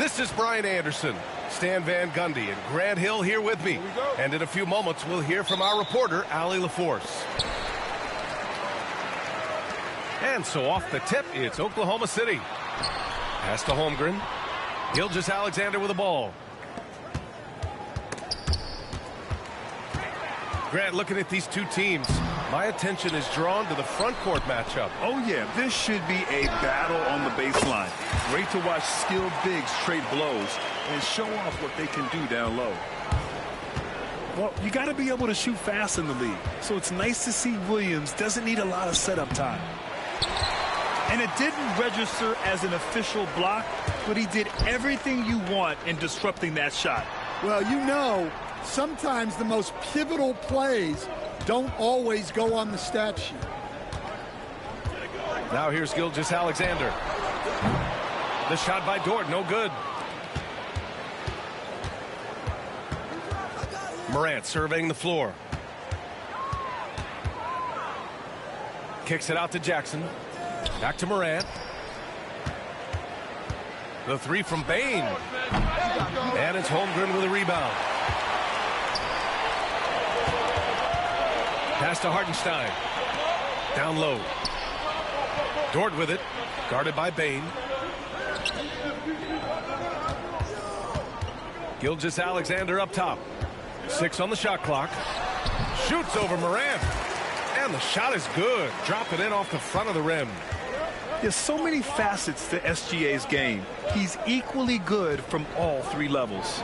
This is Brian Anderson, Stan Van Gundy, and Grant Hill here with me. And in a few moments, we'll hear from our reporter, Allie LaForce. And so off the tip, it's Oklahoma City. Pass to Holmgren. Gilgeous-Alexander with the ball. Grant, looking at these two teams, my attention is drawn to the front court matchup. Oh, yeah, this should be a battle on the baseline. Great to watch skilled bigs trade blows and show off what they can do down low. Well, you got to be able to shoot fast in the league, so it's nice to see Williams doesn't need a lot of setup time. And it didn't register as an official block, but he did everything you want in disrupting that shot. Well, you know, sometimes the most pivotal plays don't always go on the stat sheet. Now here's Gilgeous-Alexander. The shot by Dort, no good. Morant surveying the floor. Kicks it out to Jackson. Back to Morant. The three from Bane. And it's Holmgren with a rebound. Pass to Hartenstein. Down low. Dort with it. Guarded by Bane. Gilgeous-Alexander up top. 6 on the shot clock. Shoots over Morant. And the shot is good. Drop it in off the front of the rim. There's so many facets to SGA's game. He's equally good from all three levels.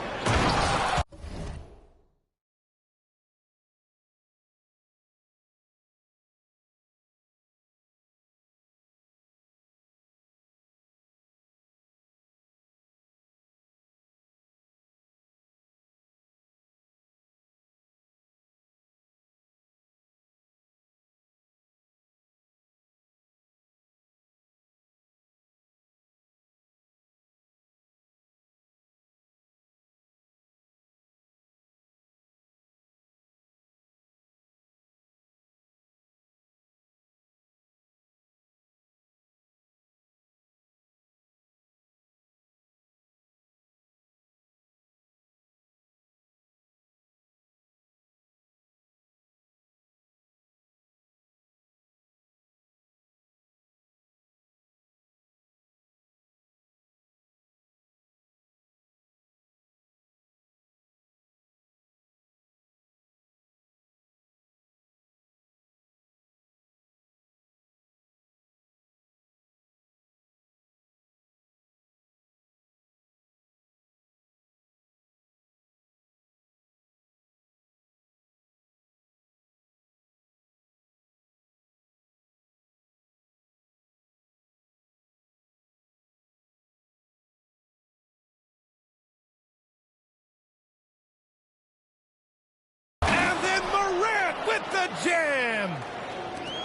The jam!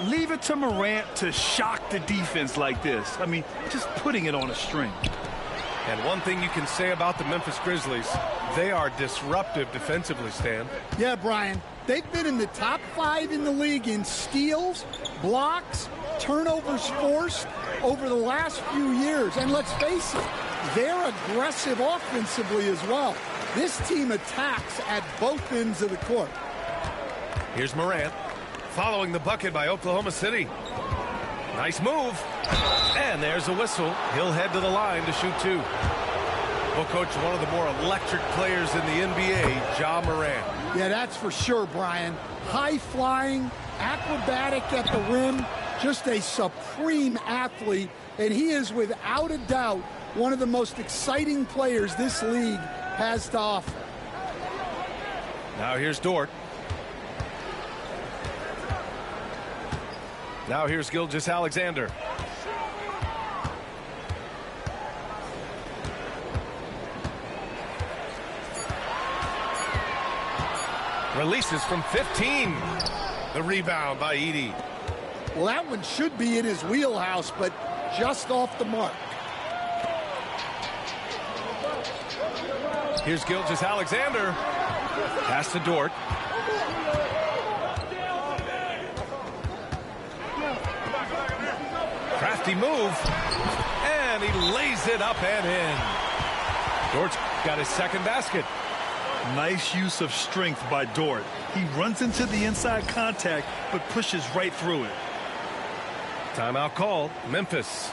Leave it to Morant to shock the defense like this. I mean, just putting it on a string. And one thing you can say about the Memphis Grizzlies, they are disruptive defensively, Stan. Yeah, Brian. They've been in the top 5 in the league in steals, blocks, turnovers forced over the last few years. And let's face it, they're aggressive offensively as well. This team attacks at both ends of the court. Here's Morant, following the bucket by Oklahoma City. Nice move. And there's a whistle. He'll head to the line to shoot 2. Well, Coach, one of the more electric players in the NBA, Ja Morant. Yeah, that's for sure, Brian. High-flying, acrobatic at the rim, just a supreme athlete. And he is, without a doubt, one of the most exciting players this league has to offer. Now here's Dort. Now here's Gilgeous-Alexander. Releases from 15. The rebound by Edey. Well, that one should be in his wheelhouse, but just off the mark. Here's Gilgeous-Alexander. Pass to Dort. Crafty move, and he lays it up and in. Dort's got his second basket. Nice use of strength by Dort. He runs into the inside contact, but pushes right through it. Timeout call, Memphis.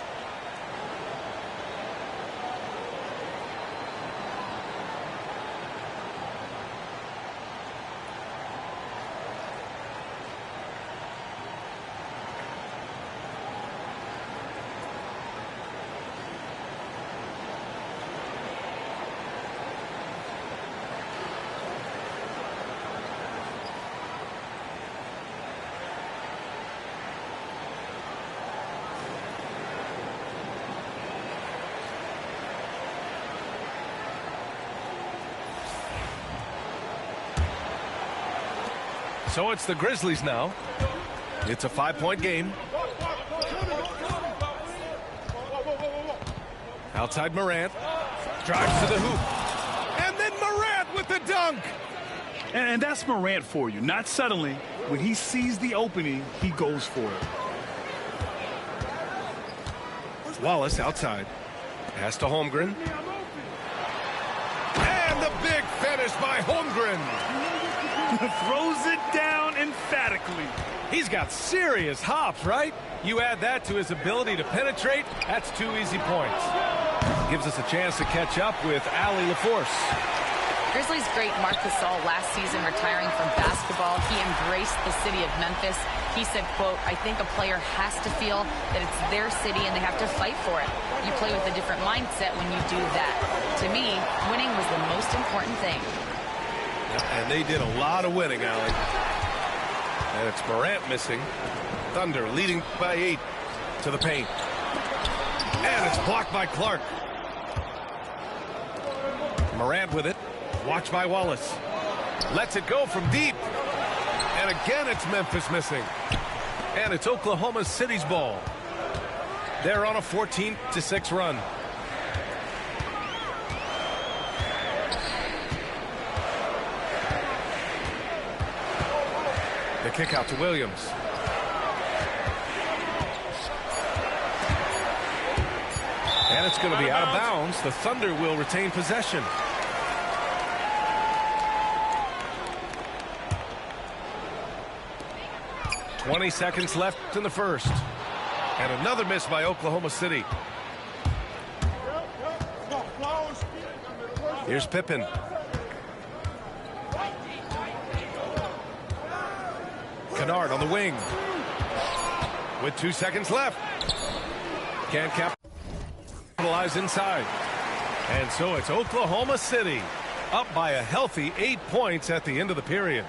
So it's the Grizzlies now. It's a 5-point game. Outside Morant. Drives to the hoop. And then Morant with the dunk. And that's Morant for you. Not suddenly. When he sees the opening, he goes for it. Wallace outside. Pass to Holmgren. And the big finish by Holmgren. Throws it down emphatically. He's got serious hops, right? You add that to his ability to penetrate, that's 2 easy points. Gives us a chance to catch up with Allie LaForce. Grizzlies great Marc Gasol last season retiring from basketball. He embraced the city of Memphis. He said, quote, "I think a player has to feel that it's their city and they have to fight for it. You play with a different mindset when you do that. To me, winning was the most important thing." And they did a lot of winning, Allie. And it's Morant missing. Thunder leading by 8 to the paint. And it's blocked by Clark. Morant with it. Watched by Wallace. Lets it go from deep. And again it's Memphis missing. And it's Oklahoma City's ball. They're on a 14-6 run. The kick out to Williams. And it's going to be out of bounds. The Thunder will retain possession. .20 seconds left in the first. And another miss by Oklahoma City. Here's Pippen. Kennard on the wing. With 2 seconds left. Can't capitalize inside. And so it's Oklahoma City up by a healthy 8 points at the end of the period.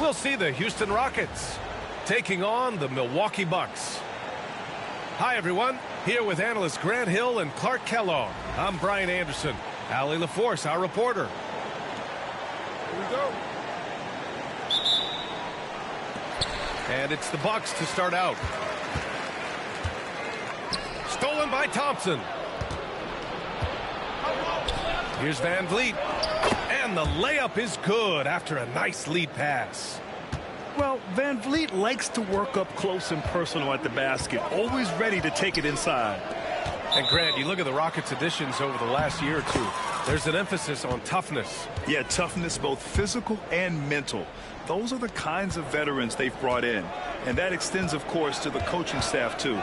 we'll see the Houston Rockets taking on the Milwaukee Bucks. Hi, everyone. Here with analysts Grant Hill and Clark Kellogg. I'm Brian Anderson. Allie LaForce, our reporter. Here we go. And it's the Bucks to start out. Stolen by Thompson. Here's Van Vliet. And the layup is good after a nice lead pass. Well, Van Vliet likes to work up close and personal at the basket, always ready to take it inside. And Grant, you look at the Rockets' additions over the last year or two. There's an emphasis on toughness. Yeah, toughness, both physical and mental. Those are the kinds of veterans they've brought in. And that extends, of course, to the coaching staff, too.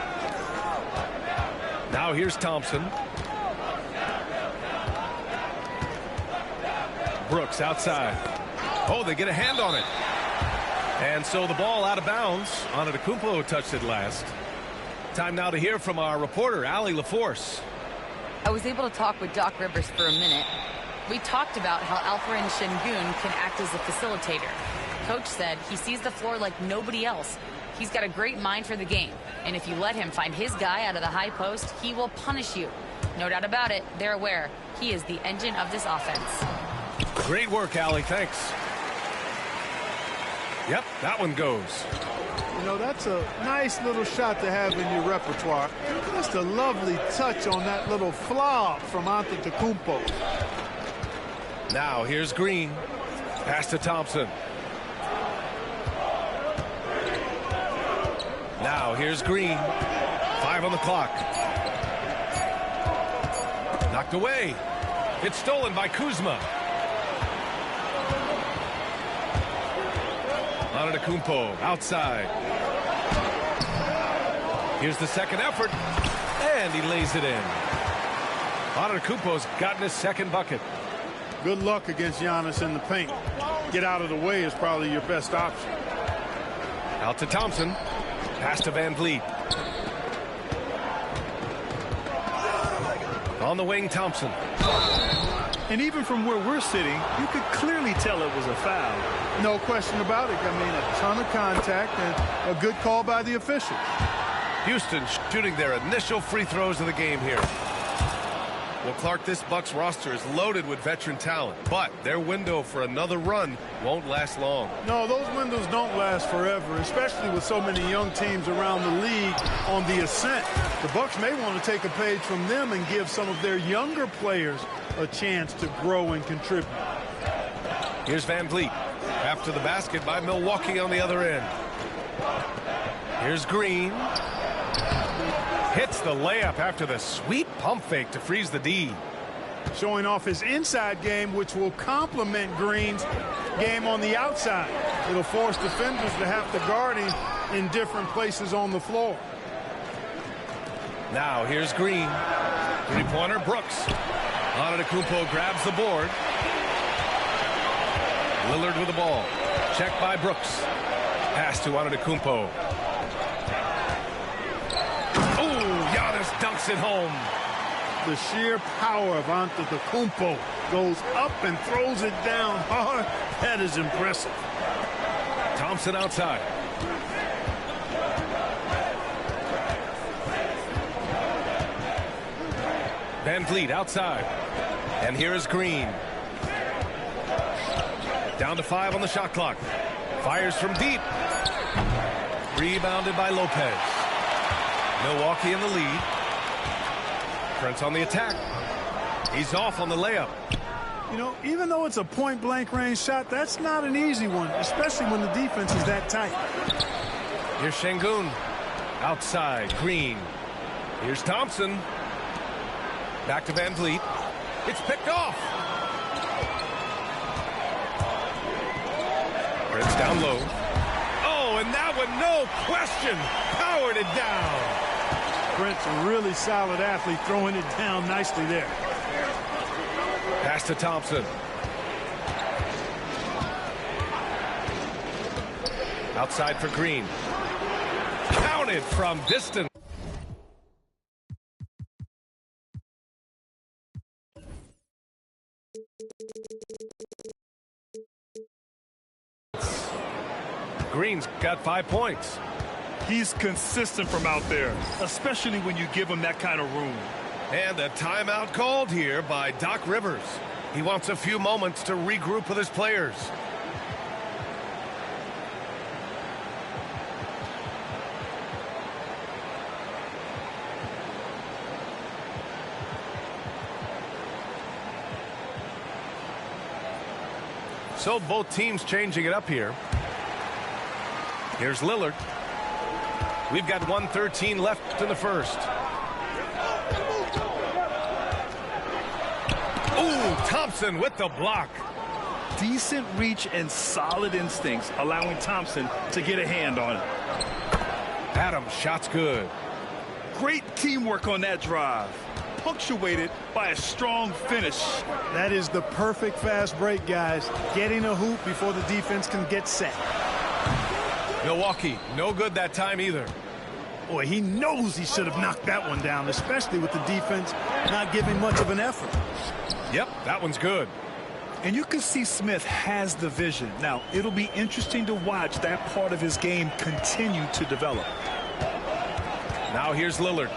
Now here's Thompson. Brooks outside. Oh, they get a hand on it. And so the ball out of bounds. Antetokounmpo touched it last. Time now to hear from our reporter, Allie LaForce. I was able to talk with Doc Rivers for a minute. We talked about how Alperen Şengün can act as a facilitator. Coach said he sees the floor like nobody else. He's got a great mind for the game. And if you let him find his guy out of the high post, he will punish you. No doubt about it, they're aware. He is the engine of this offense. Great work, Allie. Thanks. Yep, that one goes. You know, that's a nice little shot to have in your repertoire. Just a lovely touch on that little flop from Antetokounmpo. Now here's Green. Pass to Thompson. Now here's Green. 5 on the clock. Knocked away. It's stolen by Kuzma. Antetokounmpo outside. Here's the second effort. And he lays it in. Antetokounmpo's gotten his second bucket. Good luck against Giannis in the paint. Get out of the way is probably your best option. Out to Thompson. Pass to Van Vliet. On the wing, Thompson. And even from where we're sitting, you could clearly tell it was a foul. No question about it. I mean, a ton of contact and a good call by the official. Houston shooting their initial free throws of the game here. Well, Clark, this Bucks roster is loaded with veteran talent, but their window for another run won't last long. No, those windows don't last forever, especially with so many young teams around the league on the ascent. The Bucks may want to take a page from them and give some of their younger players a chance to grow and contribute. Here's Van Vliet. After the basket by Milwaukee on the other end. Here's Green. Hits the layup after the sweet pump fake to freeze the D. Showing off his inside game, which will complement Green's game on the outside. It'll force defenders to have to guard him in different places on the floor. Now here's Green. Three-pointer, Brooks. Antetokounmpo grabs the board. Lillard with the ball. Checked by Brooks. Pass to Antetokounmpo. Oh, Giannis dunks it home. The sheer power of Antetokounmpo goes up and throws it down hard. That is impressive. Thompson outside. Van Vliet outside. And here is Green. Down to 5 on the shot clock. Fires from deep. Rebounded by Lopez. Milwaukee in the lead. Prince on the attack. He's off on the layup. You know, even though it's a point-blank range shot, that's not an easy one, especially when the defense is that tight. Here's Şengün. Outside, Green. Here's Thompson. Back to Van Vliet. It's picked off. Prince down low. Oh, and that one, no question, powered it down. Prince, a really solid athlete, throwing it down nicely there. Pass to Thompson. Outside for Green. Counted from distance. Green's got 5 points. He's consistent from out there, especially when you give him that kind of room. And a timeout called here by Doc Rivers. He wants a few moments to regroup with his players. So both teams changing it up here. Here's Lillard. We've got 1:13 left in the first. Ooh, Thompson with the block. Decent reach and solid instincts, allowing Thompson to get a hand on it. Adams, shot's good. Great teamwork on that drive, punctuated by a strong finish. That is the perfect fast break, guys. Getting a hoop before the defense can get set. Milwaukee, no good that time either. Boy, he knows he should have knocked that one down, especially with the defense not giving much of an effort. Yep, that one's good. And you can see Smith has the vision. Now, it'll be interesting to watch that part of his game continue to develop. Now here's Lillard.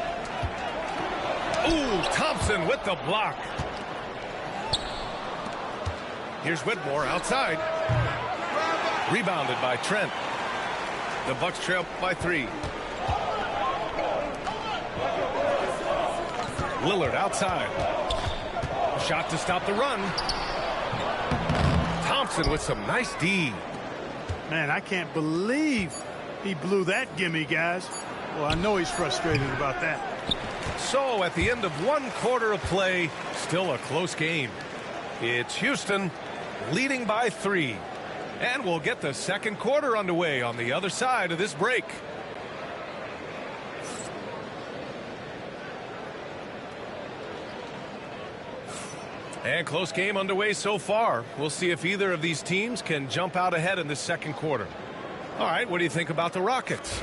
Ooh, Thompson with the block. Here's Whitmore outside. Rebounded by Trent. The Bucks trail by 3. Lillard outside. Shot to stop the run. Thompson with some nice D. Man, I can't believe he blew that gimme, guys. Well, I know he's frustrated about that. So at the end of 1 quarter of play, still a close game. It's Houston leading by 3. And we'll get the second quarter underway on the other side of this break. And close game underway so far. We'll see if either of these teams can jump out ahead in the second quarter. All right, what do you think about the Rockets?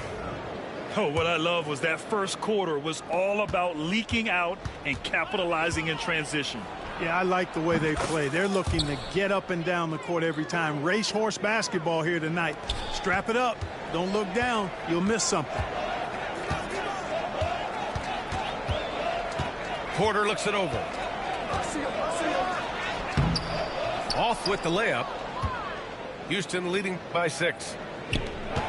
Oh, what I love was that first quarter was all about leaking out and capitalizing in transition. Yeah, I like the way they play. They're looking to get up and down the court every time. Racehorse basketball here tonight. Strap it up. Don't look down. You'll miss something. Porter looks it over. Off with the layup. Houston leading by 6.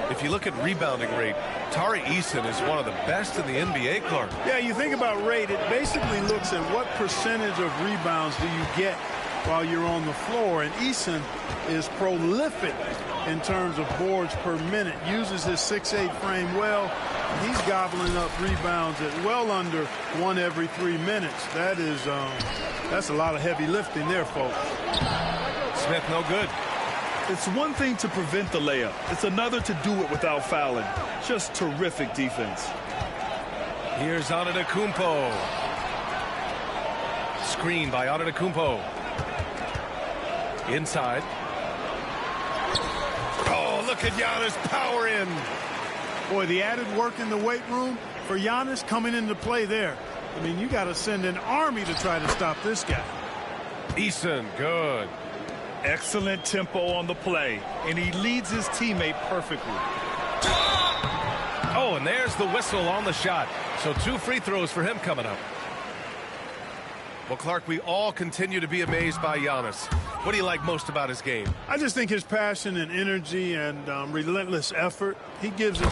If you look at rebounding rate, Tari Eason is one of the best in the NBA, Clark. Yeah, you think about rate, it basically looks at what percentage of rebounds do you get while you're on the floor. And Eason is prolific in terms of boards per minute. Uses his 6'8" frame well. He's gobbling up rebounds at well under 1 every 3 minutes. That's a lot of heavy lifting there, folks. Smith no good. It's one thing to prevent the layup. It's another to do it without fouling. Just terrific defense. Here's Antetokounmpo. Screen by Antetokounmpo. Inside. Oh, look at Giannis power in. Boy, the added work in the weight room for Giannis coming into play there. I mean, you got to send an army to try to stop this guy. Eason, good. Excellent tempo on the play, and he leads his teammate perfectly. Oh, and there's the whistle on the shot. So 2 free throws for him coming up. Well, Clark, we all continue to be amazed by Giannis. What do you like most about his game? I just think his passion and energy and relentless effort, he gives it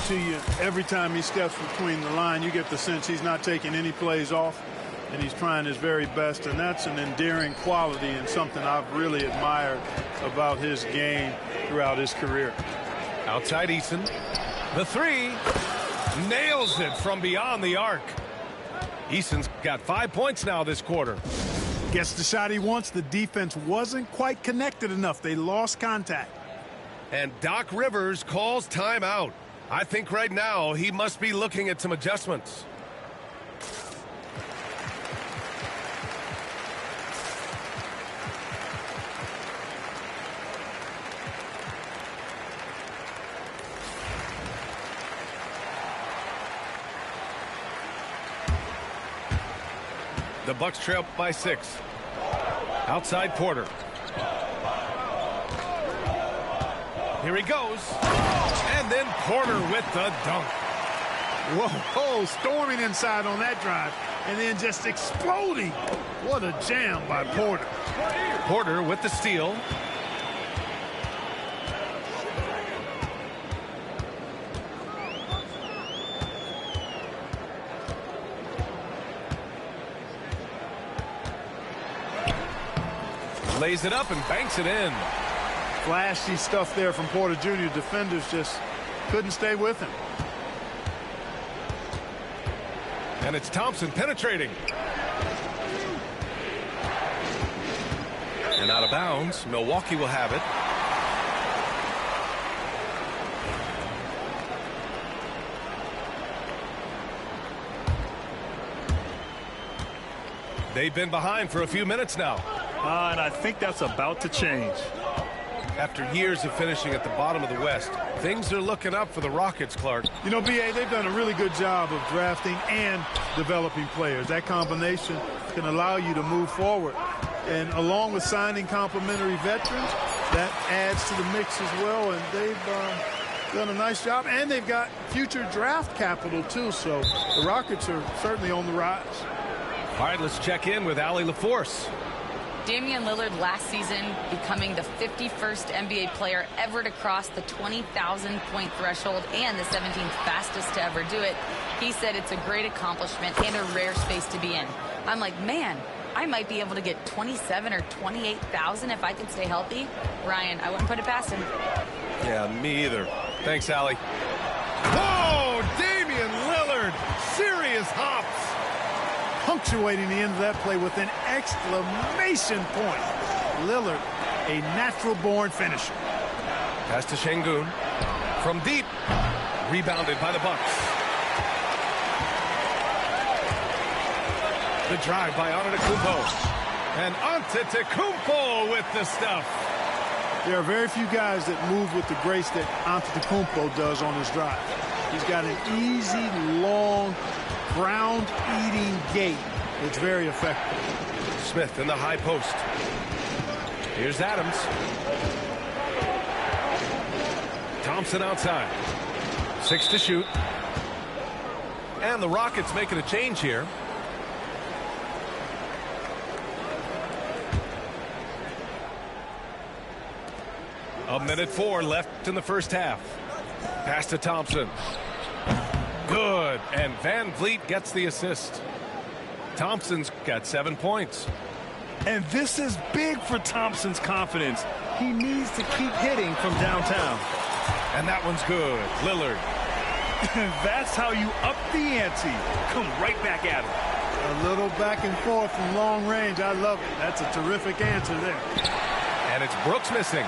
to you every time he steps between the line. You get the sense he's not taking any plays off, and he's trying his very best, and that's an endearing quality and something I've really admired about his game throughout his career. Outside Eason. The 3. Nails it from beyond the arc. Eason's got 5 points now this quarter. Gets the shot he wants. The defense wasn't quite connected enough. They lost contact. And Doc Rivers calls timeout. I think right now he must be looking at some adjustments. The Bucks trail by 6. Outside Porter. Here he goes. And then Porter with the dunk. Whoa, storming inside on that drive. And then just exploding. What a jam by Porter. Porter with the steal. Lays it up and banks it in. Flashy stuff there from Porter Jr. Defenders just couldn't stay with him. And it's Thompson penetrating. And out of bounds. Milwaukee will have it. They've been behind for a few minutes now. And I think that's about to change. After years of finishing at the bottom of the West, things are looking up for the Rockets, Clark. You know, B.A., they've done a really good job of drafting and developing players. That combination can allow you to move forward. And along with signing complementary veterans, that adds to the mix as well. And they've done a nice job. And they've got future draft capital, too. So the Rockets are certainly on the rise. All right, let's check in with Allie LaForce. Damian Lillard last season becoming the 51st NBA player ever to cross the 20,000-point threshold and the 17th fastest to ever do it. He said it's a great accomplishment and a rare space to be in. I'm like, man, I might be able to get 27 or 28,000 if I can stay healthy. Ryan, I wouldn't put it past him. Yeah, me either. Thanks, Allie. Whoa, Damian Lillard, serious hops. Punctuating the end of that play with an exclamation point. Lillard, a natural-born finisher. Pass to Şengün. From deep. Rebounded by the Bucks. The drive by Antetokounmpo. And Antetokounmpo with the stuff. There are very few guys that move with the grace that Antetokounmpo does on his drive. He's got an easy, long, ground-eating gait. It's very effective. Smith in the high post. Here's Adams. Thompson outside. 6 to shoot. And the Rockets making a change here. A minute 4 left in the first half. Pass to Thompson. Good. And Van Vliet gets the assist. Thompson's got 7 points. And this is big for Thompson's confidence. He needs to keep hitting from downtown. And that one's good. Lillard. That's how you up the ante. Come right back at him. A little back and forth from long range. I love it. That's a terrific answer there. And it's Brooks missing.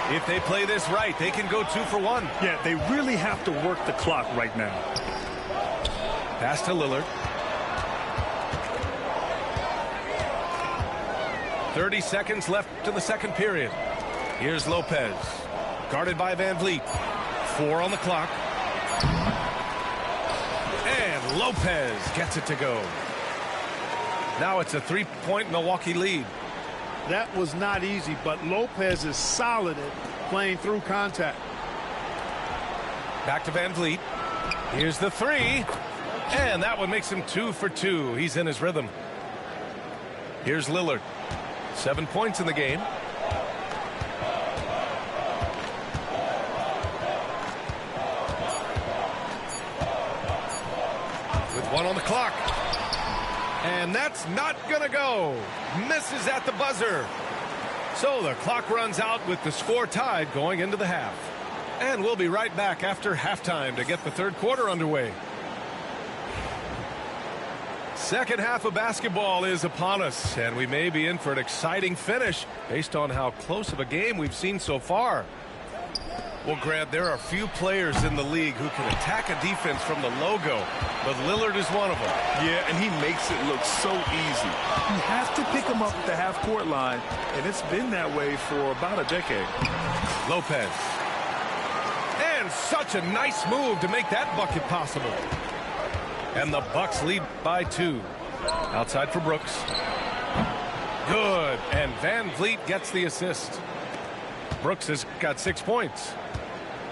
If they play this right, they can go 2 for 1. Yeah, they really have to work the clock right now. Pass to Lillard. 30 seconds left to the second period. Here's Lopez. Guarded by Van Vliet. 4 on the clock. And Lopez gets it to go. Now it's a 3-point Milwaukee lead. That was not easy, but Lopez is solid at playing through contact. Back to Van Vliet. Here's the 3. And that one makes him 2 for 2. He's in his rhythm. Here's Lillard. 7 points in the game. With 1 on the clock. And that's not going to go. Misses at the buzzer. So the clock runs out with the score tied going into the half. And we'll be right back after halftime to get the third quarter underway. Second half of basketball is upon us, and we may be in for an exciting finish based on how close of a game we've seen so far. Well, Grant, there are few players in the league who can attack a defense from the logo, but Lillard is one of them. Yeah, and he makes it look so easy. You have to pick him up at the half-court line, and it's been that way for about a decade. Lopez. And such a nice move to make that bucket possible. And the Bucks lead by 2. Outside for Brooks. Good. And Van Vliet gets the assist. Brooks has got 6 points.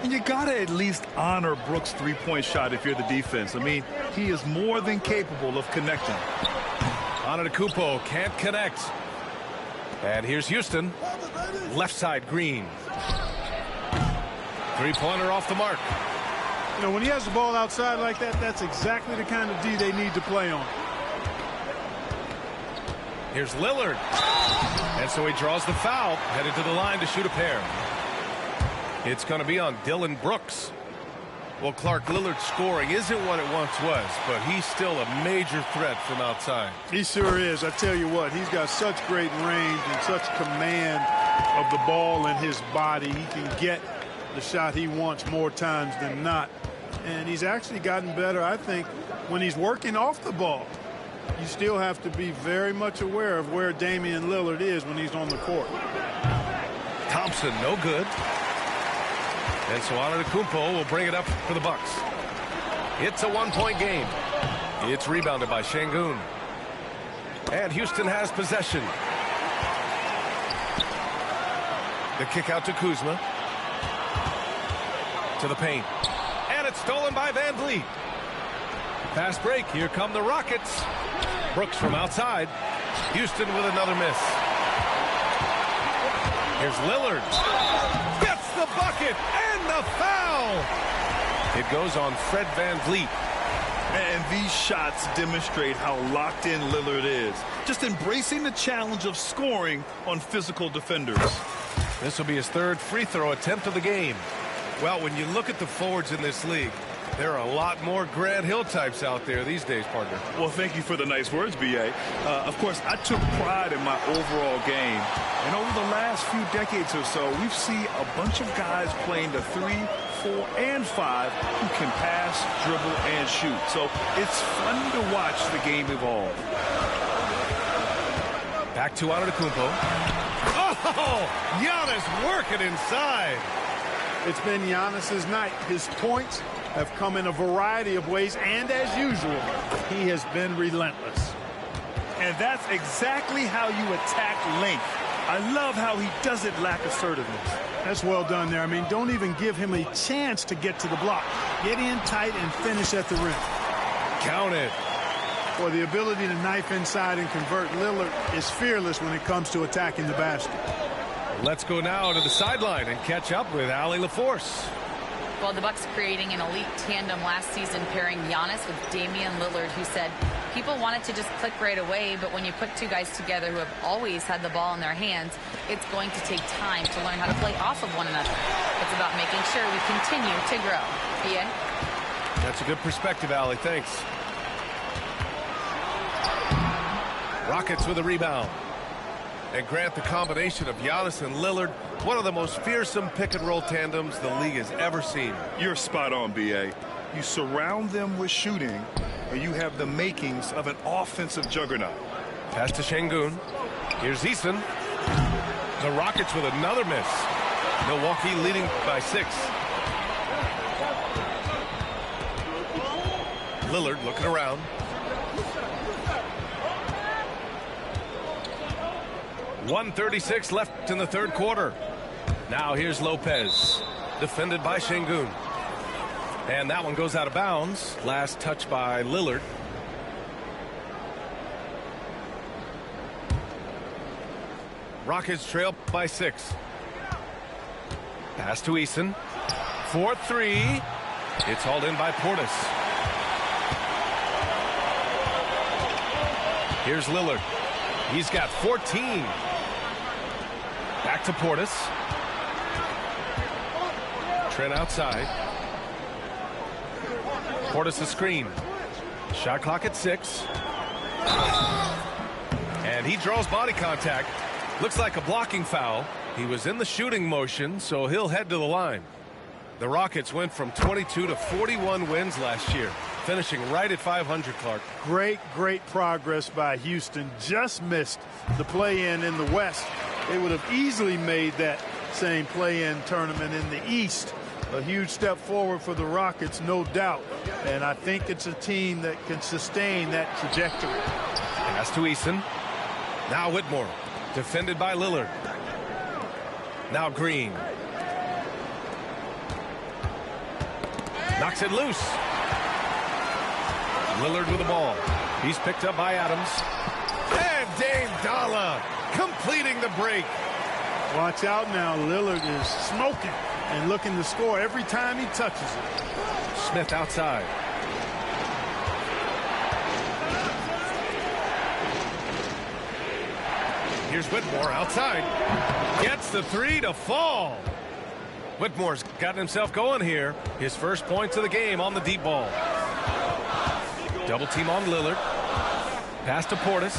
And you got to at least honor Brooks' three-point shot if you're the defense. I mean, he is more than capable of connecting. Antetokounmpo can't connect. And here's Houston. Left side, Green. Three-pointer off the mark. You know, when he has the ball outside like that, that's exactly the kind of D they need to play on. Here's Lillard. And so he draws the foul, headed to the line to shoot a pair. It's going to be on Dillon Brooks. Well, Clark, Lillard's scoring isn't what it once was, but he's still a major threat from outside. He sure is. I tell you what, he's got such great range and such command of the ball in his body. He can get the shot he wants more times than not. And he's actually gotten better, I think, when he's working off the ball. You still have to be very much aware of where Damian Lillard is when he's on the court. Thompson, no good. And so Antetokounmpo will bring it up for the Bucks. It's a one-point game. It's rebounded by Şengün. And Houston has possession. The kick out to Kuzma. To the paint. And it's stolen by Van Vliet. Fast break. Here come the Rockets. Brooks from outside. Houston with another miss. Here's Lillard. Gets the bucket and the foul. It goes on Fred Van Vliet. And these shots demonstrate how locked in Lillard is. Just embracing the challenge of scoring on physical defenders. This will be his third free throw attempt of the game. Well, when you look at the forwards in this league, there are a lot more Grant Hill types out there these days, partner. Well, thank you for the nice words, B.A. Of course, I took pride in my overall game. And over the last few decades or so, we've seen a bunch of guys playing the 3, 4, and 5 who can pass, dribble, and shoot. So it's fun to watch the game evolve. Back to Antetokounmpo. Oh, Giannis working inside. It's been Giannis's night. His points have come in a variety of ways, and as usual, he has been relentless. And that's exactly how you attack length. I love how he doesn't lack assertiveness. That's well done there. I mean, don't even give him a chance to get to the block. Get in tight and finish at the rim. Count it. Boy, the ability to knife inside and convert Lillard is fearless when it comes to attacking the basket. Let's go now to the sideline and catch up with Allie LaForce. Well, the Bucks creating an elite tandem last season, pairing Giannis with Damian Lillard, who said people wanted to just click right away, but when you put two guys together who have always had the ball in their hands, it's going to take time to learn how to play off of one another. It's about making sure we continue to grow. B.A.? That's a good perspective, Allie. Thanks. Rockets with a rebound. And Grant, the combination of Giannis and Lillard, one of the most fearsome pick-and-roll tandems the league has ever seen. You're spot on, B.A. You surround them with shooting, and you have the makings of an offensive juggernaut. Pass to Şengün. Here's Eason. The Rockets with another miss. Milwaukee leading by 6. Lillard looking around. .136 left in the third quarter. Now here's Lopez, defended by Şengün. And that one goes out of bounds. Last touch by Lillard. Rockets trail by 6. Pass to Eason. 4-3. It's hauled in by Portis. Here's Lillard. He's got 14. Back to Portis. Trent outside. Portis a screen. Shot clock at 6. And he draws body contact. Looks like a blocking foul. He was in the shooting motion, so he'll head to the line. The Rockets went from 22 to 41 wins last year, finishing right at 500, Clark. Great progress by Houston. Just missed the play-in in the West. They would have easily made that same play-in tournament in the East. A huge step forward for the Rockets, no doubt. And I think it's a team that can sustain that trajectory. Pass to Eason. Now Whitmore, defended by Lillard. Now Green. Knocks it loose. Lillard with the ball. He's picked up by Adams. And Dame Dalla completing the break. Watch out now. Lillard is smoking and looking to score every time he touches it. Smith outside. Here's Whitmore outside. Gets the three to fall. Whitmore's gotten himself going here. His first points of the game on the deep ball. Double team on Lillard. Pass to Portis.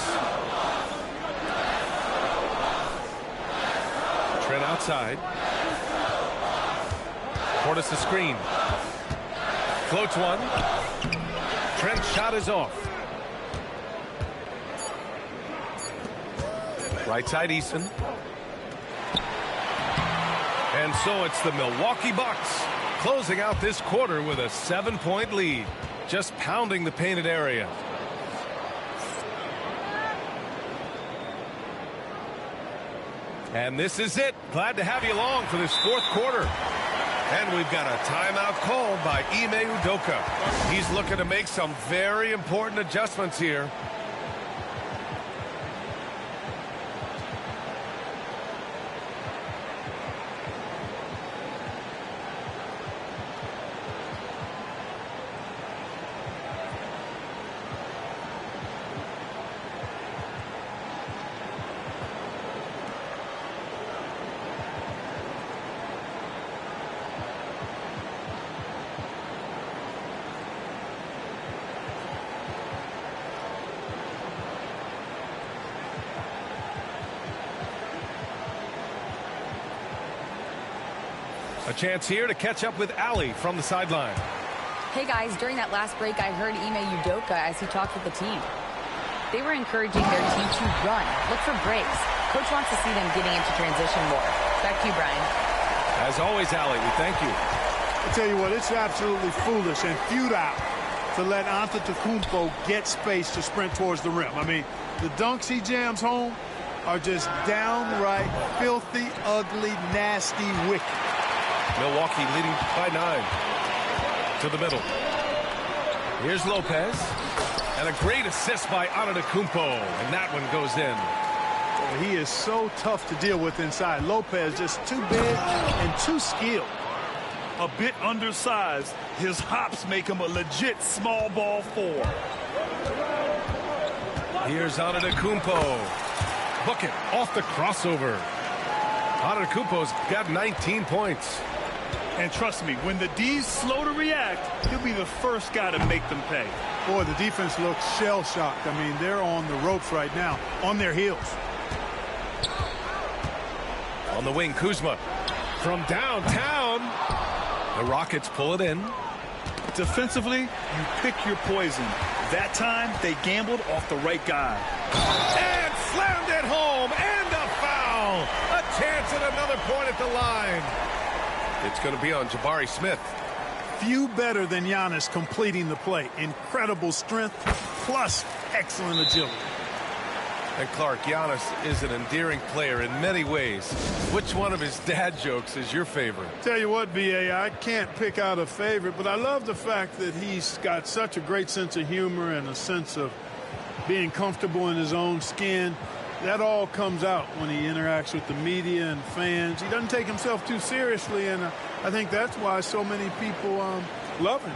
Trent outside. Portis the screen. Floats one. Trent's shot is off. Right side Eason. And so it's the Milwaukee Bucks closing out this quarter with a 7-point lead. Just pounding the painted area. And this is it. Glad to have you along for this fourth quarter. And we've got a timeout called by Ime Udoka. He's looking to make some very important adjustments here. A chance here to catch up with Allie from the sideline. Hey guys, during that last break, I heard Ime Udoka as he talked with the team. They were encouraging their team to run, look for breaks. Coach wants to see them getting into transition more. Back to you, Brian. As always, Allie, we thank you. I tell you what, it's absolutely foolish and futile to let Antetokounmpo get space to sprint towards the rim. I mean, the dunks he jams home are just downright filthy, ugly, nasty, wicked. Milwaukee leading by 9 to the middle. Here's Lopez. And a great assist by Antetokounmpo. And that one goes in. He is so tough to deal with inside. Lopez just too big and too skilled. A bit undersized. His hops make him a legit small ball 4. Here's Antetokounmpo. Bucket off the crossover. Antetokounmpo's got 19 points. And trust me, when the D's slow to react, he'll be the first guy to make them pay. Boy, the defense looks shell-shocked. I mean, they're on the ropes right now, on their heels. On the wing, Kuzma. From downtown. The Rockets pull it in. Defensively, you pick your poison. That time, they gambled off the right guy. And slammed it home. And a foul. A chance at another point at the line. It's going to be on Jabari Smith. Few better than Giannis completing the play. Incredible strength plus excellent agility. And Clark, Giannis is an endearing player in many ways. Which one of his dad jokes is your favorite? Tell you what, B.A., I can't pick out a favorite, but I love the fact that he's got such a great sense of humor and a sense of being comfortable in his own skin. That all comes out when he interacts with the media and fans. He doesn't take himself too seriously, and I think that's why so many people love him.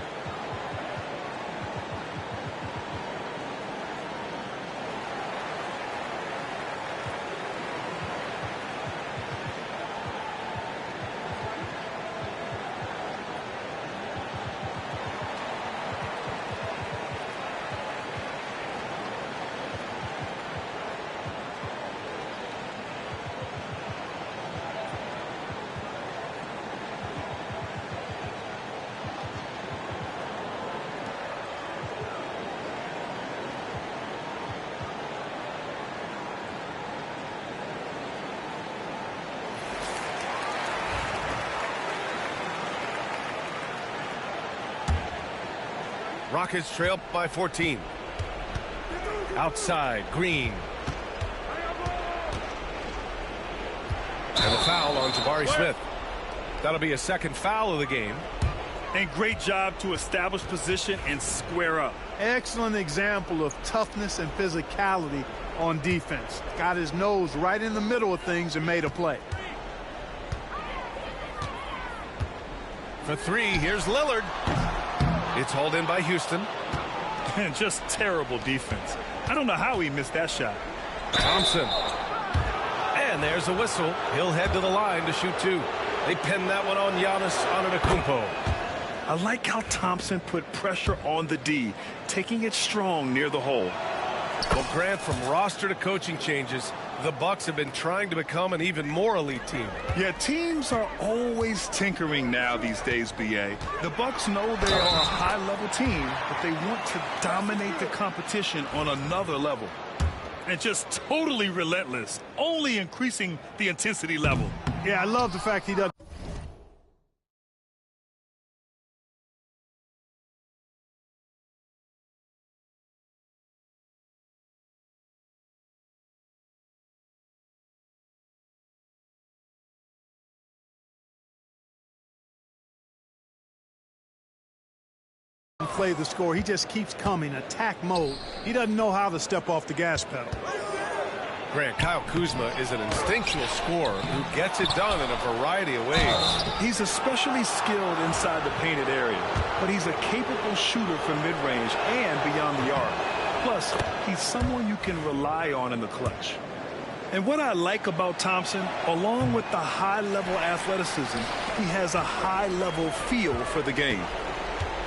Rockets trail by 14. Outside, Green. And the foul on Jabari Smith. That'll be a second foul of the game. And great job to establish position and square up. Excellent example of toughness and physicality on defense. Got his nose right in the middle of things and made a play. For three, here's Lillard. It's hauled in by Houston. And just terrible defense. I don't know how he missed that shot. Thompson. And there's a whistle. He'll head to the line to shoot two. They pin that one on Giannis Antetokounmpo. I like how Thompson put pressure on the D, taking it strong near the hole. Well, Grant, from roster to coaching changes, the Bucks have been trying to become an even more elite team. Yeah, teams are always tinkering now these days, B.A. The Bucks know they are a high-level team, but they want to dominate the competition on another level. And just totally relentless, only increasing the intensity level. Yeah, I love the fact he doesn't play the score. He just keeps coming, attack mode. He doesn't know how to step off the gas pedal. Grant, Kyle Kuzma is an instinctual scorer who gets it done in a variety of ways. He's especially skilled inside the painted area, but he's a capable shooter from mid-range and beyond the arc. Plus, he's someone you can rely on in the clutch. And what I like about Thompson, along with the high-level athleticism, he has a high-level feel for the game.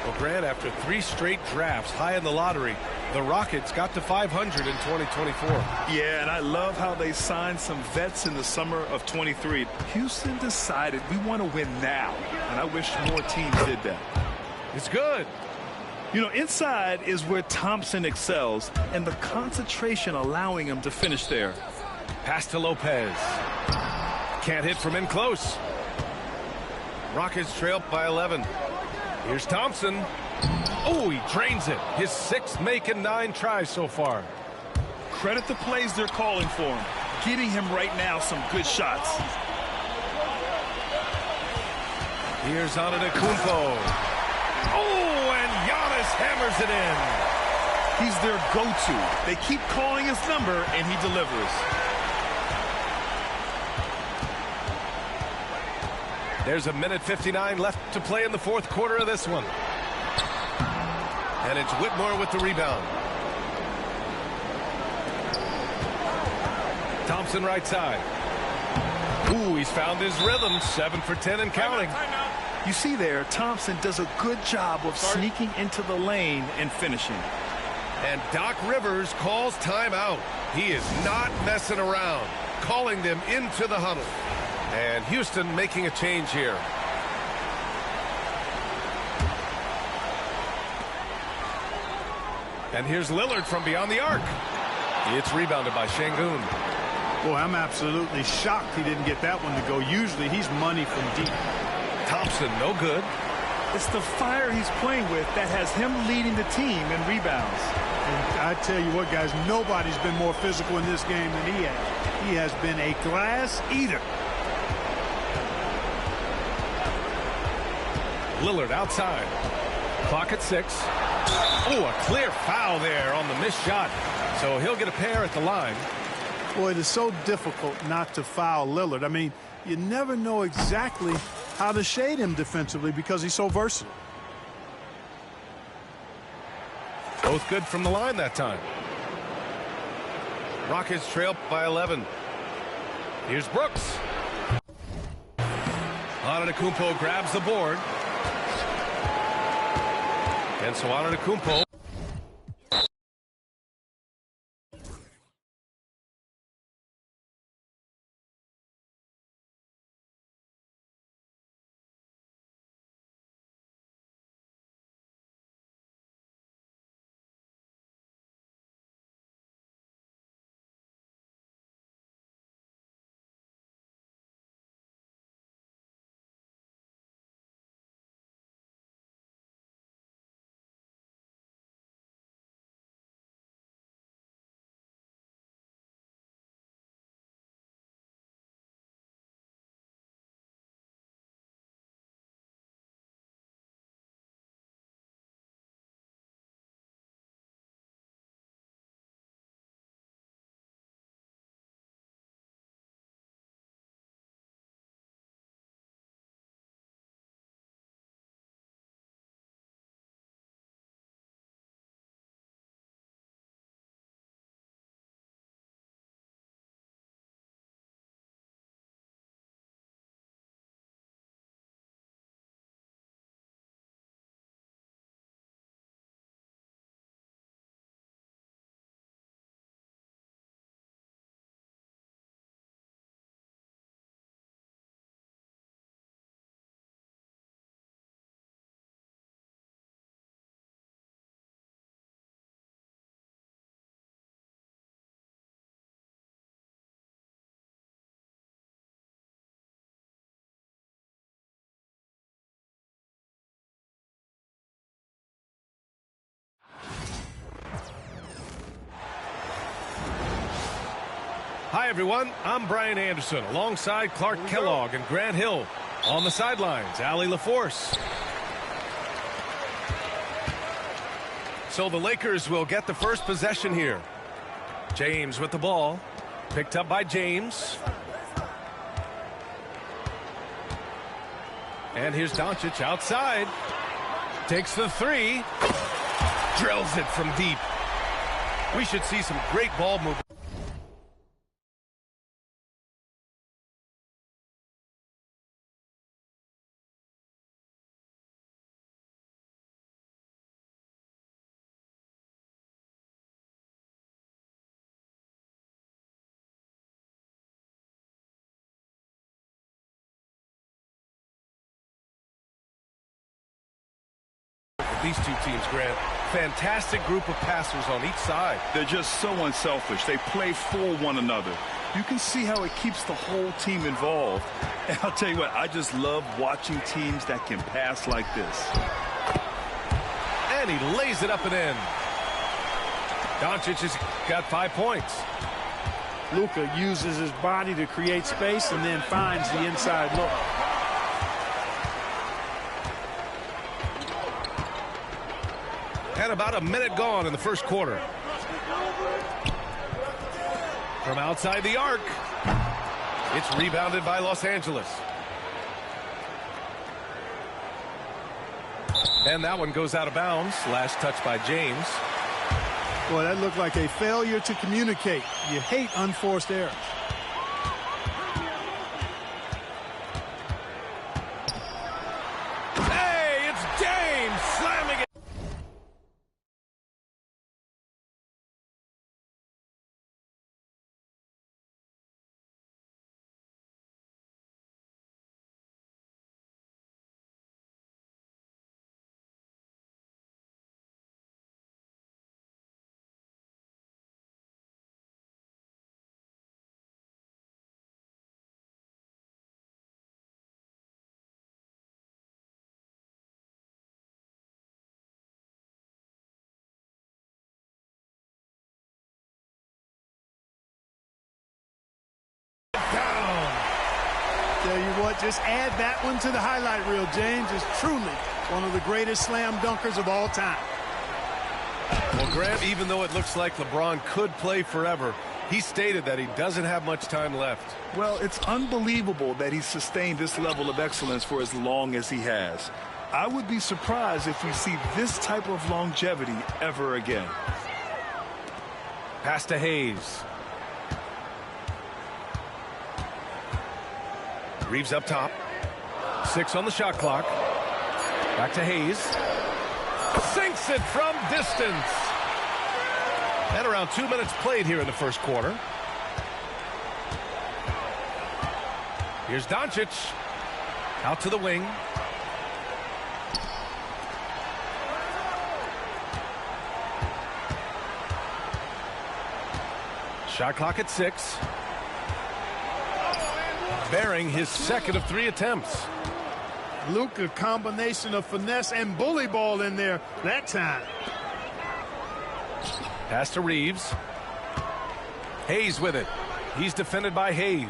Well, Grant, after three straight drafts high in the lottery, the Rockets got to 500 in 2024. Yeah, and I love how they signed some vets in the summer of 23. Houston decided we want to win now, and I wish more teams did that. It's good. You know, inside is where Thompson excels, and the concentration allowing him to finish there. Pass to Lopez. Can't hit from in close. Rockets trail by 11. Here's Thompson. Oh, he drains it. His sixth make and 9 tries so far. Credit the plays they're calling for him. Getting him right now some good shots. Here's Antetokounmpo. Oh, and Giannis hammers it in. He's their go-to. They keep calling his number, and he delivers. There's 1:59 left to play in the fourth quarter of this one. And it's Whitmore with the rebound. Thompson right side. Ooh, he's found his rhythm. 7 for 10 and counting. You see there, Thompson does a good job of sneaking into the lane and finishing. And Doc Rivers calls timeout. He is not messing around, calling them into the huddle. And Houston making a change here. And here's Lillard from beyond the arc. It's rebounded by Şengün. Boy, I'm absolutely shocked he didn't get that one to go. Usually he's money from deep. Thompson, no good. It's the fire he's playing with that has him leading the team in rebounds. And I tell you what, guys, nobody's been more physical in this game than he has. He has been a glass eater. Lillard outside. Clock at 6. Oh, a clear foul there on the missed shot. So he'll get a pair at the line. Boy, it is so difficult not to foul Lillard. I mean, you never know exactly how to shade him defensively because he's so versatile. Both good from the line that time. Rockets trail by 11. Here's Brooks. Antetokounmpo grabs the board. And so Antetokounmpo Hi, everyone. I'm Brian Anderson alongside Clark Kellogg and Grant Hill. On the sidelines, Allie LaForce. So the Lakers will get the first possession here. James with the ball. Picked up by James. And here's Doncic outside. Takes the three. Drills it from deep. We should see some great ball movement. These two teams, Grant, fantastic group of passers on each side. They're just so unselfish. They play for one another. You can see how it keeps the whole team involved. And I'll tell you what, I just love watching teams that can pass like this. And he lays it up and in. Doncic has got 5 points. Luka uses his body to create space and then finds the inside look. And about a minute gone in the first quarter. From outside the arc. It's rebounded by Los Angeles. And that one goes out of bounds. Last touch by James. Boy, that looked like a failure to communicate. You hate unforced errors. Hey, it's James slamming it. Tell you what, just add that one to the highlight reel. James is truly one of the greatest slam dunkers of all time. Well, Grant, even though it looks like LeBron could play forever, he stated that he doesn't have much time left. Well, it's unbelievable that he's sustained this level of excellence for as long as he has. I would be surprised if we see this type of longevity ever again. Pass to Hayes. Reeves up top. 6 on the shot clock. Back to Hayes. Sinks it from distance. And around 2 minutes played here in the first quarter. Here's Doncic. Out to the wing. Shot clock at 6. Bearing his second of 3 attempts. Luka, combination of finesse and bully ball in there that time. Pass to Reeves. Hayes with it. He's defended by Hayes.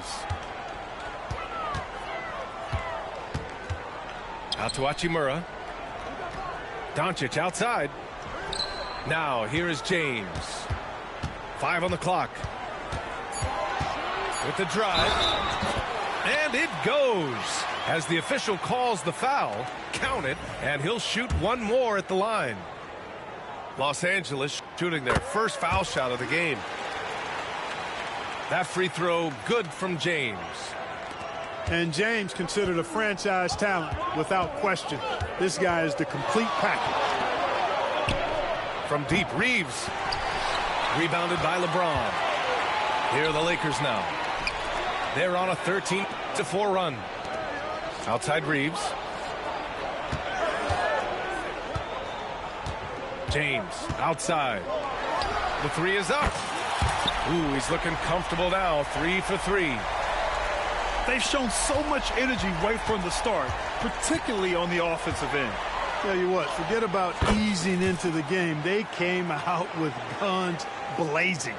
Out to Hachimura. Doncic outside. Now here is James. 5 on the clock. With the drive. And it goes. As the official calls the foul, count it, and he'll shoot one more at the line. Los Angeles shooting their first foul shot of the game. That free throw good from James. And James considered a franchise talent without question. This guy is the complete package. From deep, Reeves. Rebounded by LeBron. Here are the Lakers now. They're on a 13-4 run. Outside Reeves. James outside. The 3 is up. Ooh, he's looking comfortable now. 3 for 3. They've shown so much energy right from the start, particularly on the offensive end. Tell you what, forget about easing into the game. They came out with guns blazing.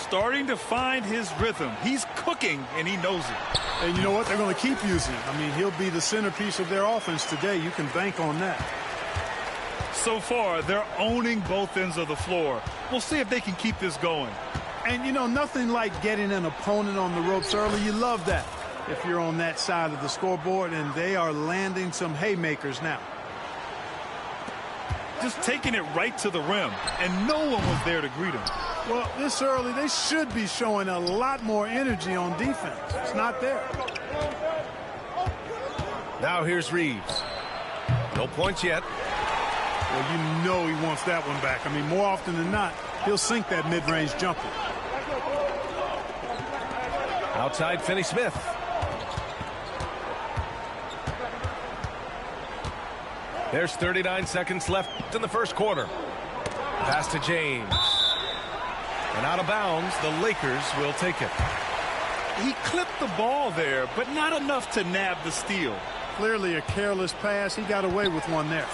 starting to find his rhythm. He's cooking, and he knows it. And you know what? They're going to keep using him. I mean, he'll be the centerpiece of their offense today. You can bank on that. So far, they're owning both ends of the floor. We'll see if they can keep this going. And, you know, nothing like getting an opponent on the ropes early. You love that if you're on that side of the scoreboard, and they are landing some haymakers now. Just taking it right to the rim, and no one was there to greet him. Well, this early, they should be showing a lot more energy on defense. It's not there. Now here's Reeves. No points yet. Well, you know he wants that one back. I mean, more often than not, he'll sink that mid-range jumper. Outside Finney-Smith. There's 39 seconds left in the first quarter. Pass to James. And out of bounds, the Lakers will take it. He clipped the ball there, but not enough to nab the steal. Clearly a careless pass. He got away with one there.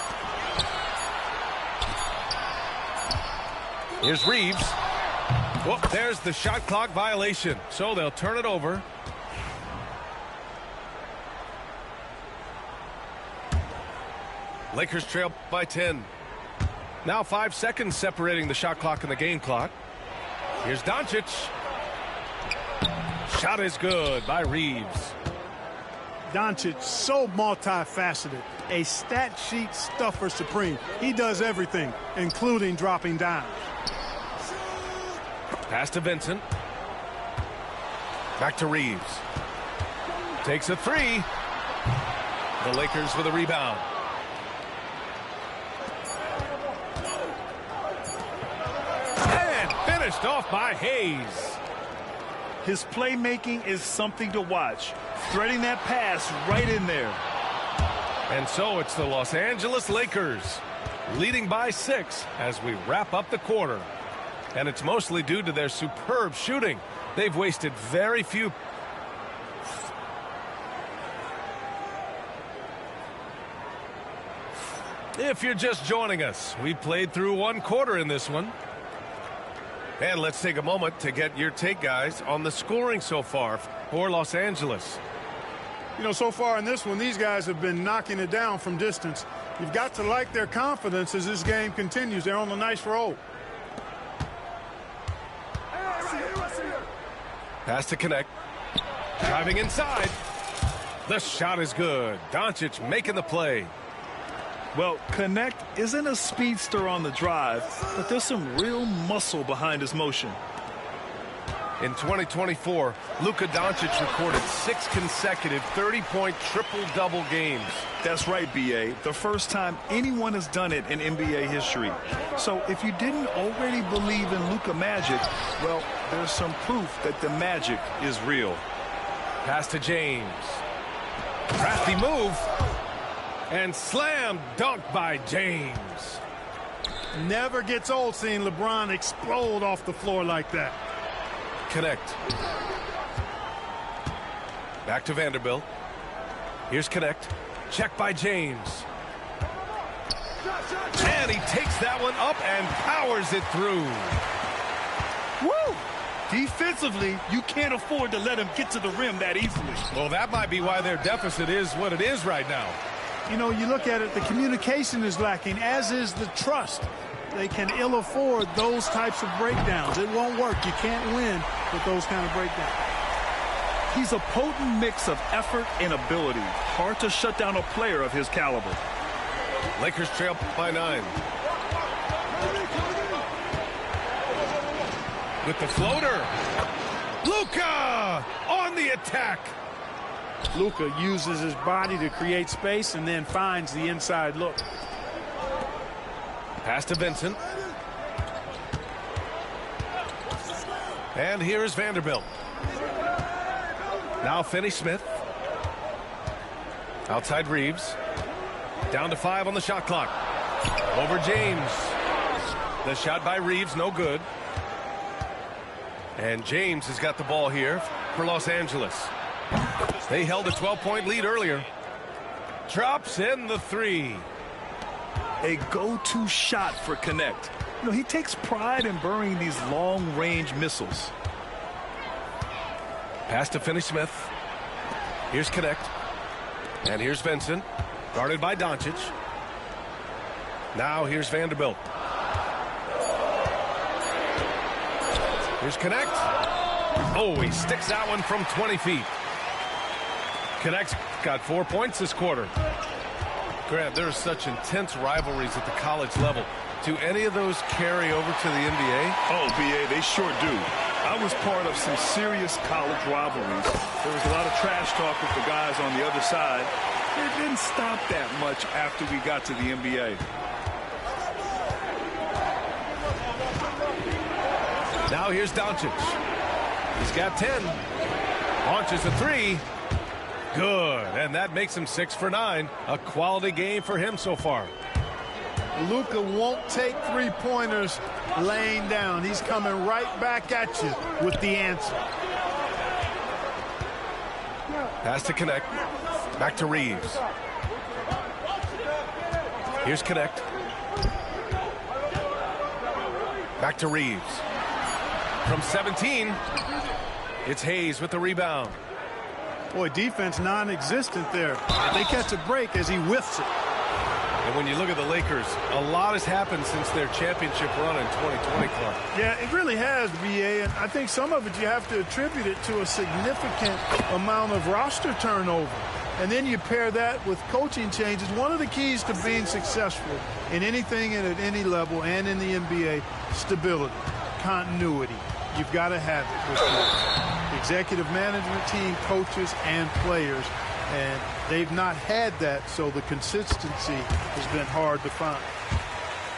Here's Reeves. Whoop, there's the shot clock violation. So they'll turn it over. Lakers trail by 10. Now 5 seconds separating the shot clock and the game clock. Here's Doncic. Shot is good by Reeves. Doncic, so multifaceted. A stat sheet stuffer supreme. He does everything, including dropping dimes. Pass to Vincent. Back to Reeves. Takes a three. The Lakers with a rebound. And finished off by Hayes. His playmaking is something to watch. Threading that pass right in there. And so it's the Los Angeles Lakers leading by 6 as we wrap up the quarter. And it's mostly due to their superb shooting. They've wasted very few. If you're just joining us, we played through one quarter in this one. And let's take a moment to get your take, guys, on the scoring so far for Los Angeles. You know, so far in this one, these guys have been knocking it down from distance. You've got to like their confidence as this game continues. They're on a nice roll. Pass to connect. Driving inside. The shot is good. Doncic making the play. Well, Connect isn't a speedster on the drive, but there's some real muscle behind his motion. In 2024, Luka Doncic recorded 6 consecutive 30-point triple-double games. That's right, B.A. The first time anyone has done it in NBA history. So if you didn't already believe in Luka Magic, well, there's some proof that the magic is real. Pass to James. Crafty move. And slam dunk by James. Never gets old seeing LeBron explode off the floor like that. Connect. Back to Vanderbilt. Here's Connect. Check by James. And he takes that one up and powers it through. Woo! Defensively, you can't afford to let him get to the rim that easily. Well, that might be why their deficit is what it is right now. You know, you look at it, the communication is lacking, as is the trust. They can ill afford those types of breakdowns. It won't work. You can't win with those kind of breakdowns. He's a potent mix of effort and ability. Hard to shut down a player of his caliber. Lakers trail by 9. With the floater. Luka on the attack. Luka uses his body to create space and then finds the inside look. Pass to Vincent. And here is Vanderbilt. Now Finney-Smith. Outside Reeves. Down to 5 on the shot clock. Over James. The shot by Reeves, no good. And James has got the ball here for Los Angeles. They held a 12-point lead earlier. Drops in the 3. A go-to shot for Connect. You know, he takes pride in burying these long-range missiles. Pass to Finney-Smith. Here's Connect. And here's Vincent. Guarded by Doncic. Now here's Vanderbilt. Here's Connect. Oh, he sticks that one from 20 feet. Connect's got 4 points this quarter. Grant, there are such intense rivalries at the college level. Do any of those carry over to the NBA? Oh, B.A., they sure do. I was part of some serious college rivalries. There was a lot of trash talk with the guys on the other side. It didn't stop that much after we got to the NBA. Now here's Doncic. He's got 10. Launches a three. Good. And that makes him 6 for 9. A quality game for him so far. Luka won't take three-pointers laying down. He's coming right back at you with the answer. Pass to Connect. Back to Reeves. Here's Connect. Back to Reeves. From 17, it's Hayes with the rebound. Boy, defense non-existent there. They catch a break as he whiffs it. And when you look at the Lakers, a lot has happened since their championship run in 2020, Clark. Yeah, it really has, B.A., and I think some of it you have to attribute it to a significant amount of roster turnover. And then you pair that with coaching changes. One of the keys to being successful in anything and at any level and in the NBA, stability, continuity. You've got to have it with the executive management team, coaches, and players. And they've not had that, so the consistency has been hard to find.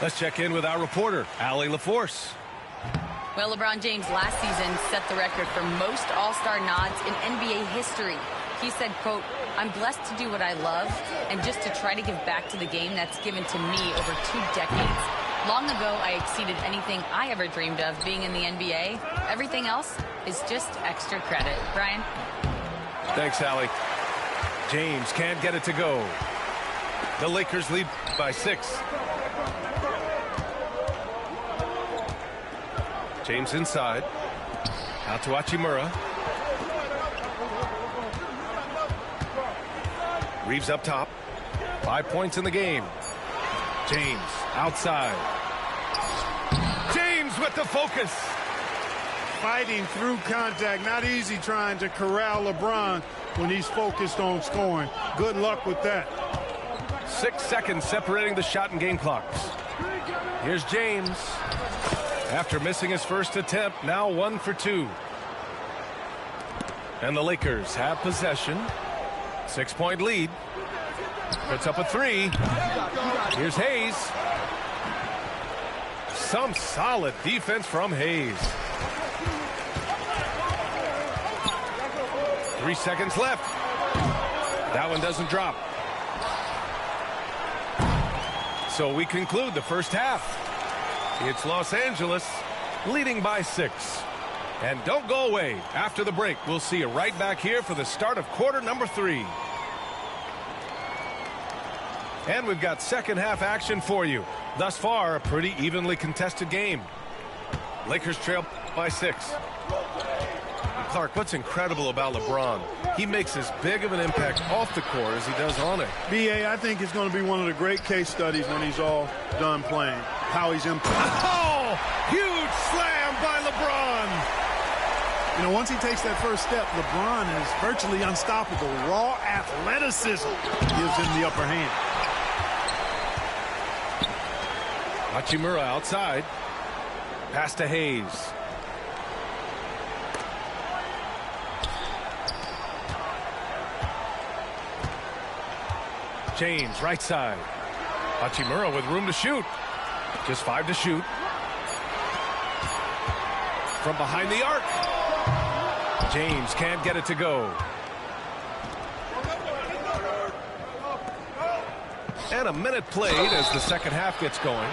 Let's check in with our reporter, Allie LaForce. Well, LeBron James last season set the record for most All-Star nods in NBA history. He said, quote, "I'm blessed to do what I love and just to try to give back to the game that's given to me over 2 decades. Long ago, I exceeded anything I ever dreamed of being in the NBA. Everything else is just extra credit." Brian? Thanks, Allie. James can't get it to go. The Lakers lead by 6. James inside. Out to Hachimura. Reeves up top. 5 points in the game. James outside. James with the focus. Fighting through contact. Not easy trying to corral LeBron when he's focused on scoring. Good luck with that. 6 seconds separating the shot and game clocks. Here's James. After missing his first attempt, now 1 for 2. And the Lakers have possession. 6-point lead. Puts up a 3. Here's Hayes. Some solid defense from Hayes. 3 seconds left. That one doesn't drop. So we conclude the first half. It's Los Angeles leading by 6. And don't go away. After the break, we'll see you right back here for the start of quarter number 3. And we've got second half action for you. Thus far, a pretty evenly contested game. Lakers trail by 6. Clark, what's incredible about LeBron? He makes as big of an impact off the court as he does on it. B.A., I think it's going to be one of the great case studies when he's all done playing. How he's impacted. Oh, huge slam by LeBron. You know, once he takes that first step, LeBron is virtually unstoppable. Raw athleticism gives him the upper hand. Hachimura outside. Pass to Hayes. James, right side. Hachimura with room to shoot. Just 5 to shoot. From behind the arc. James can't get it to go. And a minute played as the second half gets going.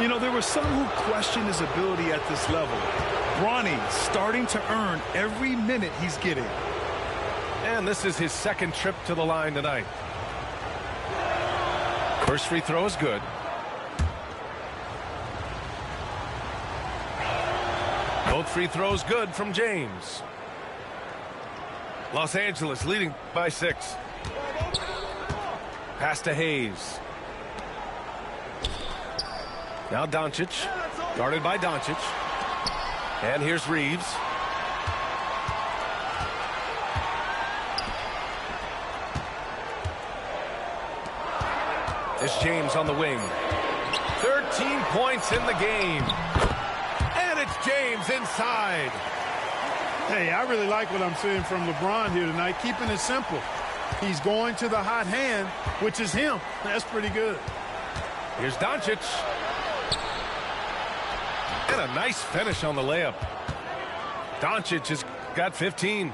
You know, there were some who questioned his ability at this level. Bronny starting to earn every minute he's getting. And this is his second trip to the line tonight. First free throw is good. Both free throws good from James. Los Angeles leading by 6. Pass to Hayes. Now Doncic, guarded by Doncic. And here's Reeves. It's James on the wing. 13 points in the game. And it's James inside. Hey, I really like what I'm seeing from LeBron here tonight, keeping it simple. He's going to the hot hand, which is him. That's pretty good. Here's Doncic. And a nice finish on the layup. Doncic has got 15.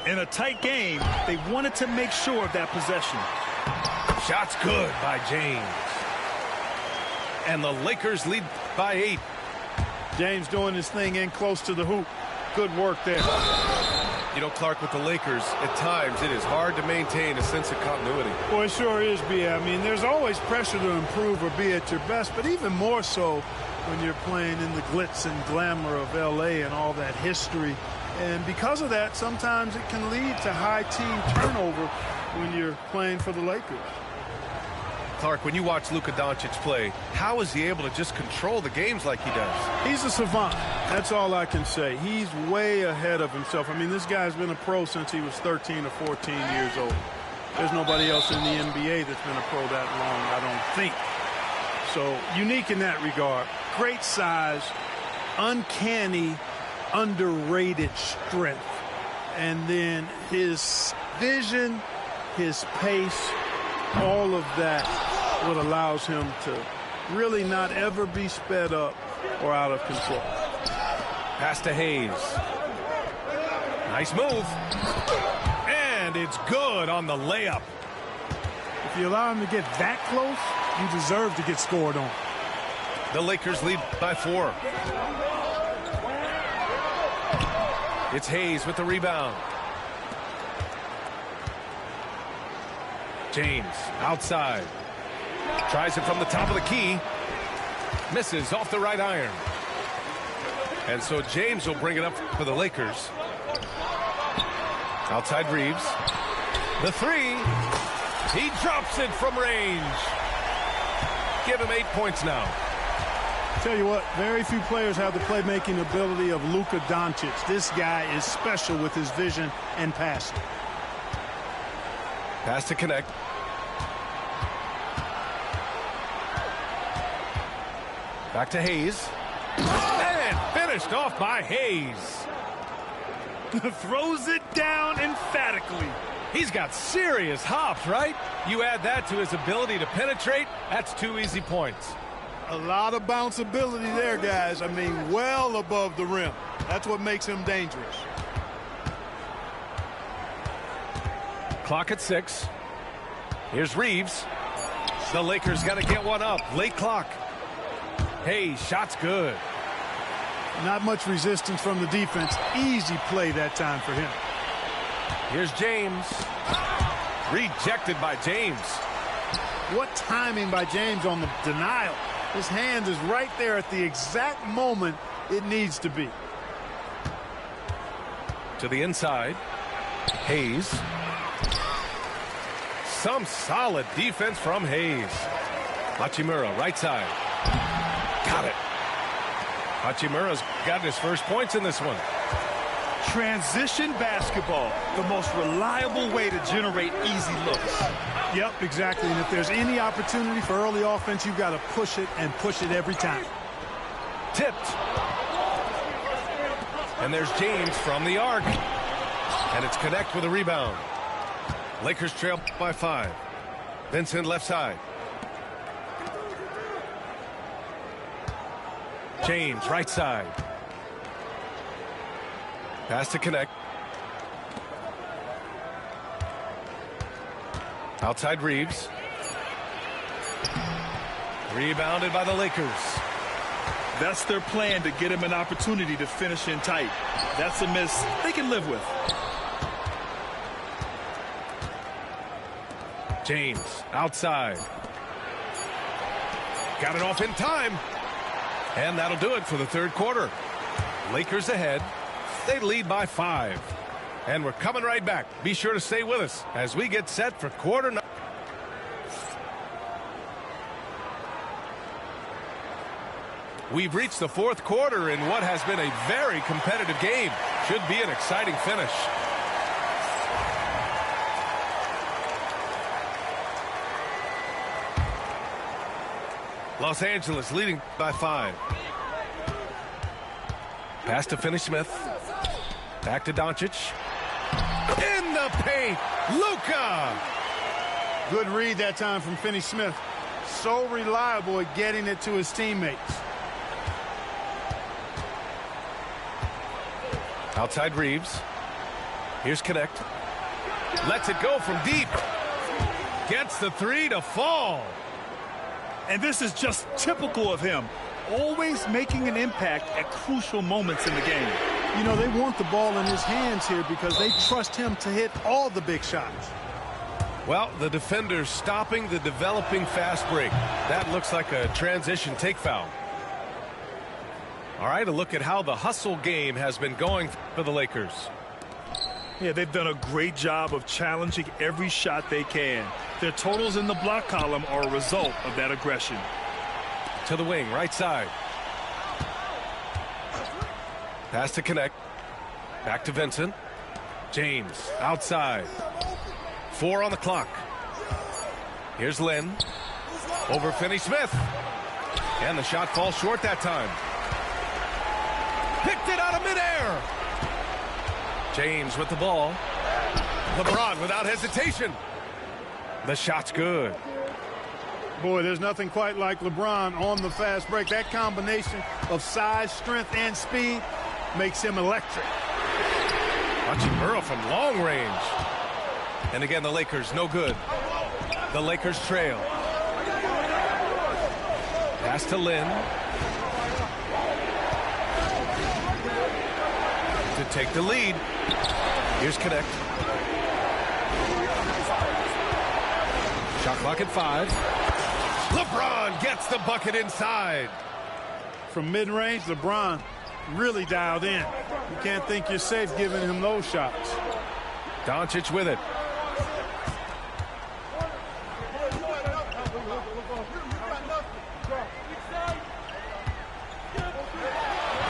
In a tight game, they wanted to make sure of that possession. Shot's good by James. And the Lakers lead by 8. James doing his thing in close to the hoop. Good work there. You know, Clark, with the Lakers, at times it is hard to maintain a sense of continuity. Well, it sure is, B. I mean, there's always pressure to improve or be at your best, but even more so when you're playing in the glitz and glamour of L.A. and all that history. And because of that, sometimes it can lead to high team turnover when you're playing for the Lakers. Clark, when you watch Luka Doncic play, how is he able to just control the games like he does? He's a savant. That's all I can say. He's way ahead of himself. I mean, this guy's been a pro since he was 13 or 14 years old. There's nobody else in the NBA that's been a pro that long, I don't think. So, unique in that regard. Great size, uncanny, underrated strength. And then his vision, his pace, all of that what allows him to really not ever be sped up or out of control. Pass to Hayes. Nice move. And it's good on the layup. If you allow him to get that close, you deserve to get scored on. The Lakers lead by 4. It's Hayes with the rebound. James outside. Tries it from the top of the key. Misses off the right iron. And so James will bring it up for the Lakers. Outside Reeves. The 3. He drops it from range. Give him 8 points now. Tell you what, very few players have the playmaking ability of Luka Doncic. This guy is special with his vision and passing. Pass to connect. Back to Hayes. And finished off by Hayes. Throws it down emphatically. He's got serious hops, right? You add that to his ability to penetrate, that's 2 easy points. A lot of bounceability there, guys. I mean, well above the rim. That's what makes him dangerous. Clock at 6. Here's Reeves. The Lakers got to get one up. Late clock. Hey, shot's good. Not much resistance from the defense. Easy play that time for him. Here's James. Rejected by James. What timing by James on the denial. His hand is right there at the exact moment it needs to be. To the inside. Hayes. Some solid defense from Hayes. Hachimura, right side. Got it. Hachimura's got his first points in this one. Transition basketball, the most reliable way to generate easy looks. Yep, exactly. And if there's any opportunity for early offense, you've got to push it and push it every time. Tipped. And there's James from the arc. And it's Connect with a rebound. Lakers trail by 5. Vincent left side. James right side. Pass to Connect. Outside Reeves. Rebounded by the Lakers. That's their plan, to get him an opportunity to finish in tight. That's a miss they can live with. James outside. Got it off in time. And that'll do it for the third quarter. Lakers ahead. They lead by 5. And we're coming right back. Be sure to stay with us as we get set for quarter number. We've reached the fourth quarter in what has been a very competitive game. Should be an exciting finish. Los Angeles leading by 5. Pass to Finney-Smith. Back to Doncic. In the paint, Luka. Good read that time from Finney-Smith. So reliable at getting it to his teammates. Outside Reeves. Here's Connect. Lets it go from deep. Gets the 3 to fall. And this is just typical of him. Always making an impact at crucial moments in the game. You know, they want the ball in his hands here because they trust him to hit all the big shots. Well, the defender's stopping the developing fast break. That looks like a transition take foul. All right, a look at how the hustle game has been going for the Lakers. Yeah, they've done a great job of challenging every shot they can. Their totals in the block column are a result of that aggression. To the wing, right side. Pass to Connect. Back to Vincent. James, outside. 4 on the clock. Here's Lynn. Over Finney-Smith. And the shot falls short that time. Picked it out of midair. James with the ball. LeBron without hesitation. The shot's good. Boy, there's nothing quite like LeBron on the fast break. That combination of size, strength, and speed makes him electric. Watching Burrow from long range. And again, the Lakers no good. The Lakers trail. Pass to Lynn. To take the lead. Here's Connect. Shot clock at 5. LeBron gets the bucket inside. From mid-range, LeBron really dialed in. You can't think you're safe giving him those shots. Doncic with it.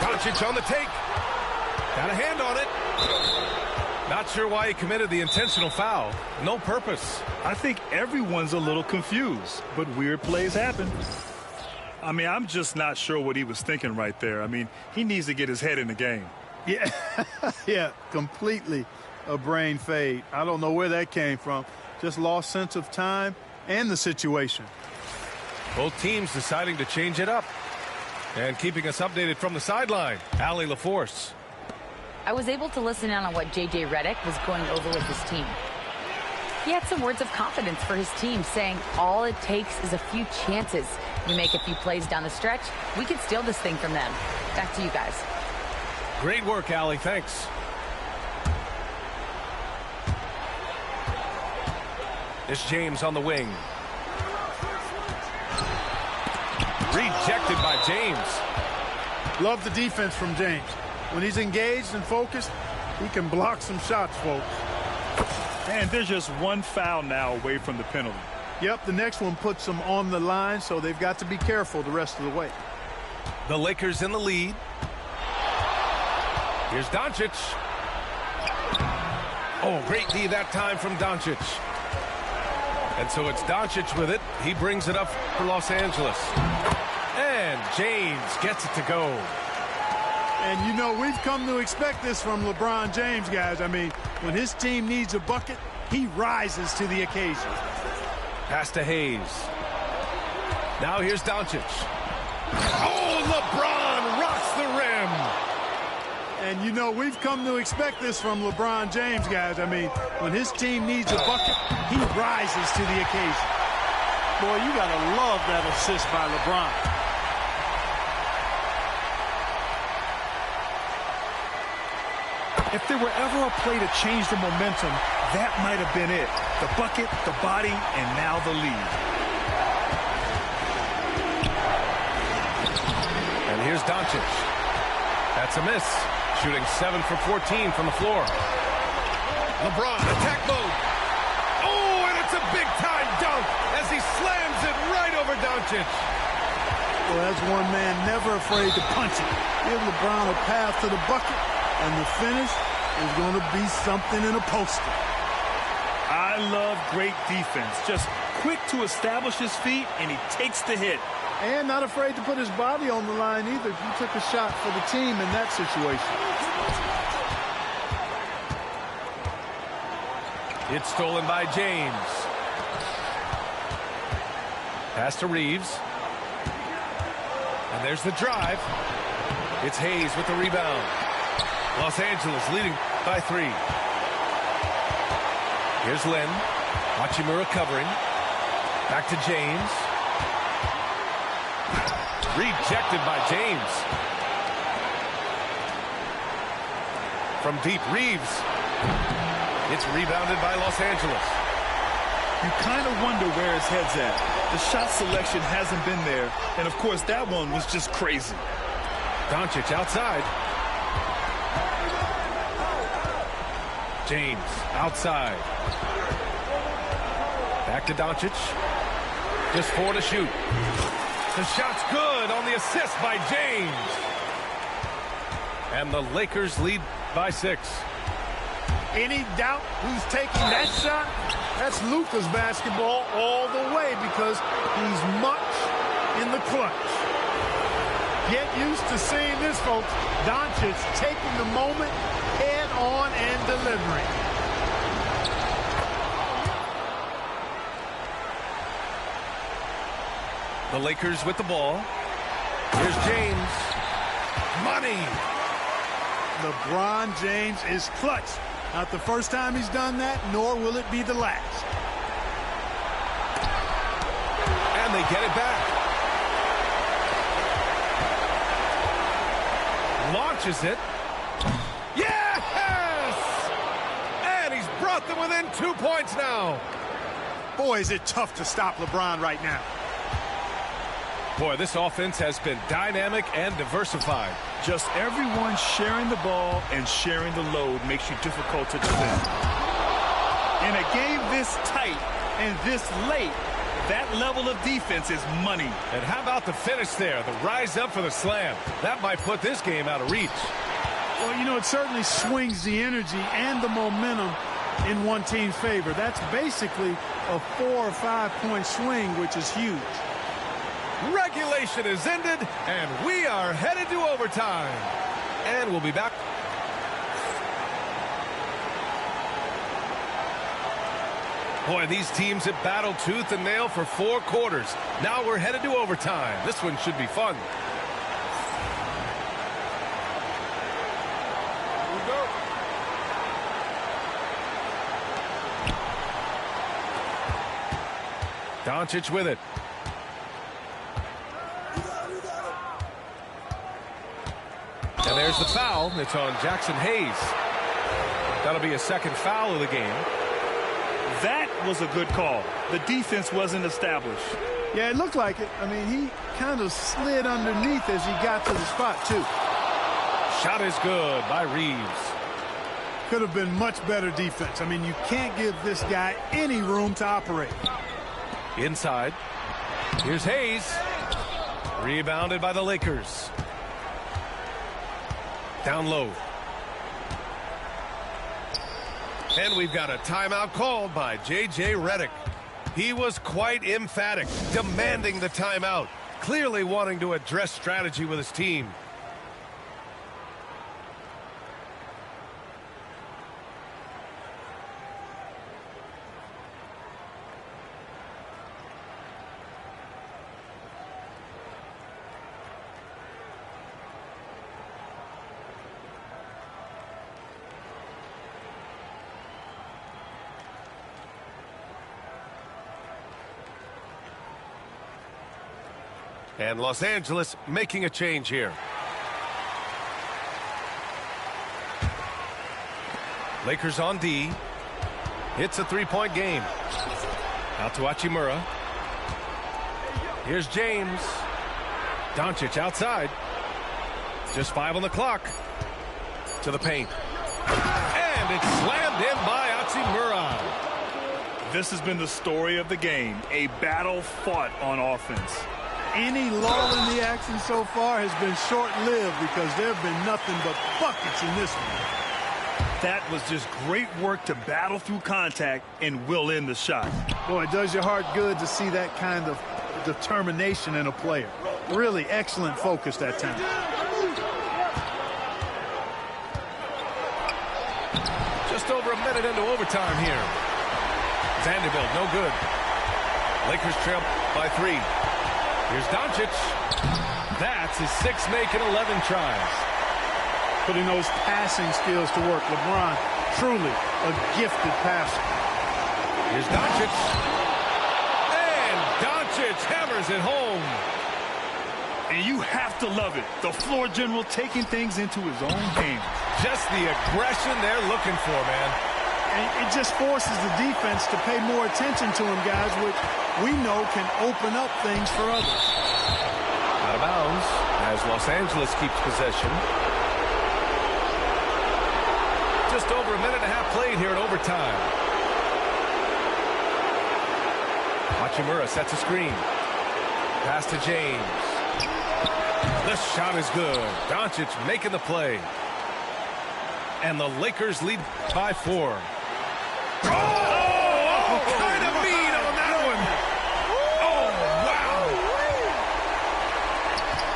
Doncic on the take. Got a hand on it. Not sure why he committed the intentional foul. No purpose. I think everyone's a little confused, but weird plays happen. I mean, I'm just not sure what he was thinking right there. I mean, he needs to get his head in the game. Yeah, yeah, completely a brain fade. I don't know where that came from. Just lost sense of time and the situation. Both teams deciding to change it up. And keeping us updated from the sideline, Allie LaForce. I was able to listen in on what J.J. Redick was going over with his team. He had some words of confidence for his team, saying all it takes is a few chances. We make a few plays down the stretch, we can steal this thing from them. Back to you guys. Great work, Allie. Thanks. It's James on the wing. Rejected by James. Love the defense from James. When he's engaged and focused, he can block some shots, folks. And there's just one foul now away from the penalty. Yep, the next one puts them on the line, so they've got to be careful the rest of the way. The Lakers in the lead. Here's Doncic. Oh, great D that time from Doncic. And so it's Doncic with it. He brings it up for Los Angeles. And James gets it to go. And, you know, we've come to expect this from LeBron James, guys. I mean, when his team needs a bucket, he rises to the occasion. Pass to Hayes. Now here's Doncic. Oh, LeBron rocks the rim. And, you know, we've come to expect this from LeBron James, guys. I mean, when his team needs a bucket, he rises to the occasion. Boy, you got to love that assist by LeBron. If there were ever a play to change the momentum, that might have been it. The bucket, the body, and now the lead. And here's Doncic. That's a miss. Shooting 7 for 14 from the floor. LeBron, attack mode. Oh, and it's a big-time dunk as he slams it right over Doncic. Well, that's one man never afraid to punch it. Give LeBron a path to the bucket, and the finish is going to be something in a poster. I love great defense. Just quick to establish his feet, and he takes the hit. And not afraid to put his body on the line either. He took a shot for the team in that situation. It's stolen by James. Pass to Reeves. And there's the drive. It's Hayes with the rebound. Los Angeles leading by 3. Here's Lynn. Hachimura covering. Back to James. Rejected by James. From deep, Reeves. It's rebounded by Los Angeles. You kind of wonder where his head's at. The shot selection hasn't been there. And, of course, that one was just crazy. Doncic outside. James outside. Back to Doncic. Just 4 to shoot. The shot's good on the assist by James. And the Lakers lead by 6. Any doubt who's taking that shot? That's Luka's basketball all the way because he's much in the clutch. Get used to seeing this, folks. Doncic taking the moment head on and delivering. The Lakers with the ball. Here's James. Money. LeBron James is clutch. Not the first time he's done that, nor will it be the last. And they get it back. Launches it. Yes! And he's brought them within 2 points now. Boy, is it tough to stop LeBron right now. Boy, this offense has been dynamic and diversified. Just everyone sharing the ball and sharing the load makes you difficult to defend. In a game this tight and this late, that level of defense is money. And how about the finish there? The rise up for the slam. That might put this game out of reach. Well, you know, it certainly swings the energy and the momentum in one team's favor. That's basically a 4 or 5 point swing, which is huge. Regulation is ended, and we are headed to overtime. And we'll be back. Boy, these teams have battled tooth and nail for 4 quarters. Now we're headed to overtime. This one should be fun. Here we go. Doncic with it. And there's the foul. It's on Jackson Hayes. That'll be a second foul of the game. That was a good call. The defense wasn't established. Yeah, it looked like it. I mean, he kind of slid underneath as he got to the spot, too. Shot is good by Reeves. Could have been much better defense. I mean, you can't give this guy any room to operate. Inside. Here's Hayes. Rebounded by the Lakers. Down low. And we've got a timeout called by J.J. Redick. He was quite emphatic, demanding the timeout, clearly wanting to address strategy with his team. And Los Angeles making a change here. Lakers on D. It's a 3-point game. Out to Hachimura. Here's James. Doncic outside. Just 5 on the clock. To the paint. And it's slammed in by Hachimura. This has been the story of the game, a battle fought on offense. Any lull in the action so far has been short-lived because there have been nothing but buckets in this one. That was just great work to battle through contact and will in the shot. Boy, it does your heart good to see that kind of determination in a player. Really excellent focus that time. Just over a minute into overtime here. Vanderbilt, no good. Lakers trail by 3. Here's Doncic. That's his 6th make in 11 tries. Putting those passing skills to work. LeBron, truly a gifted passer. Here's Doncic. And Doncic hammers it home. And you have to love it. The floor general taking things into his own hands. Just the aggression they're looking for, man. And it just forces the defense to pay more attention to him, guys, which we know can open up things for others. Out of bounds as Los Angeles keeps possession. Just over a minute and a half played here in overtime. Hachimura sets a screen. Pass to James. The shot is good. Doncic making the play. And the Lakers lead by 4. Oh, kind of mean on that one. Oh, wow.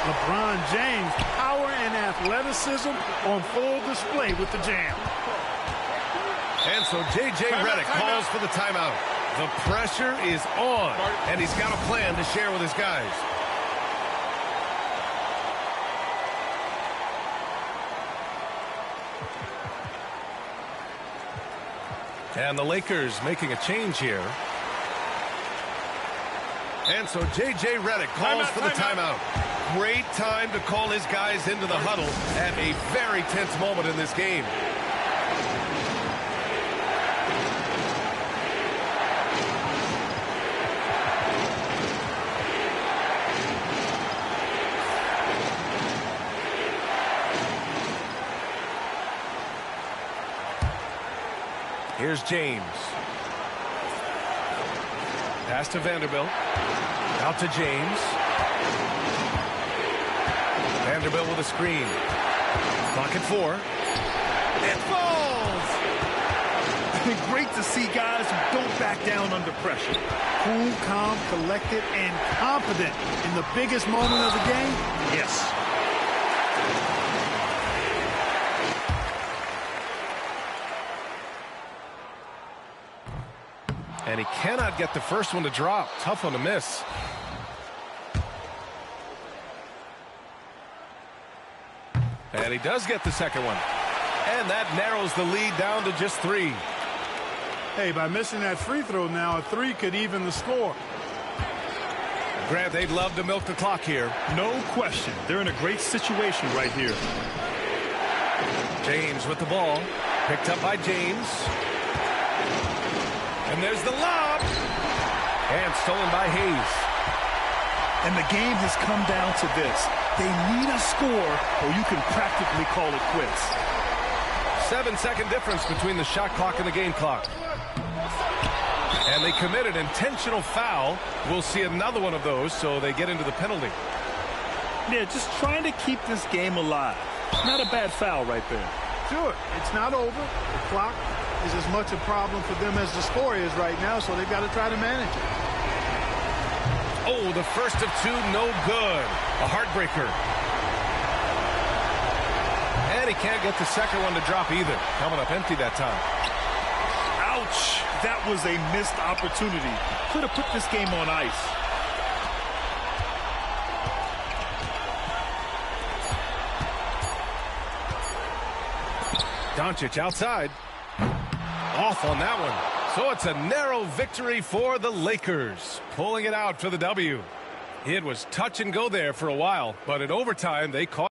LeBron James, power and athleticism on full display with the jam. And so J.J. Redick calls for the timeout. The pressure is on, and he's got a plan to share with his guys. And the Lakers making a change here. And so J.J. Redick calls for the timeout. Great time to call his guys into the huddle at a very tense moment in this game. Here's James. Pass to Vanderbilt. Out to James. Vanderbilt with a screen. Clock at 4. It falls! Great to see guys who don't back down under pressure. Cool, calm, collected, and confident in the biggest moment of the game. Yes. And he cannot get the first one to drop. Tough one to miss. And he does get the second one. And that narrows the lead down to just 3. Hey, by missing that free throw now, a 3 could even the score. Grant, they'd love to milk the clock here. No question. They're in a great situation right here. James with the ball. Picked up by James. And there's the lob. And stolen by Hayes. And the game has come down to this. They need a score or you can practically call it quits. 7-second difference between the shot clock and the game clock. And they committed intentional foul. We'll see another one of those, so they get into the penalty. Yeah, just trying to keep this game alive. Not a bad foul right there. Sure, it's not over. The clock is as much a problem for them as the score is right now, so they've got to try to manage it. Oh, the first of 2, no good. A heartbreaker. And he can't get the second one to drop either. Coming up empty that time. Ouch. That was a missed opportunity. Could have put this game on ice. Doncic outside. Off on that one. So it's a narrow victory for the Lakers. Pulling it out for the W. It was touch and go there for a while, but in overtime they caught.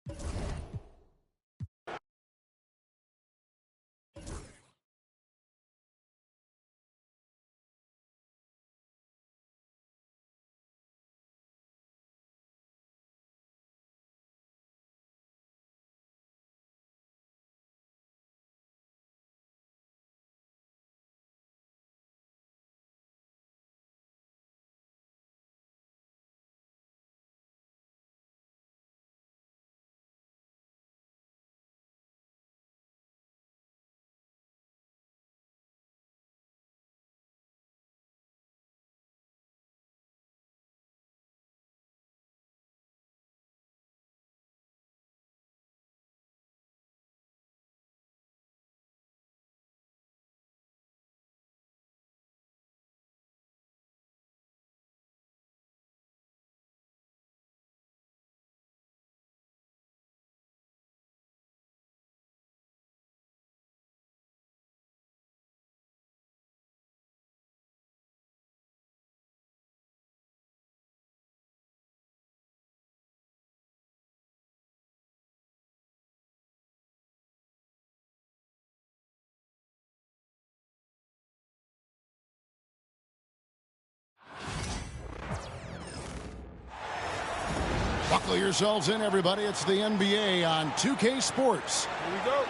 Buckle yourselves in, everybody. It's the NBA on 2K Sports. Here we go.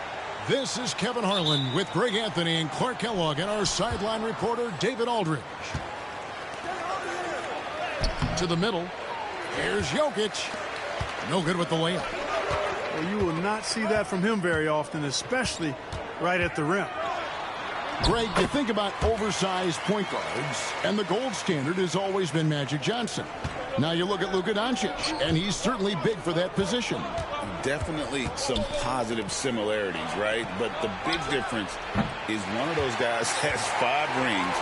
This is Kevin Harlan with Greg Anthony and Clark Kellogg and our sideline reporter, David Aldridge. To the middle. Here's Jokic. No good with the layup. Well, you will not see that from him very often, especially right at the rim. Greg, you think about oversized point guards, and the gold standard has always been Magic Johnson. Now you look at Luka Doncic, and he's certainly big for that position. Definitely some positive similarities, right? But the big difference is one of those guys has 5 rings,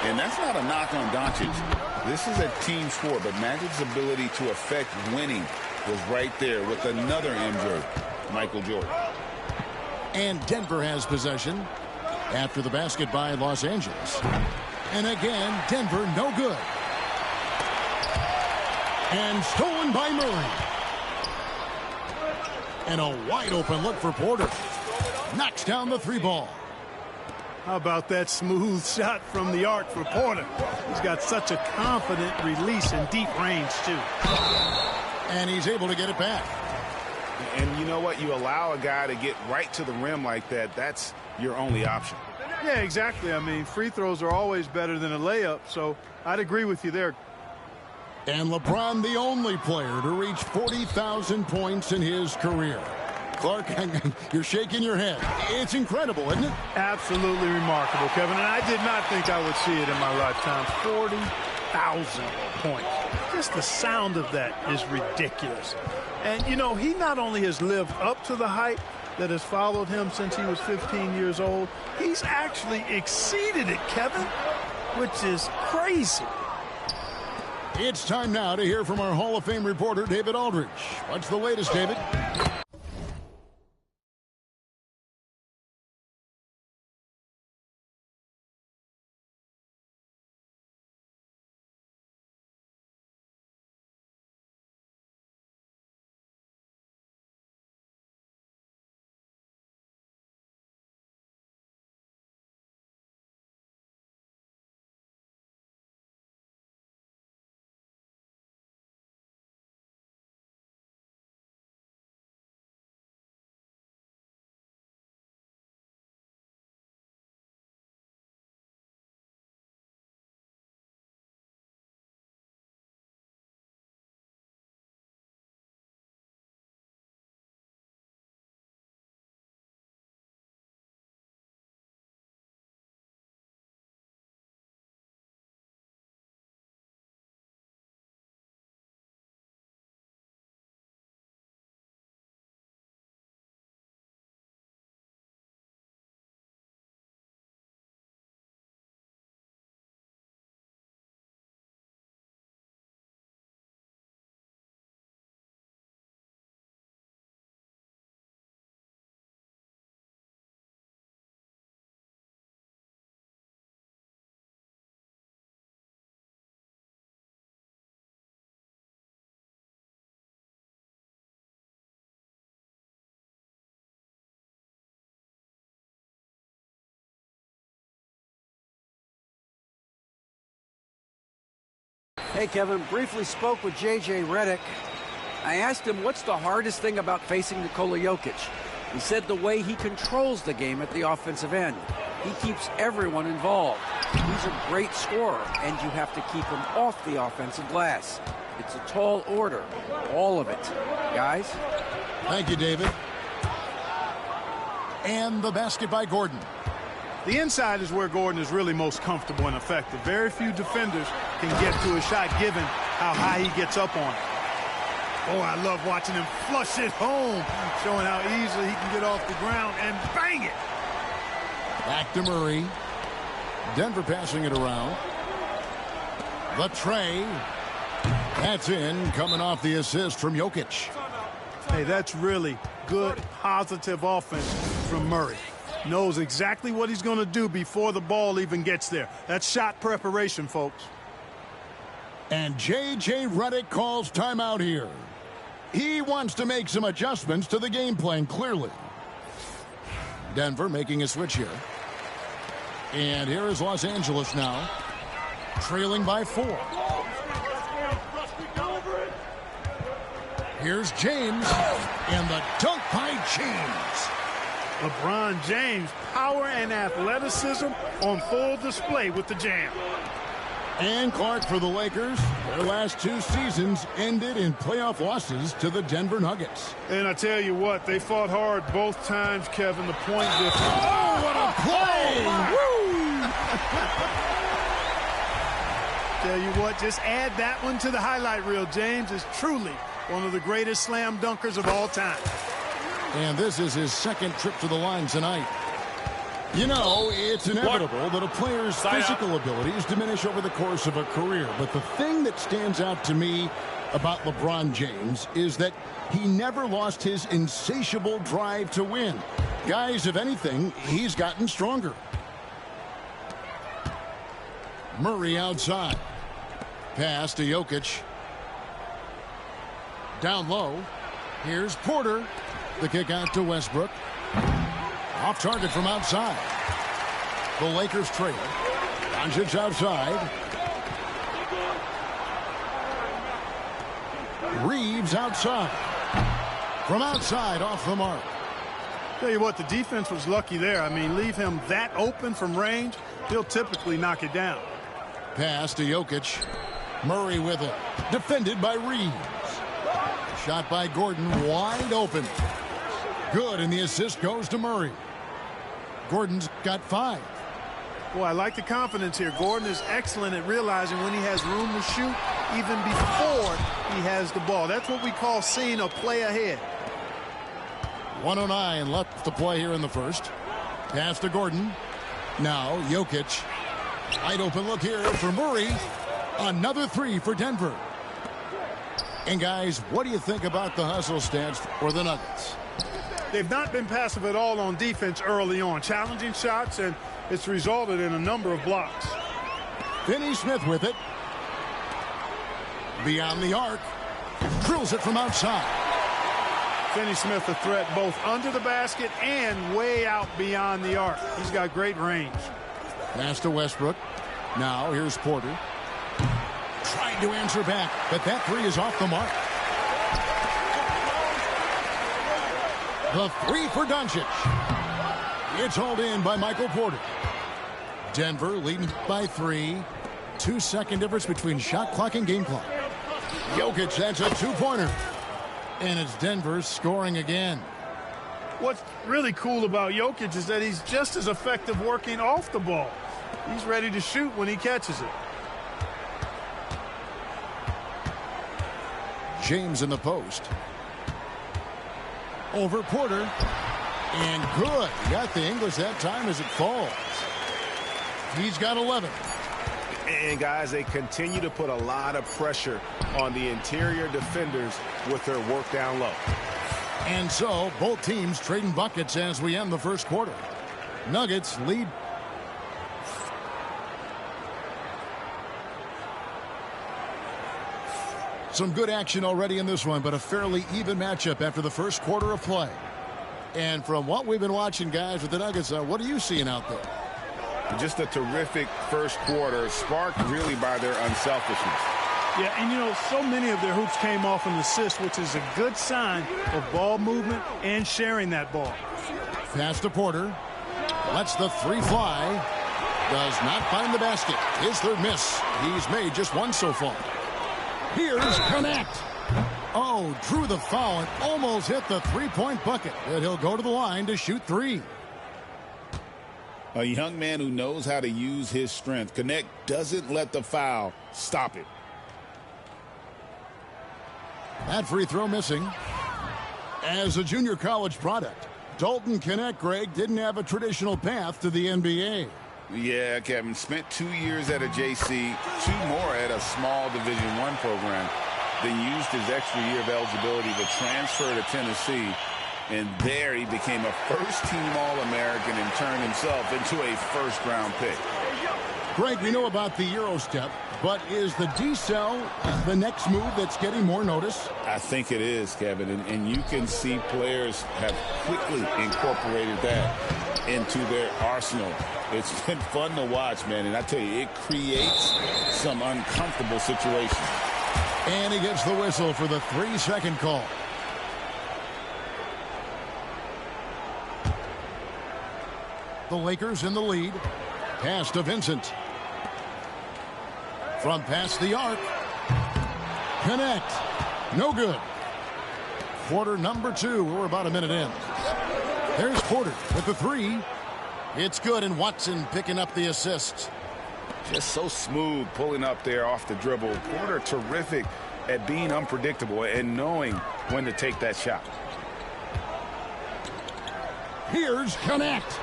and that's not a knock on Doncic. This is a team sport, but Magic's ability to affect winning was right there with another MJ, Michael Jordan. And Denver has possession after the basket by Los Angeles. And again, Denver no good. And stolen by Murray. And a wide open look for Porter. Knocks down the 3 ball. How about that smooth shot from the arc for Porter? He's got such a confident release in deep range, too. And he's able to get it back. And you know what? You allow a guy to get right to the rim like that, that's your only option. Yeah, exactly. I mean, free throws are always better than a layup, so I'd agree with you there. And LeBron, the only player to reach 40,000 points in his career. Clark, you're shaking your head. It's incredible, isn't it? Absolutely remarkable, Kevin. And I did not think I would see it in my lifetime. 40,000 points. Just the sound of that is ridiculous. And, you know, he not only has lived up to the hype that has followed him since he was 15 years old, he's actually exceeded it, Kevin, which is crazy. It's time now to hear from our Hall of Fame reporter, David Aldridge. What's the latest, David? Hey, Kevin, briefly spoke with J.J. Redick. I asked him what's the hardest thing about facing Nikola Jokic. He said the way he controls the game at the offensive end. He keeps everyone involved. He's a great scorer, and you have to keep him off the offensive glass. It's a tall order, all of it. Guys? Thank you, David. And the basket by Gordon. The inside is where Gordon is really most comfortable and effective. Very few defenders can get to a shot given how high he gets up on it. Oh, I love watching him flush it home, showing how easily he can get off the ground and bang it. Back to Murray. Denver passing it around. The tray. That's in, coming off the assist from Jokic. Hey, that's really good, positive offense from Murray. Knows exactly what he's going to do before the ball even gets there. That's shot preparation, folks. And J.J. Redick calls timeout here. He wants to make some adjustments to the game plan, clearly. Denver making a switch here. And here is Los Angeles now, trailing by 4. Here's James, and the dunk by James. LeBron James, power and athleticism on full display with the jam. And Clark for the Lakers. Their last 2 seasons ended in playoff losses to the Denver Nuggets. And I tell you what, they fought hard both times, Kevin. The point difference. Oh, what a play! Woo! Tell you what, just add that one to the highlight reel. James is truly one of the greatest slam dunkers of all time. And this is his 2nd trip to the line tonight. You know, it's inevitable that a player's physical abilities diminish over the course of a career. But the thing that stands out to me about LeBron James is that he never lost his insatiable drive to win. Guys, if anything, he's gotten stronger. Murray outside. Pass to Jokic. Down low. Here's Porter. The kick out to Westbrook. Off target from outside. The Lakers trail. Doncic outside. Reeves outside. From outside, off the mark. Tell you what, the defense was lucky there. I mean, leave him that open from range, he'll typically knock it down. Pass to Jokic. Murray with it. Defended by Reeves. Shot by Gordon, wide open. Good, and the assist goes to Murray. Gordon's got 5. Boy, I like the confidence here. Gordon is excellent at realizing when he has room to shoot, even before he has the ball. That's what we call seeing a play ahead. 1:09 left to play here in the first. Pass to Gordon. Now Jokic. Wide open look here for Murray. Another 3 for Denver. And guys, what do you think about the hustle stats for the Nuggets? They've not been passive at all on defense early on. Challenging shots, and it's resulted in a number of blocks. Finney-Smith with it. Beyond the arc. Drills it from outside. Finney-Smith a threat both under the basket and way out beyond the arc. He's got great range. Pass to Westbrook. Now here's Porter. Trying to answer back, but that 3 is off the mark. The 3 for Doncic. It's hauled in by Michael Porter. Denver leading by 3. 2-second difference between shot clock and game clock. Jokic, that's a 2-pointer. And it's Denver scoring again. What's really cool about Jokic is that he's just as effective working off the ball. He's ready to shoot when he catches it. James in the post. Over Porter. And good. He got the English that time as it falls. He's got 11. And guys, they continue to put a lot of pressure on the interior defenders with their work down low. And so both teams trading buckets as we end the first quarter. Nuggets lead. Some good action already in this one, but a fairly even matchup after the first quarter of play. And from what we've been watching, guys, with the Nuggets, what are you seeing out there? Just a terrific first quarter, sparked really by their unselfishness. Yeah, and you know, so many of their hoops came off an assist, which is a good sign of ball movement and sharing that ball. Pass to Porter. Lets the 3 fly. Does not find the basket. His 3rd miss. He's made just 1 so far. Here's Connect. Oh, drew the foul and almost hit the 3-point bucket. But he'll go to the line to shoot 3. A young man who knows how to use his strength. Connect doesn't let the foul stop it. That free throw missing. As a junior college product, Dalton Connect, Greg, didn't have a traditional path to the NBA. Yeah, Kevin. Spent 2 years at a JC, 2 more at a small Division I program. Then used his extra year of eligibility to transfer to Tennessee. And there he became a first-team All-American and turned himself into a first-round pick. Greg, we know about the Euro step, but is the decel the next move that's getting more notice? I think it is, Kevin. And you can see players have quickly incorporated that into their arsenal. It's been fun to watch, man. And I tell you, it creates some uncomfortable situations. And he gets the whistle for the 3-second call. The Lakers in the lead. Pass to Vincent. From past the arc. Connect. No good. Quarter number 2. We're about a minute in. There's Porter with the 3. It's good, and Watson picking up the assist. Just so smooth pulling up there off the dribble. Porter terrific at being unpredictable and knowing when to take that shot. Here's Connect.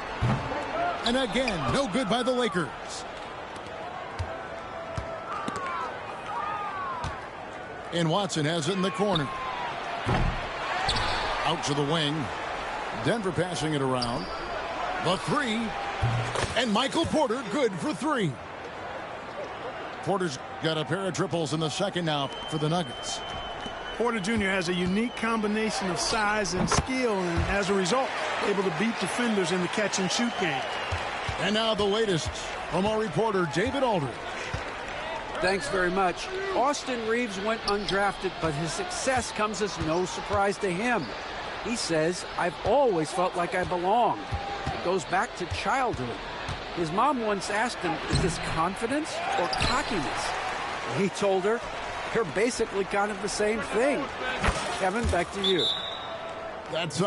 And again, no good by the Lakers. And Watson has it in the corner. Out to the wing. Denver passing it around. The 3. And Michael Porter good for 3. Porter's got a pair of triples in the second now for the Nuggets. Porter Jr. has a unique combination of size and skill, and as a result, able to beat defenders in the catch-and-shoot game. And now the latest from our reporter, David Aldridge. Thanks very much. Austin Reeves went undrafted, but his success comes as no surprise to him. He says, "I've always felt like I belong." It goes back to childhood. His mom once asked him, "Is this confidence or cockiness?" He told her, "They're basically kind of the same thing." Kevin, back to you. That's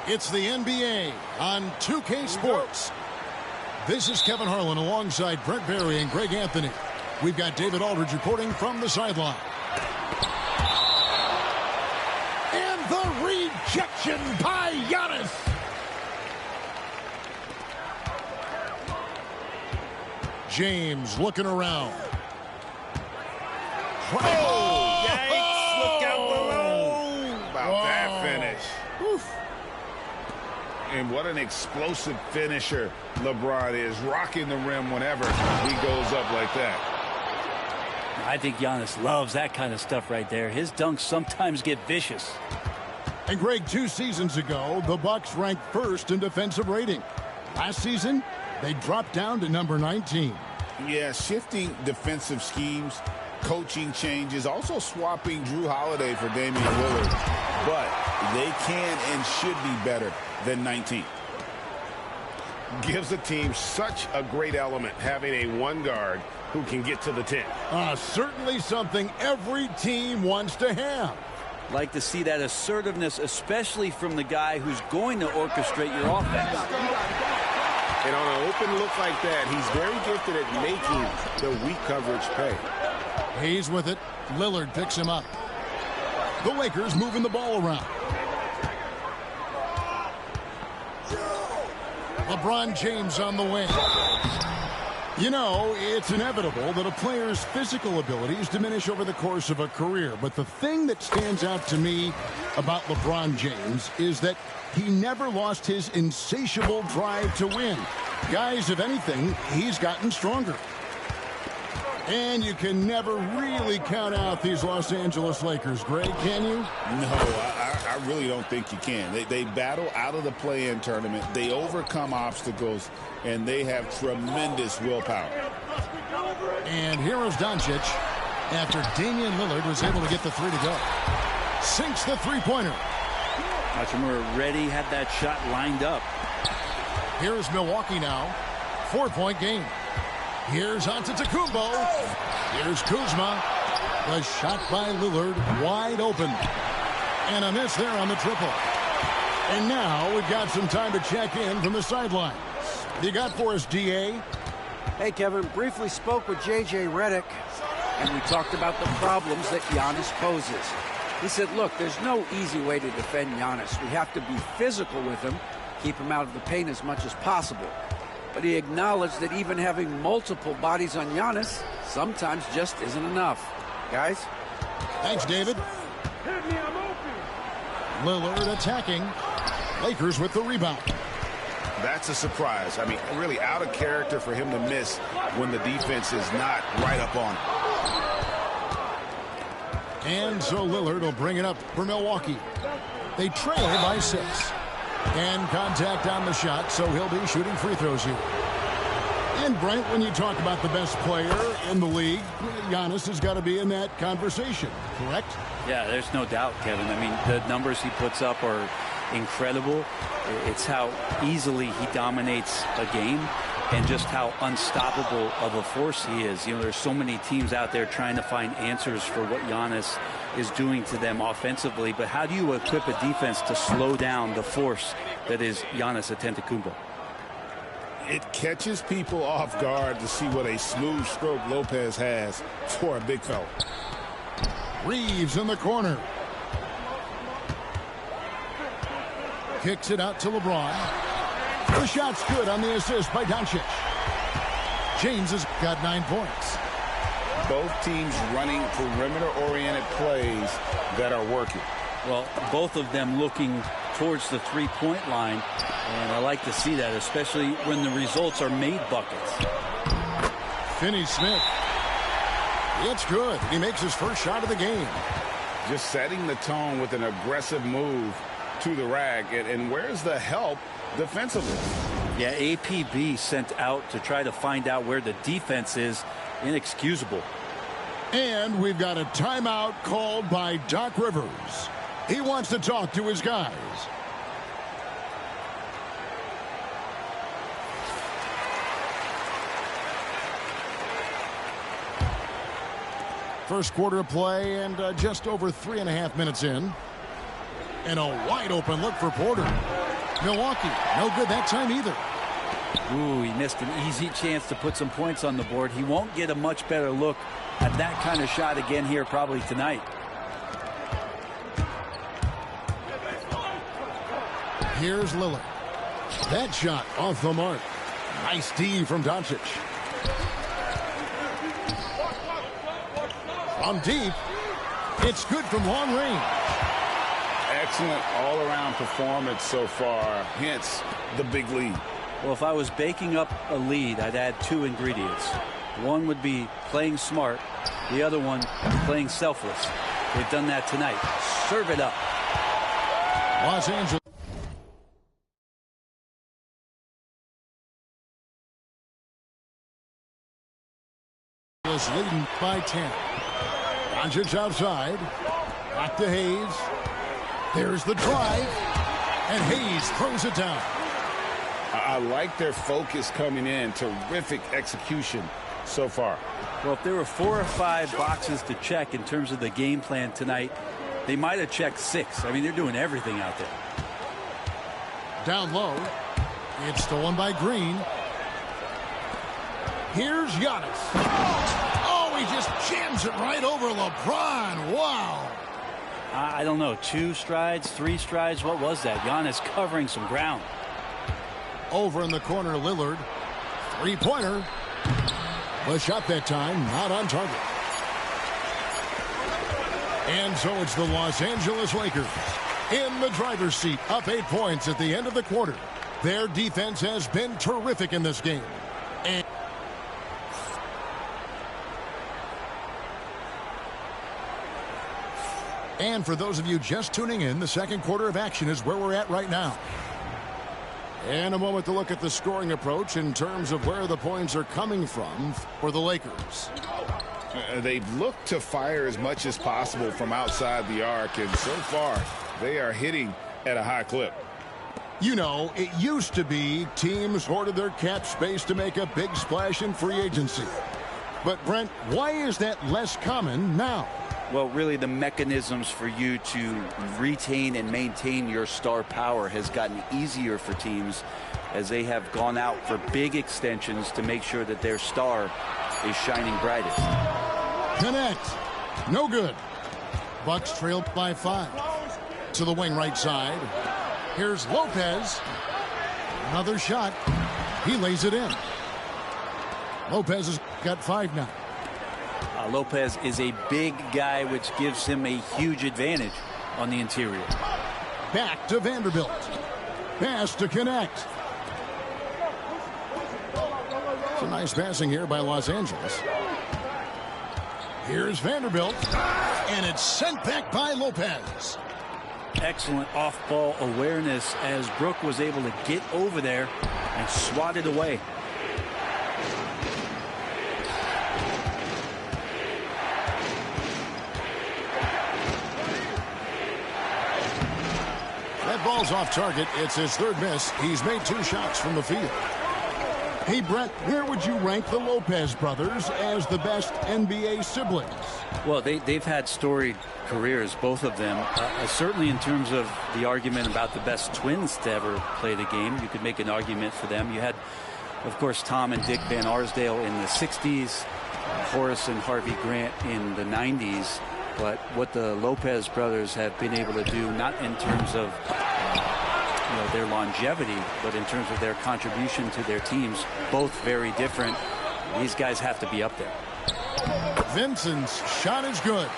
It's the NBA on 2K Sports. This is Kevin Harlan alongside Brent Barry and Greg Anthony. We've got David Aldridge reporting from the sideline. And the rejection by Giannis. James looking around. Oh, yikes. Look out below. About that finish. Oof. And what an explosive finisher LeBron is, rocking the rim whenever he goes up like that. I think Giannis loves that kind of stuff right there. His dunks sometimes get vicious. And Greg, 2 seasons ago, the Bucks ranked first in defensive rating. Last season, they dropped down to number 19. Yeah, shifting defensive schemes, coaching changes, also swapping Drew Holiday for Damian Lillard. But they can and should be better than 19. Gives the team such a great element having a one guard who can get to the 10. Certainly something every team wants to have. Like to see that assertiveness, especially from the guy who's going to orchestrate your offense. And on an open look like that, he's very gifted at making the weak coverage pay. He's with it. Lillard picks him up. The Lakers moving the ball around. LeBron James on the wing. You know, it's inevitable that a player's physical abilities diminish over the course of a career. But the thing that stands out to me about LeBron James is that he never lost his insatiable drive to win. Guys, if anything, he's gotten stronger. And you can never really count out these Los Angeles Lakers, Greg, can you? No, I really don't think you can. They battle out of the play-in tournament. They overcome obstacles, and they have tremendous willpower. And here is Doncic after Damian Lillard was able to get the 3 to go. Sinks the three-pointer. Hachimura already had that shot lined up. Here's Milwaukee now. 4-point game. Here's Antetokounmpo. Here's Kuzma. The shot by Lillard wide open. And a miss there on the triple. And now we've got some time to check in from the sidelines. You got for us, D.A.? Hey, Kevin, briefly spoke with J.J. Redick, and we talked about the problems that Giannis poses. He said, look, there's no easy way to defend Giannis. We have to be physical with him, keep him out of the paint as much as possible. But he acknowledged that even having multiple bodies on Giannis sometimes just isn't enough. Guys? Thanks, David. Lillard attacking. Lakers with the rebound. That's a surprise. I mean, really out of character for him to miss when the defense is not right up on him. And so Lillard will bring it up for Milwaukee. They trail by 6. And contact on the shot, so he'll be shooting free throws here. And Brent, when you talk about the best player in the league, Giannis has got to be in that conversation, correct? Yeah, there's no doubt, Kevin. I mean, the numbers he puts up are incredible. It's how easily he dominates a game and just how unstoppable of a force he is. You know, there's so many teams out there trying to find answers for what Giannis is doing to them offensively, but how do you equip a defense to slow down the force that is Giannis Antetokounmpo? It catches people off guard to see what a smooth stroke Lopez has for a big fella. Reeves in the corner. Kicks it out to LeBron. The shot's good on the assist by Doncic. James has got 9 points. Both teams running perimeter-oriented plays that are working. Well, both of them looking towards the three-point line, and I like to see that, especially when the results are made buckets. Finney-Smith. It's good. He makes his first shot of the game. Just setting the tone with an aggressive move to the rack. And where's the help defensively? Yeah, APB sent out to try to find out where the defense is. Inexcusable. And we've got a timeout called by Doc Rivers. He wants to talk to his guys. First quarter of play and just over 3.5 minutes in. And a wide open look for Porter. Milwaukee, no good that time either. Ooh, he missed an easy chance to put some points on the board. He won't get a much better look at that kind of shot again here probably tonight. Here's Lillard. That shot off the mark. Nice D from Doncic. From deep, it's good from long range. Excellent all-around performance so far, hence the big lead. Well, if I was baking up a lead, I'd add two ingredients. One would be playing smart. The other one, playing selfless. They've done that tonight. Serve it up. Los Angeles. Leading by 10. Doncic outside. Back to Hayes. There's the drive. And Hayes throws it down. I like their focus coming in. Terrific execution so far. Well, if there were 4 or 5 boxes to check in terms of the game plan tonight, they might have checked 6. I mean, they're doing everything out there. Down low. It's stolen by Green. Here's Giannis. Oh, he just jams it right over LeBron. Wow. I don't know. 2 strides, 3 strides. What was that? Giannis covering some ground. Over in the corner, Lillard. Three-pointer. The shot that time, not on target. And so it's the Los Angeles Lakers in the driver's seat, up 8 points at the end of the quarter. Their defense has been terrific in this game. And for those of you just tuning in, the second quarter of action is where we're at right now. And a moment to look at the scoring approach in terms of where the points are coming from for the Lakers. They've looked to fire as much as possible from outside the arc, and so far they are hitting at a high clip. You know, it used to be teams hoarded their cap space to make a big splash in free agency. But, Brent, why is that less common now? Well, really the mechanisms for you to retain and maintain your star power has gotten easier for teams as they have gone out for big extensions to make sure that their star is shining brightest. Connect. No good. Bucks trailed by 5. To the wing right side. Here's Lopez. Another shot. He lays it in. Lopez has got 5 now. Lopez is a big guy, which gives him a huge advantage on the interior. Back to Vanderbilt. Pass to Connect. Some nice passing here by Los Angeles. Here's Vanderbilt. And it's sent back by Lopez. Excellent off-ball awareness as Brook was able to get over there and swat it away. That ball's off target. It's his 3rd miss. He's made 2 shots from the field. Hey, Brent, where would you rank the Lopez brothers as the best NBA siblings? Well, they've had storied careers, both of them. Certainly in terms of the argument about the best twins to ever play the game, you could make an argument for them. You had, of course, Tom and Dick Van Arsdale in the 60s, Horace and Harvey Grant in the 90s. But what the Lopez brothers have been able to do, not in terms of their longevity, but in terms of their contribution to their teams, both very different. These guys have to be up there. Vincent's shot is good.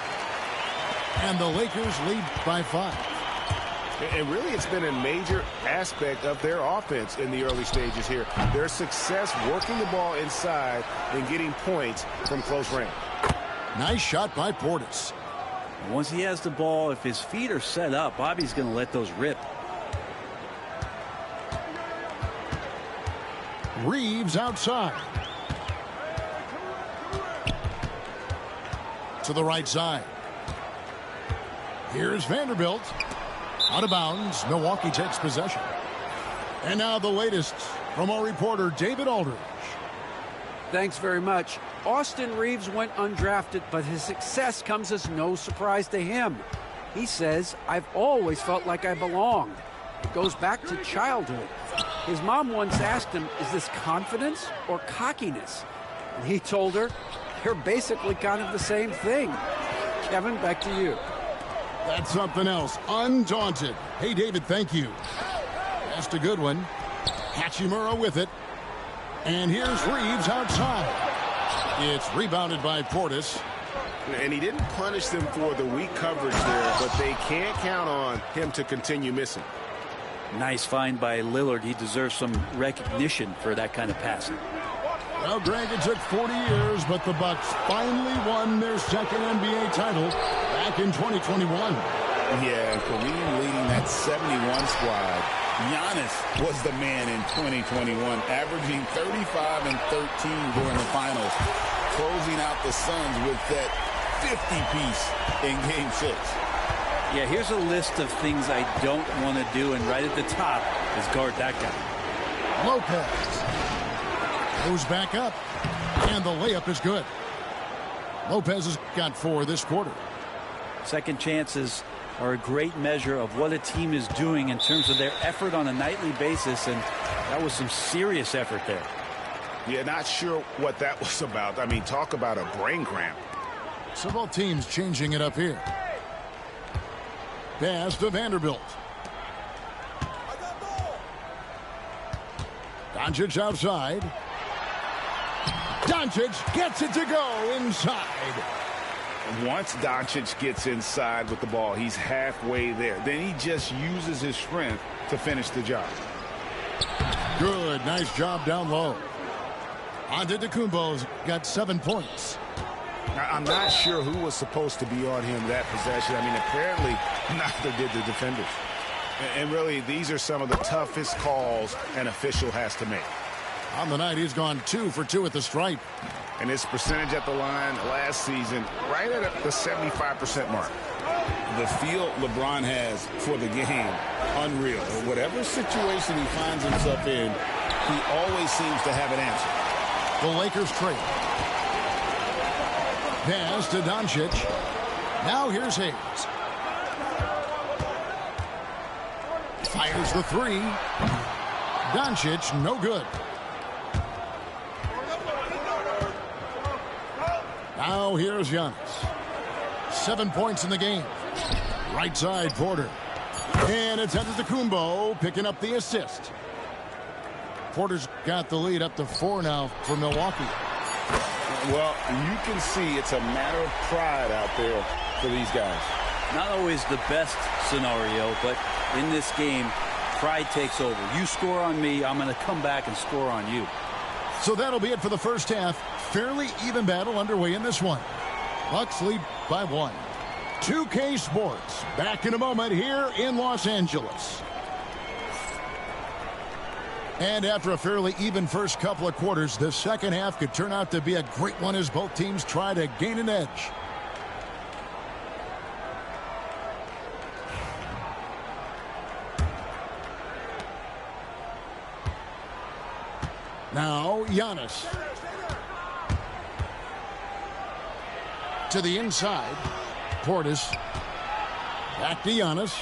And the Lakers lead by 5. And really, it's been a major aspect of their offense in the early stages here. Their success working the ball inside and getting points from close range. Nice shot by Portis. Once he has the ball, if his feet are set up, Bobby's going to let those rip. Reeves outside. To the right side. Here's Vanderbilt. Out of bounds. Milwaukee takes possession. And now the latest from our reporter, David Aldridge. Thanks very much. Austin Reeves went undrafted, but his success comes as no surprise to him. He says, I've always felt like I belonged. It goes back to childhood. His mom once asked him, is this confidence or cockiness? And he told her, they're basically kind of the same thing. Kevin, back to you. That's something else. Undaunted. Hey, David, thank you. That's a good one. Hachimura with it. And here's Reeves outside. It's rebounded by Portis. And he didn't punish them for the weak coverage there, but they can't count on him to continue missing. Nice find by Lillard. He deserves some recognition for that kind of passing. Well, Greg, it took 40 years, but the Bucks finally won their second NBA title back in 2021. Yeah, and Kareem leading that 71 squad. Giannis was the man in 2021, averaging 35 and 13 during the finals, closing out the Suns with that 50-piece in Game 6. Yeah, here's a list of things I don't want to do, and right at the top is guard that guy. Lopez goes back up, and the layup is good. Lopez has got 4 this quarter. Second chances are a great measure of what a team is doing in terms of their effort on a nightly basis, and that was some serious effort there. Yeah, not sure what that was about. I mean, talk about a brain cramp. So both teams changing it up here. Pass to Vanderbilt. Doncic outside. Doncic gets it to go inside. Once Doncic gets inside with the ball, he's halfway there. Then he just uses his strength to finish the job. Good, nice job down low. Antetokounmpo's got 7 points. I'm not sure who was supposed to be on him that possession. I mean, apparently neither did the defenders. And really, these are some of the toughest calls an official has to make. On the night, he's gone 2 for 2 at the stripe. And his percentage at the line last season, right at the 75% mark. The feel LeBron has for the game, unreal. Whatever situation he finds himself in, he always seems to have an answer. The Lakers trade. Pass to Doncic. Now here's Hayes. Fires the 3. Doncic, no good. Now here's Giannis. 7 points in the game. Right side, Porter. And it's Antetokounmpo picking up the assist. Porter's got the lead up to 4 now for Milwaukee. Well, you can see it's a matter of pride out there for these guys. Not always the best scenario, but in this game, pride takes over. You score on me, I'm going to come back and score on you. So that'll be it for the first half. Fairly even battle underway in this one. Bucks lead by 1. 2K Sports back in a moment here in Los Angeles. And after a fairly even first couple of quarters, the second half could turn out to be a great one as both teams try to gain an edge. Now Giannis. To the inside. Portis. Back to Giannis.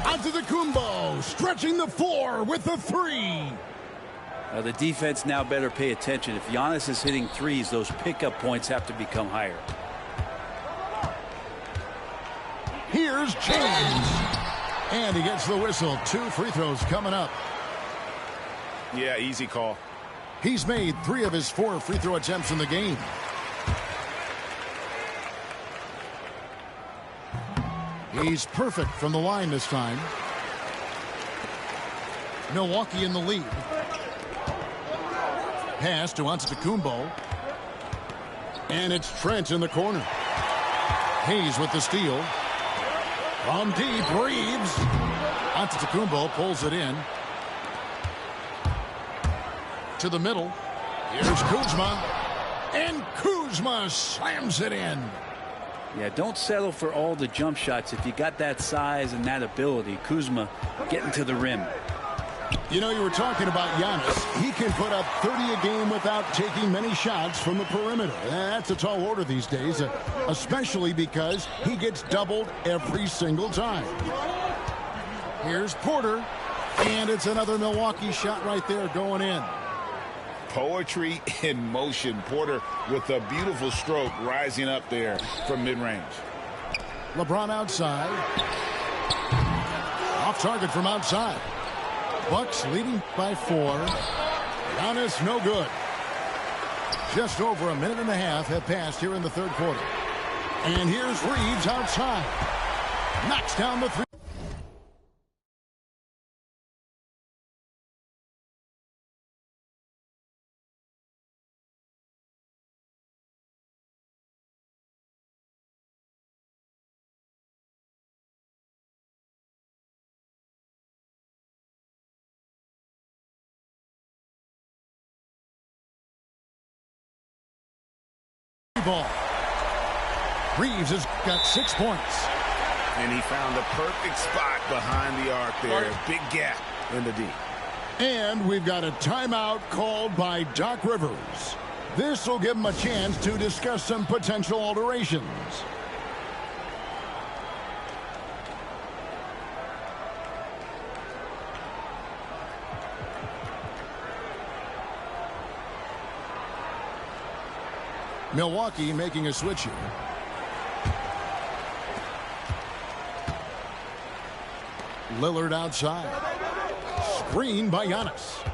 Antetokounmpo stretching the floor with the 3. The defense now better pay attention. If Giannis is hitting threes, those pickup points have to become higher. Here's James. And he gets the whistle. 2 free throws coming up. Yeah, easy call. He's made 3 of his 4 free throw attempts in the game. He's perfect from the line this time. Milwaukee in the lead. Pass to Antetokounmpo. And it's Trent in the corner. Hayes with the steal. From deep, Reeves. Antetokounmpo pulls it in. To the middle. Here's Kuzma. And Kuzma slams it in. Yeah, don't settle for all the jump shots. If you got that size and that ability, Kuzma getting to the rim. You know, you were talking about Giannis. He can put up 30 a game without taking many shots from the perimeter. That's a tall order these days, especially because he gets doubled every single time. Here's Porter. And it's another Milwaukee shot right there going in. Poetry in motion. Porter with a beautiful stroke rising up there from mid-range. LeBron outside. Off target from outside. Bucks leading by 4. Giannis no good. Just over a minute and a half have passed here in the third quarter. And here's Reeves outside. Knocks down the 3. Ball. Reeves has got 6 points. And he found the perfect spot behind the arc there. Big gap in the D. And we've got a timeout called by Doc Rivers. This will give him a chance to discuss some potential alterations. Milwaukee making a switch here. Lillard outside. Screen by Giannis.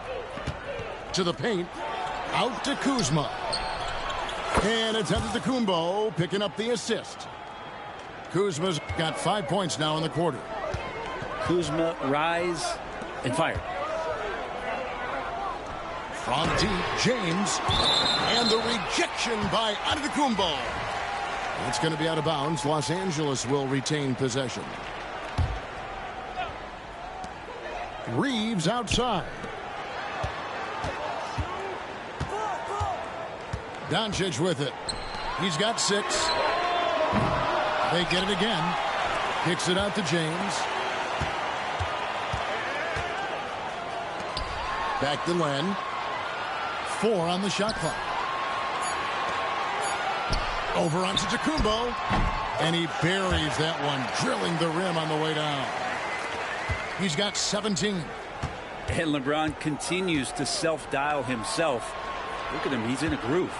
To the paint. Out to Kuzma. And it's Antetokounmpo picking up the assist. Kuzma's got 5 points now in the quarter. Kuzma rise and fire. From deep, James. And the rejection by Antetokounmpo. It's going to be out of bounds. Los Angeles will retain possession. Reeves outside. Doncic with it. He's got 6. They get it again. Kicks it out to James. Back to Len. 4 on the shot clock. Over onto Antetokounmpo. And he buries that one, drilling the rim on the way down. He's got 17. And LeBron continues to self-dial himself. Look at him. He's in a groove.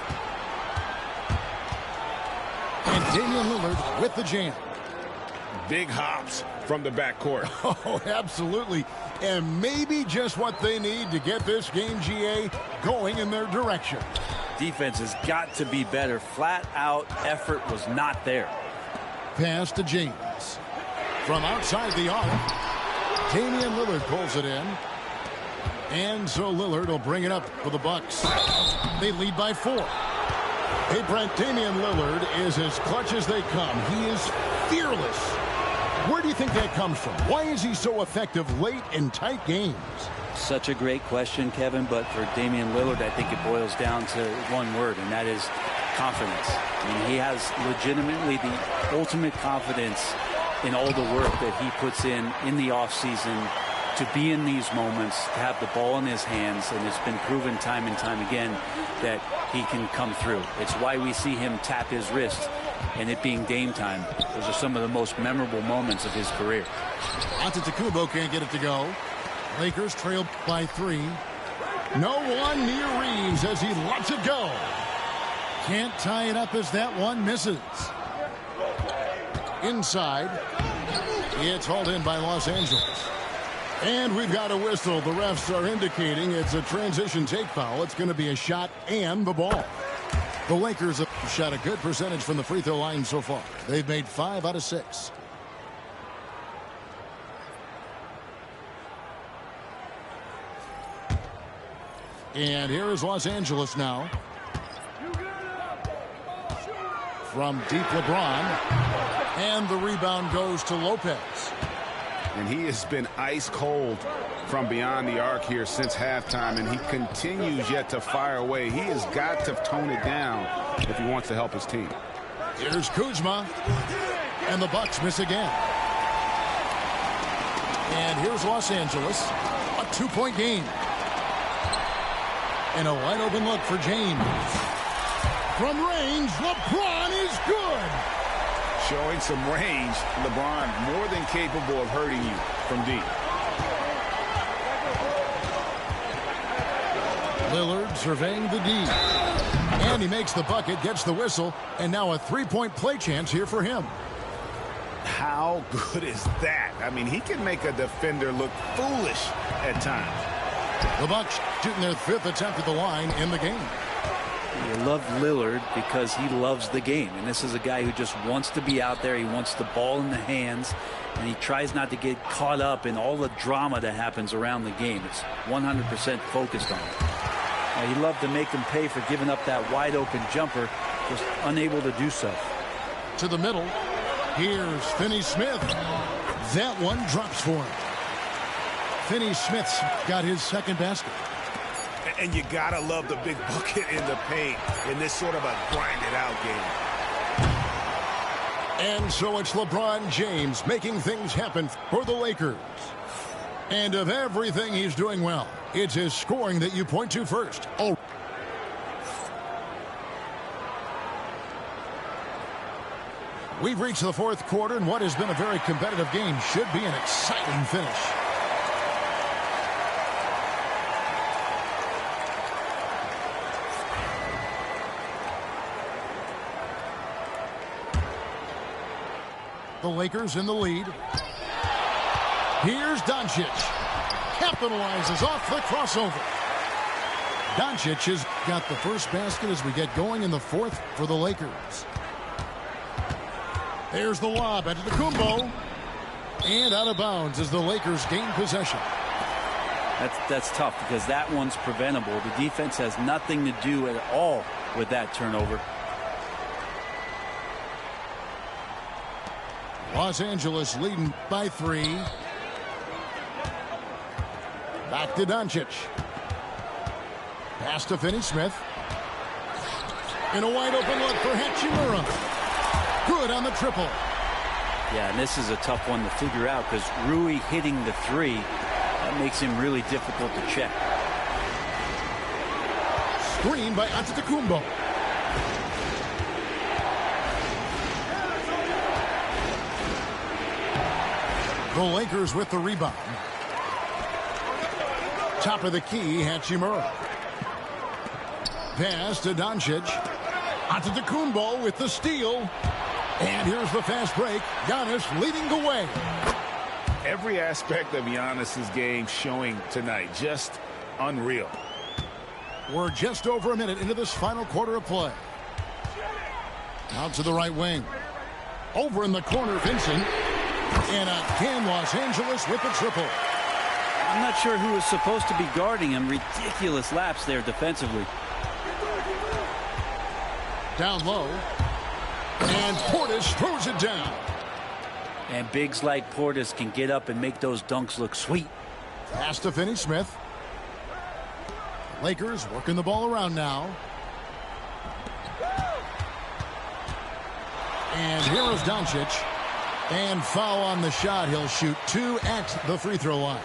And Damian Lillard with the jam. Big hops from the backcourt. Oh, absolutely. And maybe just what they need to get this game, GA, going in their direction. Defense has got to be better. Flat out effort was not there. Pass to James. From outside the arc, Damian Lillard pulls it in. And so Lillard will bring it up for the Bucks. They lead by 4. Hey, Brent, Damian Lillard is as clutch as they come. He is fearless. Where do you think that comes from? Why is he so effective late in tight games? Such a great question, Kevin, but for Damian Lillard, I think it boils down to one word, and that is confidence. I mean, he has legitimately the ultimate confidence in all the work that he puts in the offseason to be in these moments, to have the ball in his hands, and it's been proven time and time again that he can come through. It's why we see him tap his wrist, and it being game time. Those are some of the most memorable moments of his career. Antetokounmpo can't get it to go. Lakers trail by 3. No one near Reeves as he lets it go. Can't tie it up as that one misses. Inside. It's hauled in by Los Angeles. And we've got a whistle. The refs are indicating it's a transition take foul. It's going to be a shot and the ball. The Lakers have shot a good percentage from the free throw line so far. They've made 5 out of 6. And here is Los Angeles now. From deep, LeBron. And the rebound goes to Lopez. And he has been ice cold from beyond the arc here since halftime, and he continues yet to fire away. He has got to tone it down if he wants to help his team. Here's Kuzma. And the Bucks miss again. And here's Los Angeles. A 2-point game. And a wide open look for James. From range, LeBron is good. Showing some range, LeBron more than capable of hurting you from deep. Lillard surveying the D. And he makes the bucket, gets the whistle, and now a three-point play chance here for him. How good is that? I mean, he can make a defender look foolish at times. The Bucks shooting their 5th attempt at the line in the game. You love Lillard because he loves the game. And this is a guy who just wants to be out there. He wants the ball in the hands. And he tries not to get caught up in all the drama that happens around the game. It's 100% focused on it. He'd love to make him pay for giving up that wide open jumper. Just unable to do so. To the middle. Here's Finney-Smith. That one drops for him. Finney-Smith's got his 2nd basket. And you gotta love the big bucket in the paint in this sort of a grinded out game. And so it's LeBron James making things happen for the Lakers. And of everything he's doing well, it's his scoring that you point to first. Oh. We've reached the 4th quarter, and what has been a very competitive game should be an exciting finish. The Lakers in the lead. Here's Doncic. Capitalizes off the crossover. Doncic has got the first basket as we get going in the 4th for the Lakers. There's the lob into the Kumbo. And out of bounds as the Lakers gain possession. That's tough because that one's preventable. The defense has nothing to do at all with that turnover. Los Angeles leading by 3. Back to Doncic. Pass to Finney-Smith. And a wide open look for Hachimura. Good on the triple. Yeah, and this is a tough one to figure out because Rui hitting the 3, that makes him really difficult to check. Screen by Antetokounmpo. The Lakers with the rebound. Top of the key, Hachimura. Pass to Doncic. Antetokounmpo with the steal. And here's the fast break. Giannis leading the way. Every aspect of Giannis's game showing tonight. Just unreal. We're just over a minute into this final quarter of play. Out to the right wing. Over in the corner, Vincent. And again, Los Angeles with the triple. I'm not sure who is supposed to be guarding him. Ridiculous lapse there defensively. Down low. And Portis throws it down. And bigs like Portis can get up and make those dunks look sweet. Pass to Finney-Smith. Lakers working the ball around now. And here is Doncic. And foul on the shot. He'll shoot 2 at the free throw line.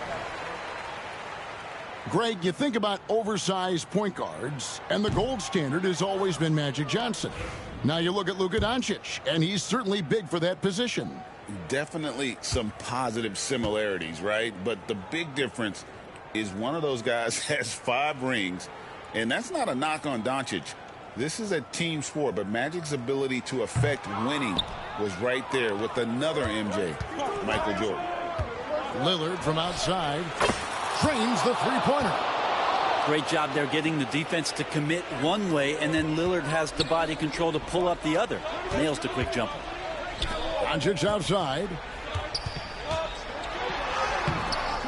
Greg, you think about oversized point guards, and the gold standard has always been Magic Johnson. Now you look at Luka Doncic, and he's certainly big for that position. Definitely some positive similarities, right? But the big difference is one of those guys has 5 rings, and that's not a knock on Doncic. This is a team sport, but Magic's ability to affect winning was right there with another MJ, Michael Jordan. Lillard from outside trains the three-pointer. Great job there getting the defense to commit one way, and then Lillard has the body control to pull up the other. Nails the quick jumper. Doncic outside.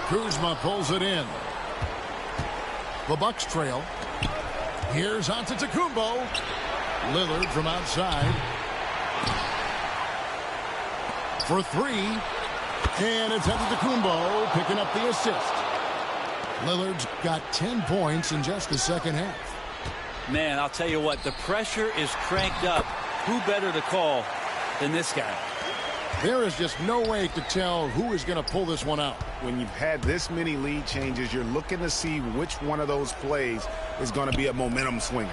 Kuzma pulls it in. The Bucks trail. Here's Antetokounmpo. Lillard from outside. For 3. And it's Antetokounmpo picking up the assist. Lillard's got 10 points in just the second half. Man, I'll tell you what, the pressure is cranked up. Who better to call than this guy? There is just no way to tell who is going to pull this one out. When you've had this many lead changes, you're looking to see which one of those plays is going to be a momentum swinger.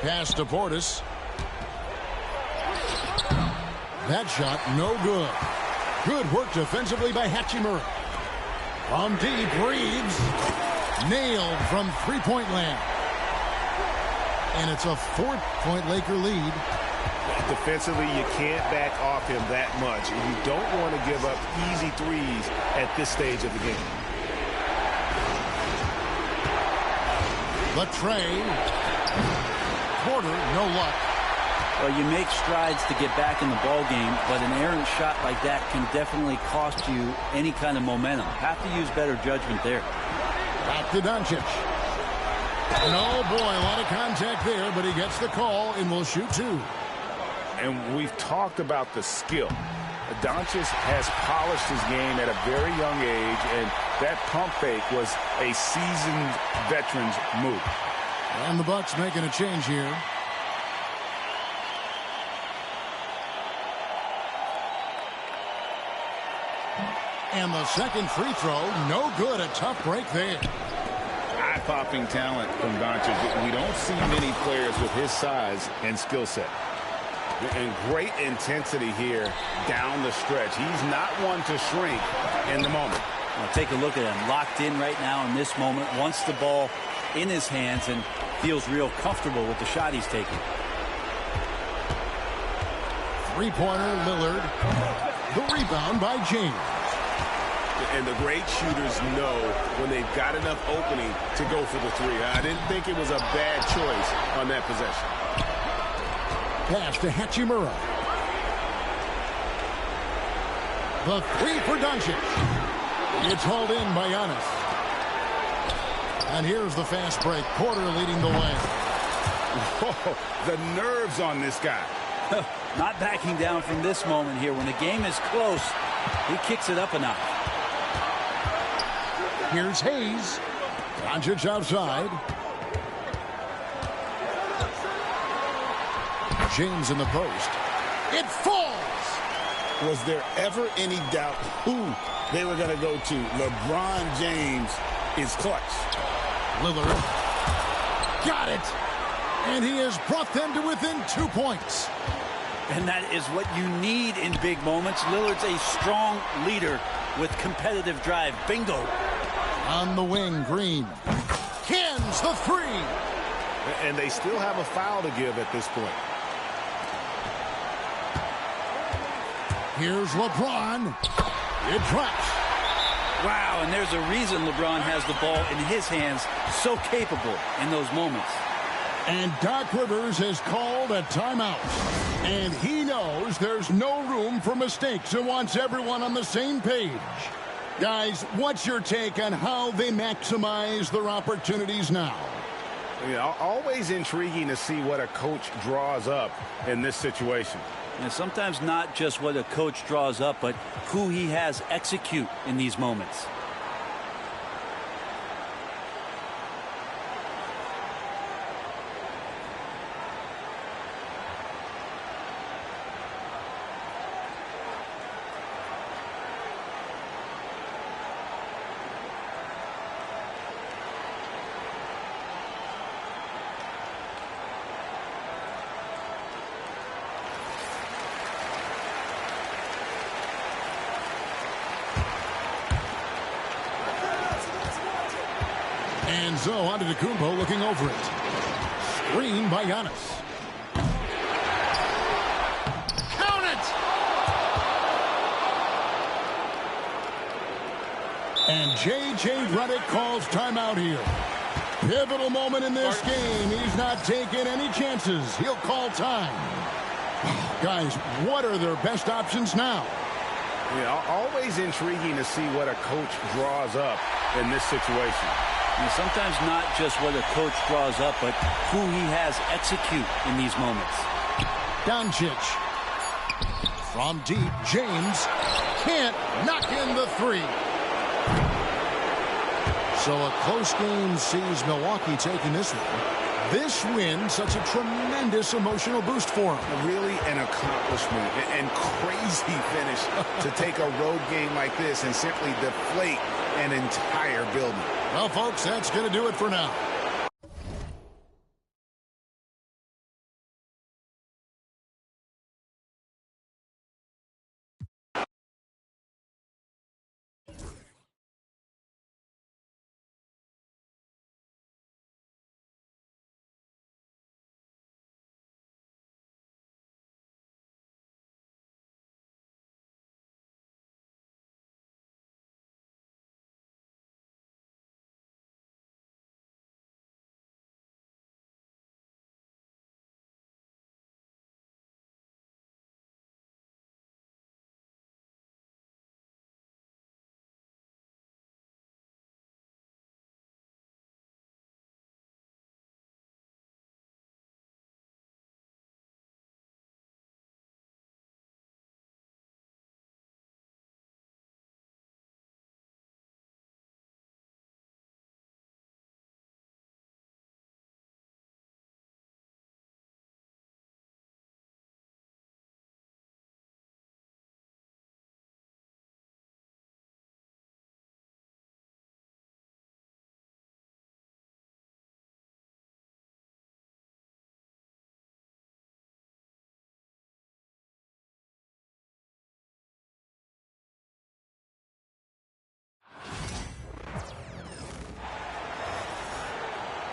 Pass to Portis. That shot no good. Good work defensively by Hachimura. From deep, Reeves. Nailed from three-point land. And it's a 4-point Laker lead. Defensively, you can't back off him that much. And you don't want to give up easy threes at this stage of the game. Latrey. Porter, no luck. Well, you make strides to get back in the ball game, but an errant shot like that can definitely cost you any kind of momentum. Have to use better judgment there. Back to Doncic. No, boy, a lot of contact there, but he gets the call and will shoot two. And we've talked about the skill. Doncic has polished his game at a very young age, and that pump fake was a seasoned veteran's move. And the Bucks making a change here. And the second free throw, no good. A tough break there. Eye-popping talent from Doncic. We don't see many players with his size and skill set. And great intensity here down the stretch. He's not one to shrink in the moment. Well, take a look at him. Locked in right now in this moment. Wants the ball in his hands and feels real comfortable with the shot he's taking. Three-pointer, Lillard. The rebound by James. And the great shooters know when they've got enough opening to go for the three. I didn't think it was a bad choice on that possession. Pass to Hachimura. The three for Doncic. It's hauled in by Giannis. And here's the fast break. Porter leading the way. Whoa, the nerves on this guy. Not backing down from this moment here. When the game is close, he kicks it up a notch. Here's Hayes. Doncic outside. James in the post. It falls. Was there ever any doubt who they were going to go to? LeBron James is clutch. Lillard. Got it. And he has brought them to within 2 points. And that is what you need in big moments. Lillard's a strong leader with competitive drive. Bingo. On the wing, Green. Cans the three. And they still have a foul to give at this point. Here's LeBron. It drops. Wow, and there's a reason LeBron has the ball in his hands. So capable in those moments. And Doc Rivers has called a timeout. And he knows there's no room for mistakes and wants everyone on the same page. Guys, what's your take on how they maximize their opportunities now? Yeah, always intriguing to see what a coach draws up in this situation. And sometimes not just what a coach draws up, but who he has execute in these moments. And so on to Antetokounmpo looking over it. Screen by Giannis. Count it! And J.J. Redick calls timeout here. Pivotal moment in this game. He's not taking any chances. He'll call time. Guys, what are their best options now? Yeah, always intriguing to see what a coach draws up in this situation. And sometimes not just what a coach draws up, but who he has execute in these moments. Doncic. From deep, James can't knock in the three. So a close game sees Milwaukee taking this one. This win, such a tremendous emotional boost for him. Really an accomplishment and crazy finish to take a road game like this and simply deflate an entire building. Well, folks, that's going to do it for now.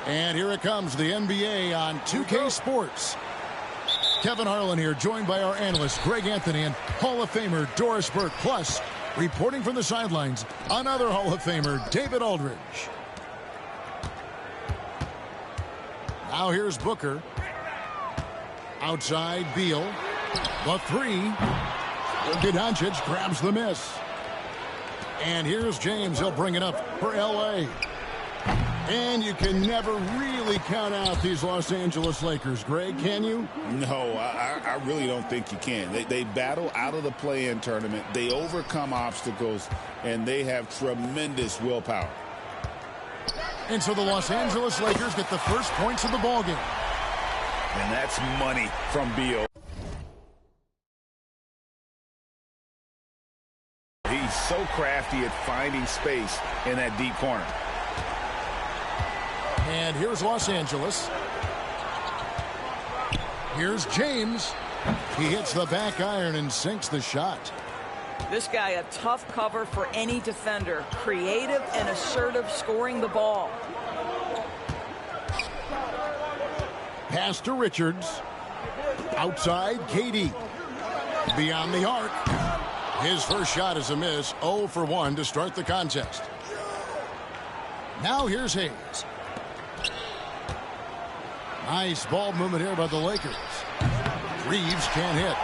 And here it comes, the NBA on 2K Sports. Kevin Harlan here, joined by our analyst, Greg Anthony, and Hall of Famer Doris Burke. Plus, reporting from the sidelines, another Hall of Famer, David Aldridge. Now here's Booker. Outside, Beal. The three. Luka Doncic grabs the miss. And here's James. He'll bring it up for L.A. And you can never really count out these Los Angeles Lakers, Greg, can you? No, I really don't think you can. They battle out of the play-in tournament. They overcome obstacles, and they have tremendous willpower. And so the Los Angeles Lakers get the first points of the ballgame. And that's money from Beal. He's so crafty at finding space in that deep corner. And here's Los Angeles. Here's James. He hits the back iron and sinks the shot. This guy a tough cover for any defender. Creative and assertive scoring the ball. Pass to Richards. Outside, KD. Beyond the arc. His first shot is a miss. 0 for 1 to start the contest. Now here's Hayes. Nice ball movement here by the Lakers. Reeves can't hit.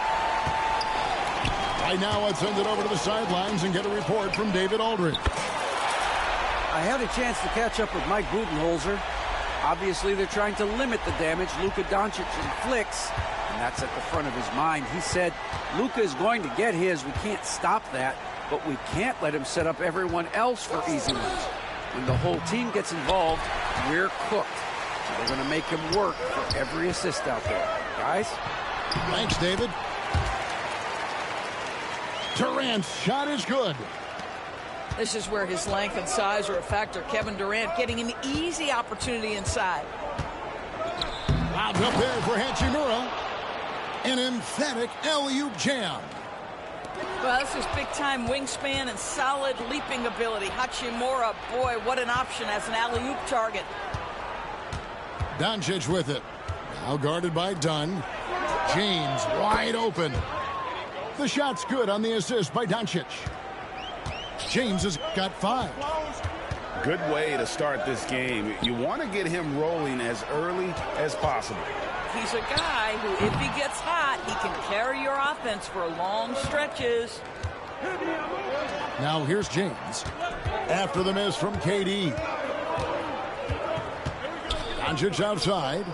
Right now, let's send it over to the sidelines and get a report from David Aldridge. I had a chance to catch up with Mike Budenholzer. Obviously, they're trying to limit the damage Luka Doncic inflicts, and that's at the front of his mind. He said, Luka is going to get his. We can't stop that, but we can't let him set up everyone else for easy ones. When the whole team gets involved, we're cooked. So they're going to make him work for every assist out there. Guys? Thanks, David. Durant's shot is good. This is where his length and size are a factor. Kevin Durant getting an easy opportunity inside. Lobbed up there for Hachimura. An emphatic alley-oop jam. Well, this is big-time wingspan and solid leaping ability. Hachimura, boy, what an option as an alley-oop target. Doncic with it. Now guarded by Dunn. James wide open. The shot's good on the assist by Doncic. James has got 5. Good way to start this game. You want to get him rolling as early as possible. He's a guy who, if he gets hot, he can carry your offense for long stretches. Now here's James. After the miss from KD. Doncic outside.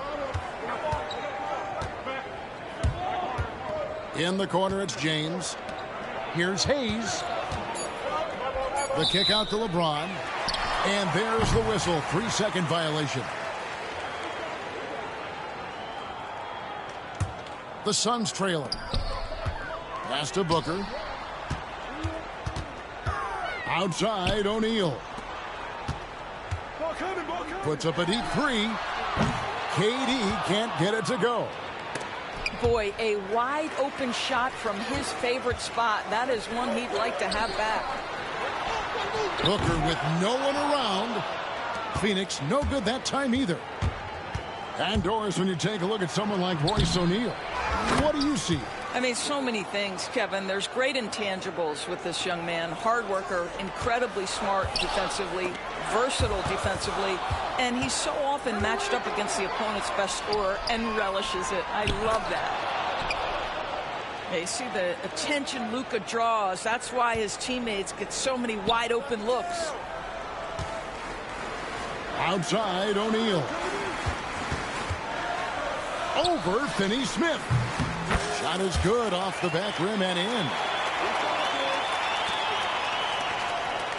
In the corner, it's James. Here's Hayes. The kick out to LeBron. And there's the whistle. 3-second violation. The Suns trailing. Pass to Booker. Outside, O'Neal. Puts up a deep 3. KD can't get it to go. Boy, a wide open shot from his favorite spot. That is one he'd like to have back. Booker with no one around. Phoenix no good that time either. And Doris, when you take a look at someone like Royce O'Neal, what do you see? I mean, so many things, Kevin. There's great intangibles with this young man. Hard worker, incredibly smart defensively, versatile defensively, and he's so often matched up against the opponent's best scorer and relishes it. I love that. You see the attention Luka draws. That's why his teammates get so many wide open looks. Outside, O'Neal. Over Finney-Smith. Shot is good off the back rim and in.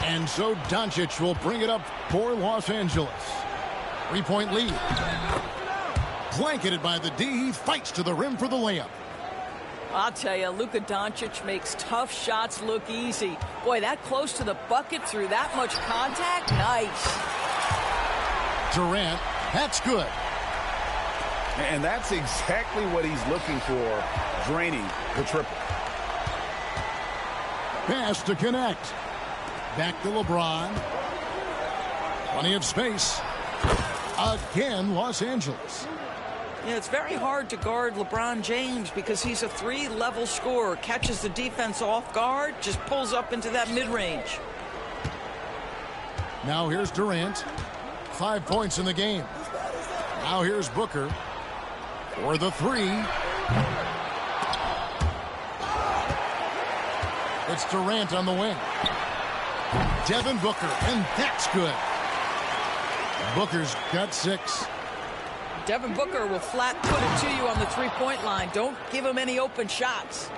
And so Doncic will bring it up for Los Angeles. 3-point lead. Blanketed by the D. He fights to the rim for the layup. I'll tell you, Luka Doncic makes tough shots look easy. Boy, that close to the bucket through that much contact, nice. Durant, that's good. And that's exactly what he's looking for, draining the triple. Pass to connect. Back to LeBron. Plenty of space. Again, Los Angeles. Yeah, it's very hard to guard LeBron James because he's a 3-level scorer. Catches the defense off guard, just pulls up into that mid-range. Now here's Durant. 5 points in the game. Now here's Booker for the 3. It's Durant on the wing. Devin Booker, and that's good. Booker's got 6. Devin Booker will flat put it to you on the three-point line. Don't give him any open shots.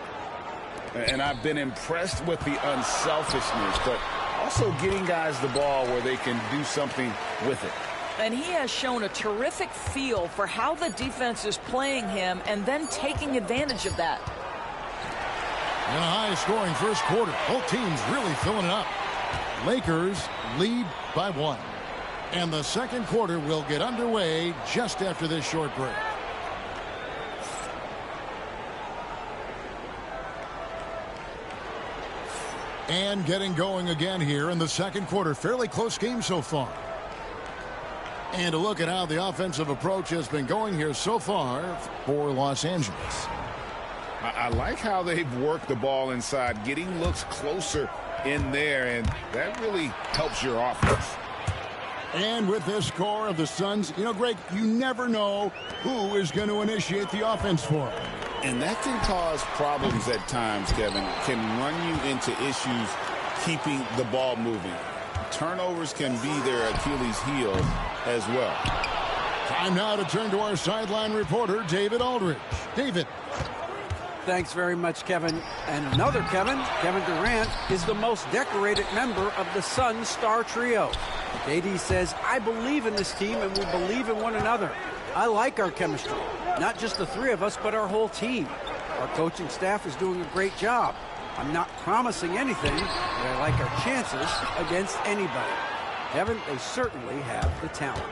And I've been impressed with the unselfishness, but also getting guys the ball where they can do something with it. And he has shown a terrific feel for how the defense is playing him and then taking advantage of that. In a high-scoring first quarter, both teams really filling it up. Lakers lead by 1. And the second quarter will get underway just after this short break. And getting going again here in the second quarter. Fairly close game so far. And a look at how the offensive approach has been going here so far for Los Angeles. I like how they've worked the ball inside, getting looks closer in there, and that really helps your offense. And with this score of the Suns, you know, Greg, you never know who is going to initiate the offense for them. And that can cause problems at times, Kevin. Can run you into issues keeping the ball moving. Turnovers can be their Achilles heel as well. Time now to turn to our sideline reporter, David Aldridge. David. Thanks very much, Kevin. And another Kevin Durant, is the most decorated member of the Suns star trio. KD says, I believe in this team and we believe in one another. I like our chemistry. Not just the 3 of us, but our whole team. Our coaching staff is doing a great job. I'm not promising anything, but I like our chances against anybody. Kevin, they certainly have the talent.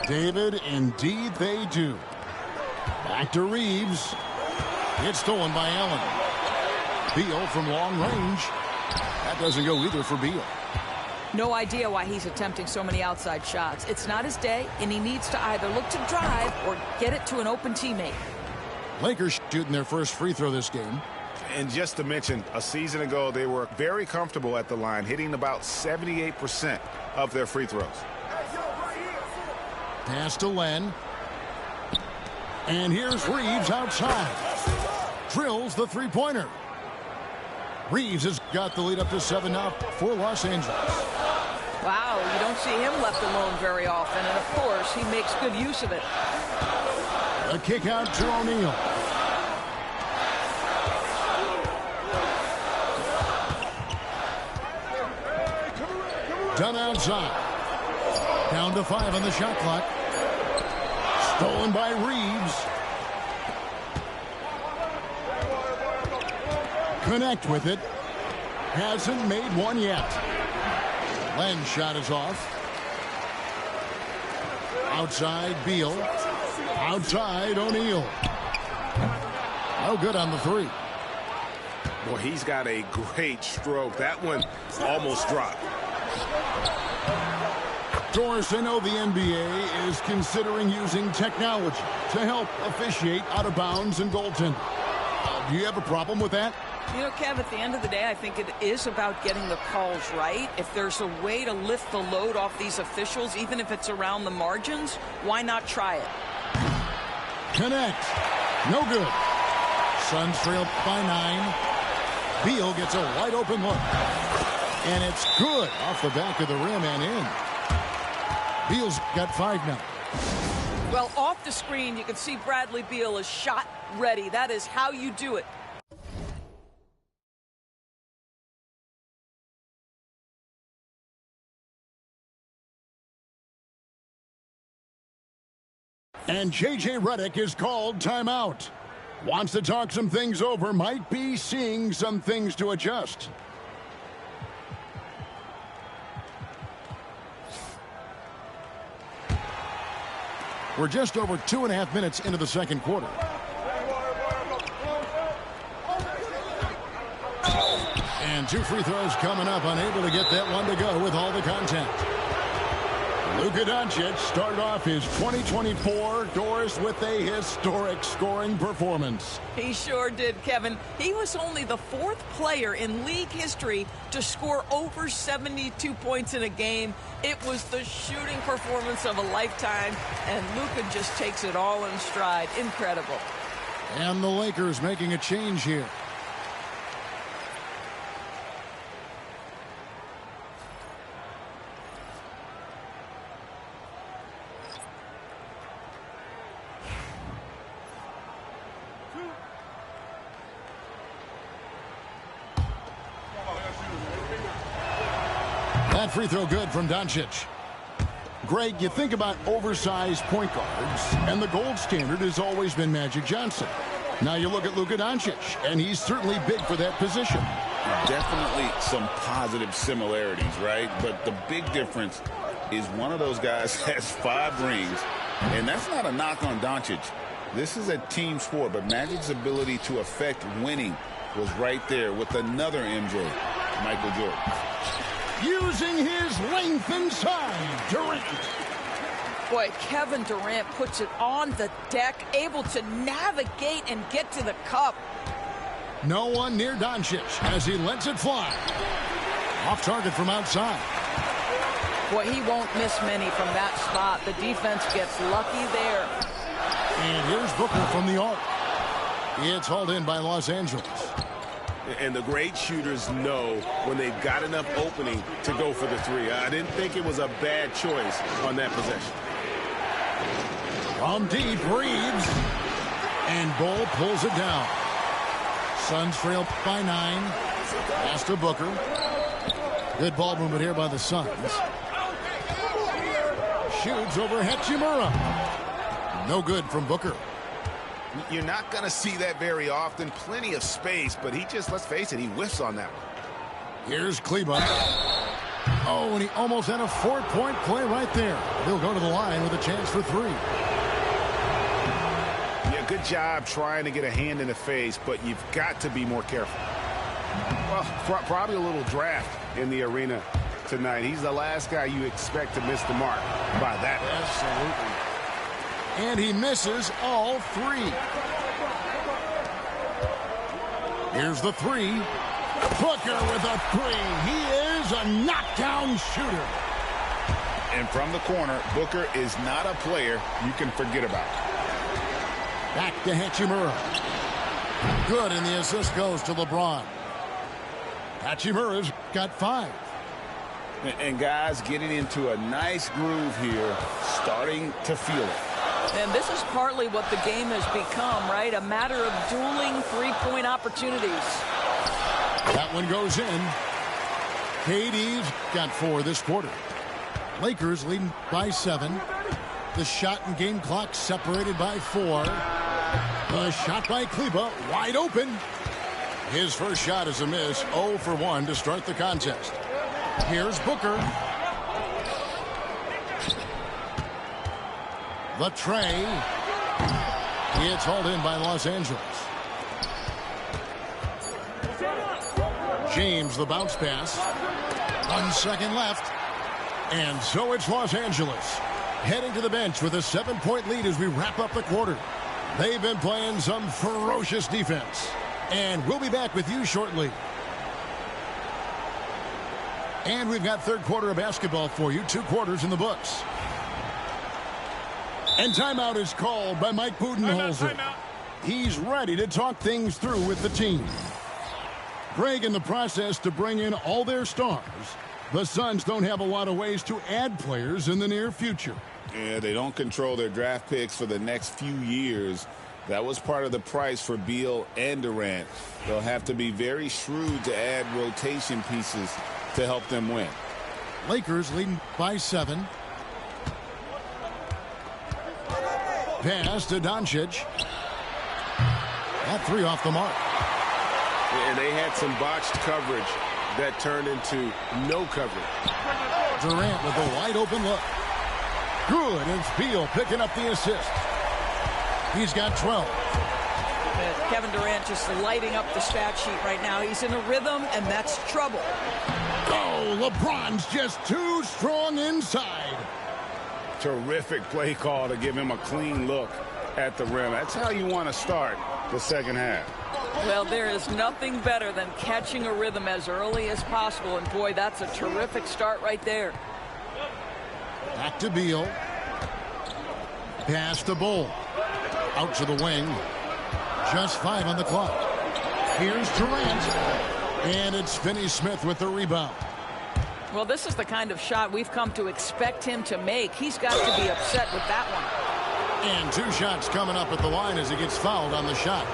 David, indeed they do. Back to Reeves. It's stolen by Allen. Beal from long range. That doesn't go either for Beal. No idea why he's attempting so many outside shots. It's not his day, and he needs to either look to drive or get it to an open teammate. Lakers shooting their first free throw this game. And just to mention, a season ago, they were very comfortable at the line, hitting about 78% of their free throws. Pass to Len. And here's Reeves outside. Drills the three-pointer. Reeves has got the lead up to 7 now for Los Angeles. Wow, you don't see him left alone very often, and of course, he makes good use of it. A kick out to O'Neal. Done outside. Down to 5 on the shot clock. Stolen by Reeves. Connect with it. Hasn't made one yet. Len's shot is off. Outside Beal. Outside O'Neal. No good on the 3. Well, he's got a great stroke. That one almost dropped. Doris, I know the NBA is considering using technology to help officiate out of bounds and goaltending. Do you have a problem with that? You know, Kev, at the end of the day, I think it is about getting the calls right. If there's a way to lift the load off these officials, even if it's around the margins, why not try it? Connect. No good. Suns trail by 9. Beal gets a wide open look. And it's good off the back of the rim and in. Beal's got 5 now. Well, off the screen, you can see Bradley Beal is shot ready. That is how you do it. And J.J. Redick is called timeout. Wants to talk some things over. Might be seeing some things to adjust. We're just over 2.5 minutes into the second quarter. And 2 free throws coming up. Unable to get that one to go with all the contact. Luka Doncic started off his 2024 Doris with a historic scoring performance. He sure did, Kevin. He was only the 4th player in league history to score over 72 points in a game. It was the shooting performance of a lifetime, and Luka just takes it all in stride. Incredible. And the Lakers making a change here. That free throw good from Doncic. Greg, you think about oversized point guards, and the gold standard has always been Magic Johnson. Now you look at Luka Doncic, and he's certainly big for that position. Definitely some positive similarities, right? But the big difference is one of those guys has 5 rings, and that's not a knock on Doncic. This is a team sport, but Magic's ability to affect winning was right there with another MJ, Michael Jordan. Using his length inside, Durant. Boy, Kevin Durant puts it on the deck, able to navigate and get to the cup. No one near Doncic as he lets it fly. Off target from outside. Boy, he won't miss many from that spot. The defense gets lucky there. And here's Booker from the arc. It's hauled in by Los Angeles. And the great shooters know when they've got enough opening to go for the 3. I didn't think it was a bad choice on that possession. From deep, Reeves. And Bull pulls it down. Suns trail by 9. Pass to Booker. Good ball movement here by the Suns. Shoots over Hachimura. No good from Booker. You're not going to see that very often. Plenty of space, but he just, let's face it, he whiffs on that one. Here's Kleber. Oh, and he almost had a 4-point play right there. He'll go to the line with a chance for 3. Yeah, good job trying to get a hand in the face, but you've got to be more careful. Well, probably a little draft in the arena tonight. He's the last guy you expect to miss the mark by that. Absolutely. And he misses all 3. Here's the 3. Booker with a 3. He is a knockdown shooter. And from the corner, Booker is not a player you can forget about. Back to Hachimura. Good, and the assist goes to LeBron. Hachimura's got 5. And guys getting into a nice groove here, starting to feel it. And this is partly what the game has become, right? A matter of dueling 3-point opportunities. That one goes in. KD's got 4 this quarter. Lakers leading by 7. The shot and game clock separated by 4. The shot by Kleber, wide open. His first shot is a miss, 0 for 1 to start the contest. Here's Booker. The tray. It's hauled in by Los Angeles. James, the bounce pass. 1 second left. And so it's Los Angeles heading to the bench with a 7-point lead as we wrap up the quarter. They've been playing some ferocious defense. And we'll be back with you shortly. And we've got third quarter of basketball for you. 2 quarters in the books. And timeout is called by Mike Budenholzer. He's ready to talk things through with the team. Greg, in the process to bring in all their stars, the Suns don't have a lot of ways to add players in the near future. Yeah, they don't control their draft picks for the next few years. That was part of the price for Beal and Durant. They'll have to be very shrewd to add rotation pieces to help them win. Lakers leading by 7. Pass to Doncic. That 3 off the mark. And they had some botched coverage that turned into no coverage. Durant with a wide open look. Good, and it's Beal picking up the assist. He's got 12. Kevin Durant just lighting up the stat sheet right now. He's in a rhythm, and that's trouble. Oh, LeBron's just too strong inside. Terrific play call to give him a clean look at the rim. That's how you want to start the second half. Well, there is nothing better than catching a rhythm as early as possible. And, boy, that's a terrific start right there. Back to Beal. Pass to Bull. Out to the wing. Just 5 on the clock. Here's Durant. And it's Finney-Smith with the rebound. Well, this is the kind of shot we've come to expect him to make. He's got to be upset with that one. And 2 shots coming up at the line as he gets fouled on the shot.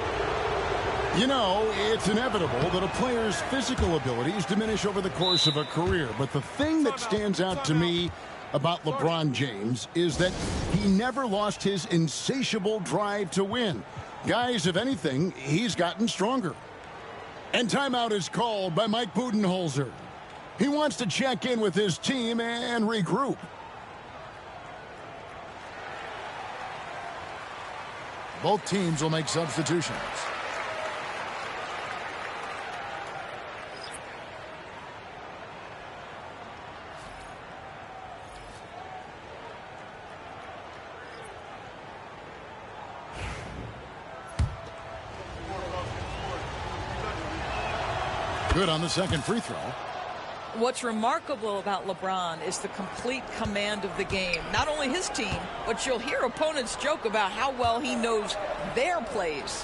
You know, it's inevitable that a player's physical abilities diminish over the course of a career. But the thing that stands out to me about LeBron James is that he never lost his insatiable drive to win. Guys, if anything, he's gotten stronger. And timeout is called by Mike Budenholzer. He wants to check in with his team and regroup. Both teams will make substitutions. Good on the second free throw. What's remarkable about LeBron is the complete command of the game. Not only his team, but you'll hear opponents joke about how well he knows their plays.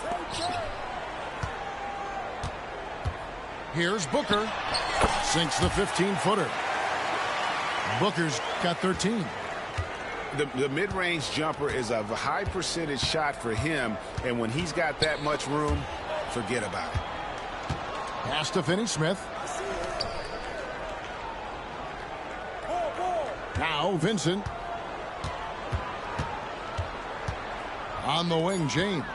Here's Booker. Sinks the 15-footer. Booker's got 13. The mid-range jumper is a high percentage shot for him, and when he's got that much room, forget about it. Pass to Finney-Smith. Now Vincent. On the wing, James.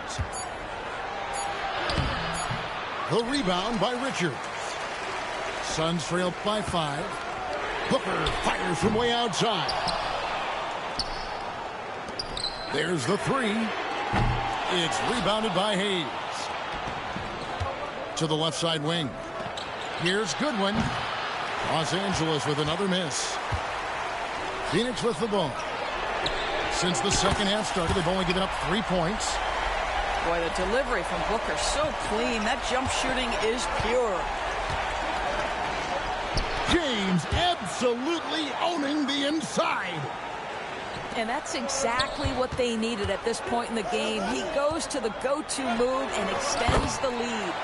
The rebound by Richards. Suns trail by 5. Booker fires from way outside. There's the 3. It's rebounded by Hayes. To the left side wing. Here's Goodwin. Los Angeles with another miss. Phoenix with the ball. Since the second half started, they've only given up 3 points. Boy, the delivery from Booker, so clean. That jump shooting is pure. James absolutely owning the inside. And that's exactly what they needed at this point in the game. He goes to the go-to move and extends the lead.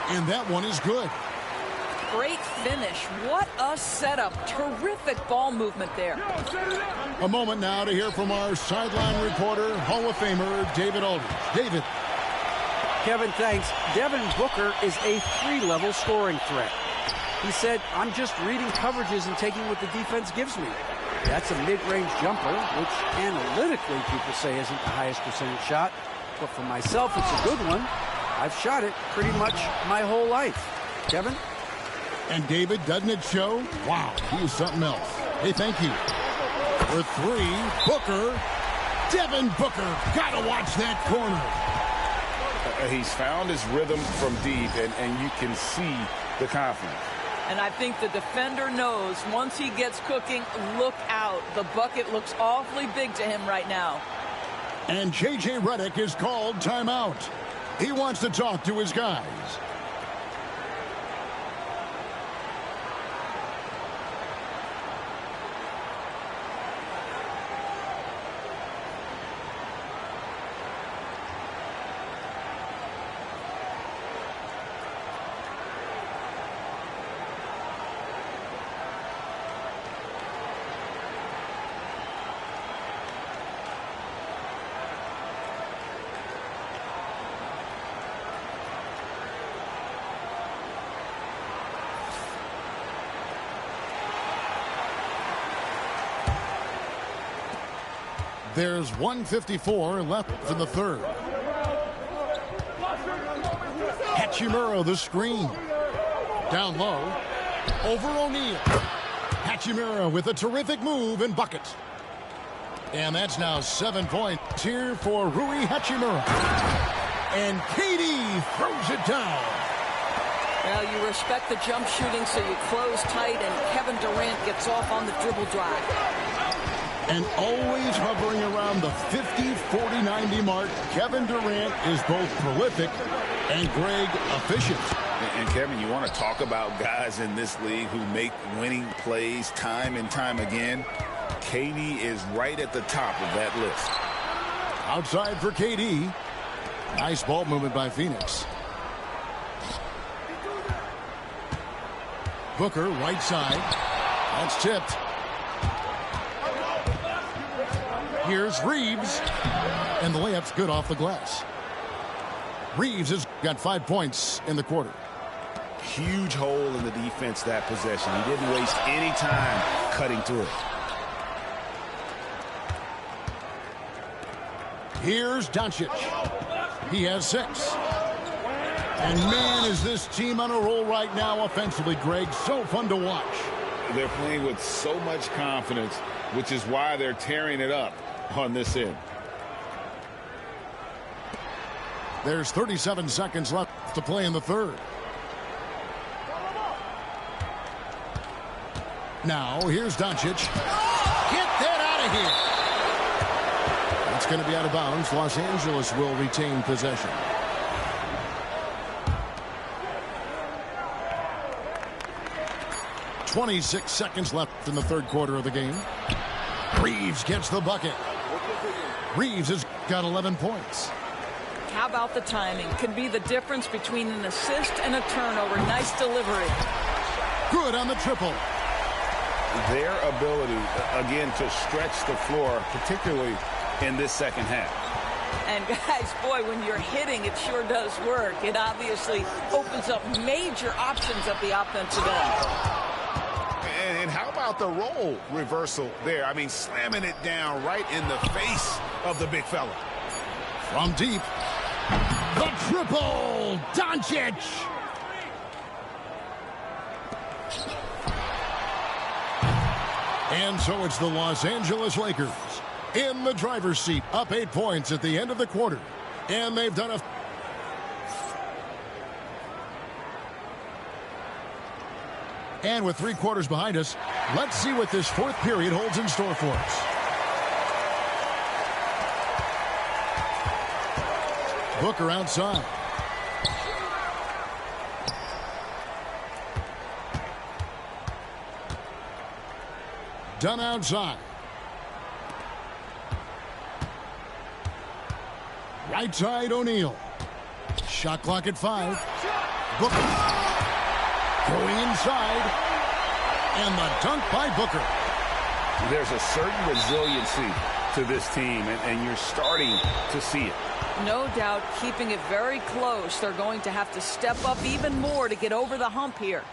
And that one is good. Great finish. What a setup. Terrific ball movement there. A moment now to hear from our sideline reporter, Hall of Famer David Aldridge. David. Kevin, thanks. Devin Booker is a 3-level scoring threat. He said, I'm just reading coverages and taking what the defense gives me. That's a mid-range jumper, which analytically people say isn't the highest percentage shot. But for myself, it's a good one. I've shot it pretty much my whole life. Kevin? And David, doesn't it show? Wow, he is something else. Hey, thank you. For 3, Booker. Devin Booker. Gotta watch that corner. He's found his rhythm from deep, and you can see the confidence. And I think the defender knows once he gets cooking, look out. The bucket looks awfully big to him right now. And J.J. Redick is called timeout. He wants to talk to his guys. There's 1:54 left in the third. Hachimura the screen. Down low. Over O'Neal. Hachimura with a terrific move and bucket. And that's now 7 points here for Rui Hachimura. And KD throws it down. Well, you respect the jump shooting, so you close tight, and Kevin Durant gets off on the dribble drive. And always hovering around the 50, 40, 90 mark, Kevin Durant is both prolific and, Greg, efficient. And Kevin, you want to talk about guys in this league who make winning plays time and time again? KD is right at the top of that list. Outside for KD. Nice ball movement by Phoenix. Booker, right side. That's tipped. Here's Reeves. And the layup's good off the glass. Reeves has got 5 points in the quarter. Huge hole in the defense that possession. He didn't waste any time cutting through it. Here's Doncic. He has 6. And man, is this team on a roll right now offensively, Greg. So fun to watch. They're playing with so much confidence, which is why they're tearing it up on this end. There's 37 seconds left to play in the third. Now, here's Doncic. Get that out of here. It's going to be out of bounds. Los Angeles will retain possession. .26 seconds left in the third quarter of the game. Reeves gets the bucket. Reeves has got 11 points. How about the timing? Could be the difference between an assist and a turnover. Nice delivery. Good on the triple. Their ability, again, to stretch the floor, particularly in this second half. And guys, boy, when you're hitting, it sure does work. It obviously opens up major options at the offensive end. And how about the role reversal there? I mean, slamming it down right in the face of the big fella. From deep. The triple. Doncic. And so it's the Los Angeles Lakers in the driver's seat, up 8 points at the end of the quarter. And they've done a... And with 3 quarters behind us, let's see what this fourth period holds in store for us. Booker outside. Dunn outside. Right side, O'Neal. Shot clock at 5. Booker. Going inside. And the dunk by Booker. There's a certain resiliency to this team, and you're starting to see it. No doubt, keeping it very close. They're going to have to step up even more to get over the hump here.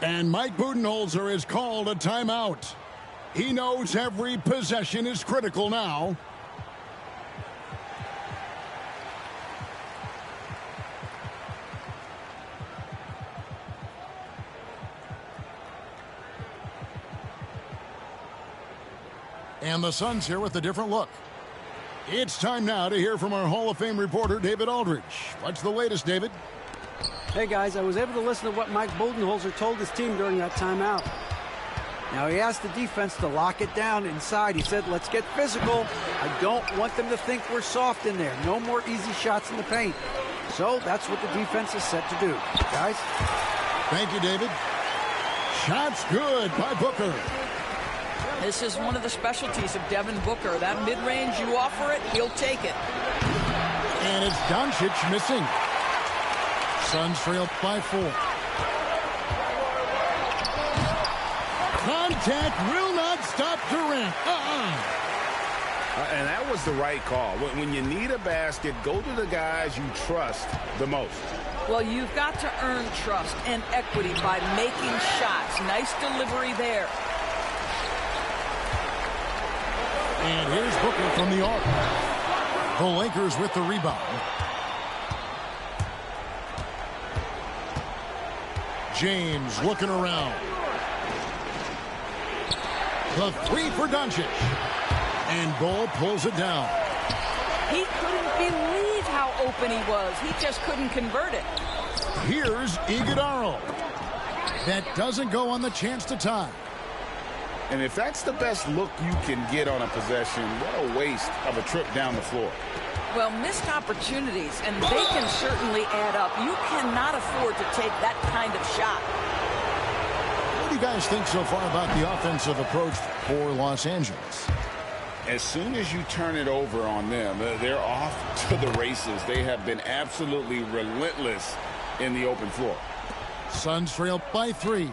And Mike Budenholzer has called a timeout. He knows every possession is critical now. And the Suns here with a different look. It's time now to hear from our Hall of Fame reporter, David Aldridge. What's the latest, David? Hey, guys, I was able to listen to what Mike Budenholzer told his team during that timeout. Now, he asked the defense to lock it down inside. He said, let's get physical. I don't want them to think we're soft in there. No more easy shots in the paint. So that's what the defense is set to do. Guys? Thank you, David. Shots good by Booker. This is one of the specialties of Devin Booker. That mid-range, you offer it, he'll take it. And it's Doncic missing. Suns trail by 4. Contact will not stop Durant. And that was the right call. When you need a basket, go to the guys you trust the most. Well, you've got to earn trust and equity by making shots. Nice delivery there. And here's Booker from the arc. The Lakers with the rebound. James looking around. The 3 for Doncic. And Bull pulls it down. He couldn't believe how open he was. He just couldn't convert it. Here's Iguodala. That doesn't go on the chance to tie. And if that's the best look you can get on a possession, what a waste of a trip down the floor. Well, missed opportunities, and they can certainly add up. You cannot afford to take that kind of shot. What do you guys think so far about the offensive approach for Los Angeles? As soon as you turn it over on them, they're off to the races. They have been absolutely relentless in the open floor. Suns trail by 3.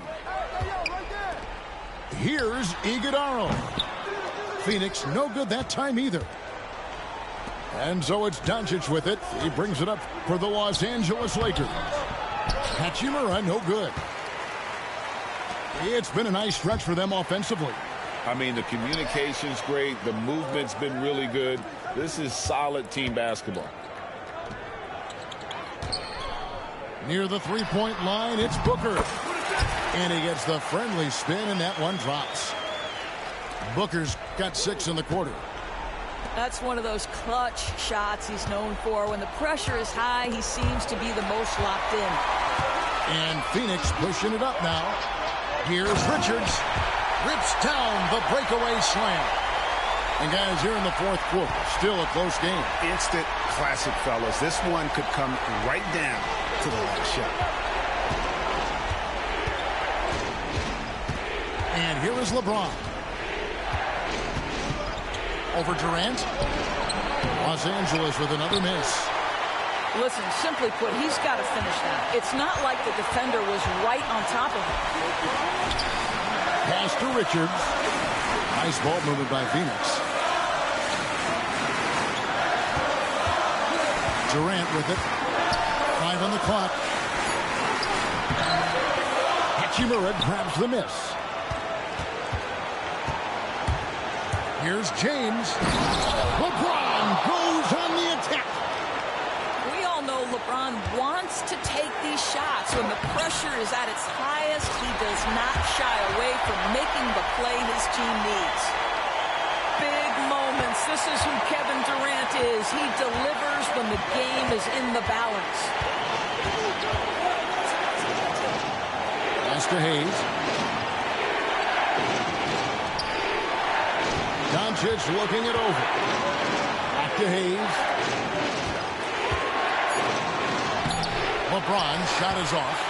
Here's Iguodala. Phoenix no good that time either. And so it's Doncic with it. He brings it up for the Los Angeles Lakers. Hachimura no good. It's been a nice stretch for them offensively. I mean, the communication's great. The movement's been really good. This is solid team basketball. Near the three-point line, it's Booker. And he gets the friendly spin, and that one drops. Booker's got 6 in the quarter. That's one of those clutch shots he's known for. When the pressure is high, he seems to be the most locked in. And Phoenix pushing it up now. Here's Richards. Rips down the breakaway slam. And guys, here in the fourth quarter, still a close game. Instant classic, fellas. This one could come right down to the last shot. And here is LeBron. Over Durant. Los Angeles with another miss. Listen, simply put, he's got to finish that. It's not like the defender was right on top of him. Pass to Richards. Nice ball movement by Phoenix. Durant with it. 5 on the clock. Hachimura grabs the miss. Here's James. LeBron goes on the attack. We all know LeBron wants to take these shots. When the pressure is at its highest, he does not shy away from making the play his team needs. Big moments. This is who Kevin Durant is. He delivers when the game is in the balance. Pass to Hayes. Doncic looking it over. Back to Hayes. LeBron's shot is off.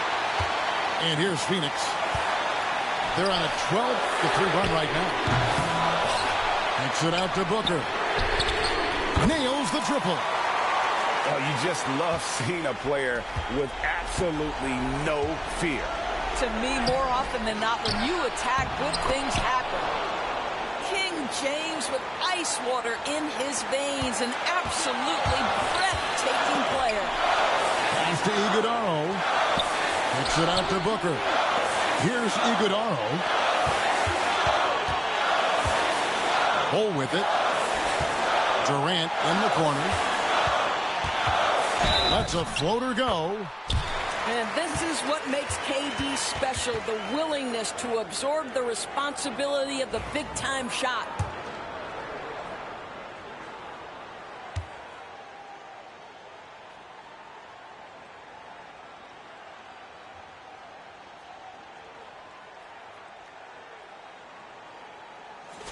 And here's Phoenix. They're on a 12-3 run right now. Takes it out to Booker. Nails the triple. Oh, you just love seeing a player with absolutely no fear. To me, more often than not, when you attack, good things happen. King James with ice water in his veins, an absolutely breathtaking player. Pass to Iguodala. Takes it out to Booker. Here's Iguodala. Bull with it. Durant in the corner. Lets a floater go. And this is what makes KD special, the willingness to absorb the responsibility of the big-time shot.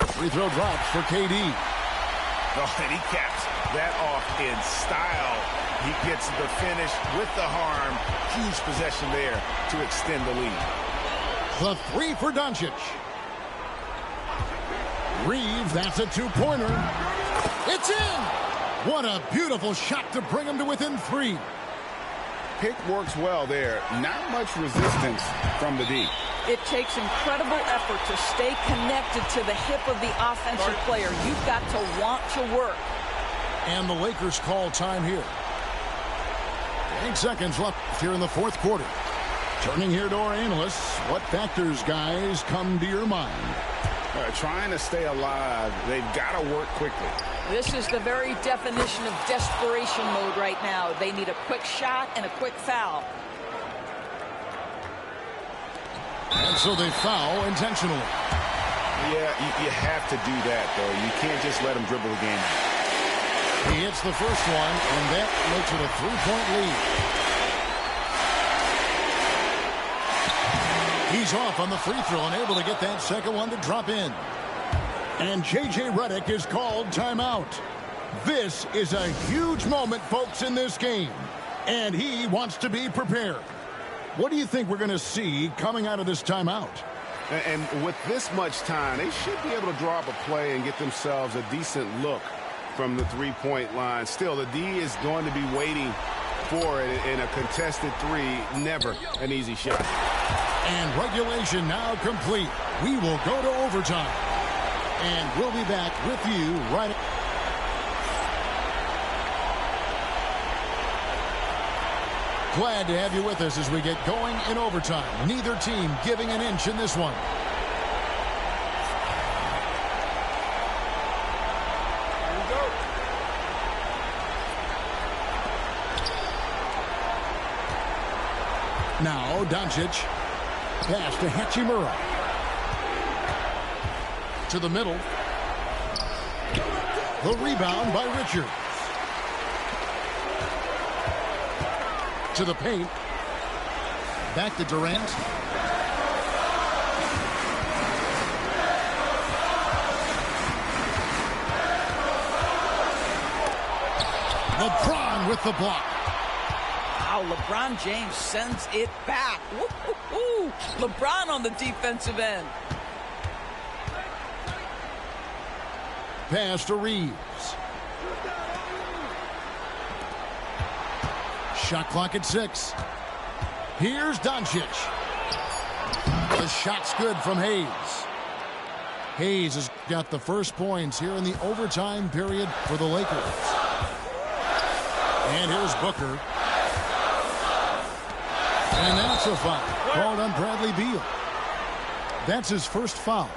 Free throw drops for KD. Oh, and he caps that off in style. He gets the finish with the harm. Huge possession there to extend the lead. The 3 for Doncic. Reeves, that's a 2-pointer. It's in! What a beautiful shot to bring him to within 3. Pick works well there. Not much resistance from the D. It takes incredible effort to stay connected to the hip of the offensive player. You've got to want to work. And the Lakers call time here. 8 seconds left here in the fourth quarter. Turning here to our analysts, what factors, guys, come to your mind? Trying to stay alive, they've got to work quickly. This is the very definition of desperation mode right now. They need a quick shot and a quick foul. And so they foul intentionally. Yeah, you have to do that, though. You can't just let them dribble the game out. He hits the first one, and that makes it a 3-point lead. He's off on the free throw and able to get that second one to drop in. And J.J. Redick is called timeout. This is a huge moment, folks, in this game. And he wants to be prepared. What do you think we're going to see coming out of this timeout? And with this much time, they should be able to draw up a play and get themselves a decent look from the three-point line. Still, the D is going to be waiting for it in a contested three. Never an easy shot. And regulation now complete. We will go to overtime. And we'll be back with you right. Glad to have you with us as we get going in overtime. Neither team giving an inch in this one. Now Doncic. Pass to Hachimura. To the middle. The rebound by Richards. To the paint. Back to Durant. LeBron with the block. Wow, LeBron James sends it back. Woo-hoo-hoo. LeBron on the defensive end. Pass to Reeves. Shot clock at 6. Here's Doncic. The shot's good from Hayes. Hayes has got the first points here in the overtime period for the Lakers. And here's Booker. And that's a foul called on Bradley Beal. That's his first foul.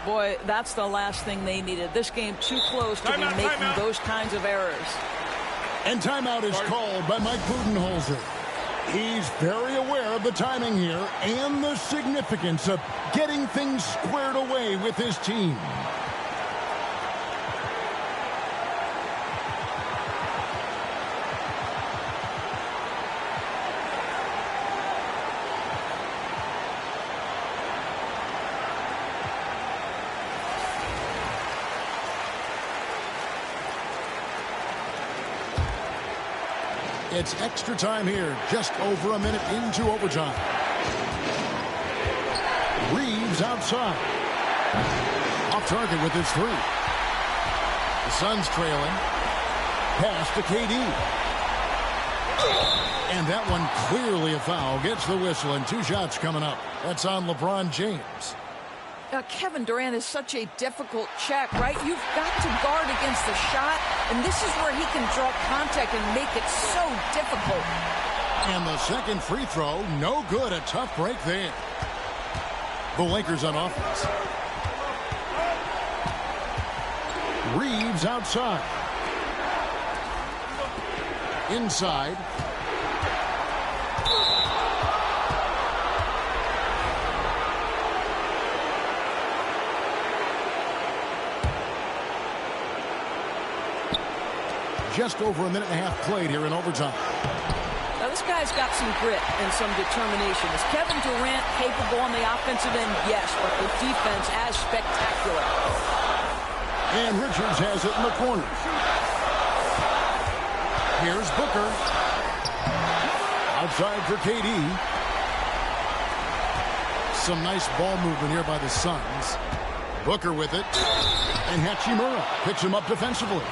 Boy, that's the last thing they needed. This game too close to be making those kinds of errors. And timeout is called by Mike Budenholzer. He's very aware of the timing here and the significance of getting things squared away with his team. It's extra time here, just over a minute into overtime. Reeves outside. Off target with his three. The Suns trailing. Pass to KD. And that one clearly a foul. Gets the whistle and 2 shots coming up. That's on LeBron James. Kevin Durant is such a difficult check, right? You've got to guard against the shot, and this is where he can draw contact and make it so difficult. And the second free throw, no good. A tough break there. The Lakers on offense. Reeves outside. Inside. Just over a minute and a half played here in overtime. Now this guy's got some grit and some determination. Is Kevin Durant capable on the offensive end? Yes, but the defense as spectacular. And Richards has it in the corner. Here's Booker. Outside for KD. Some nice ball movement here by the Suns. Booker with it. And Hachimura picks him up defensively.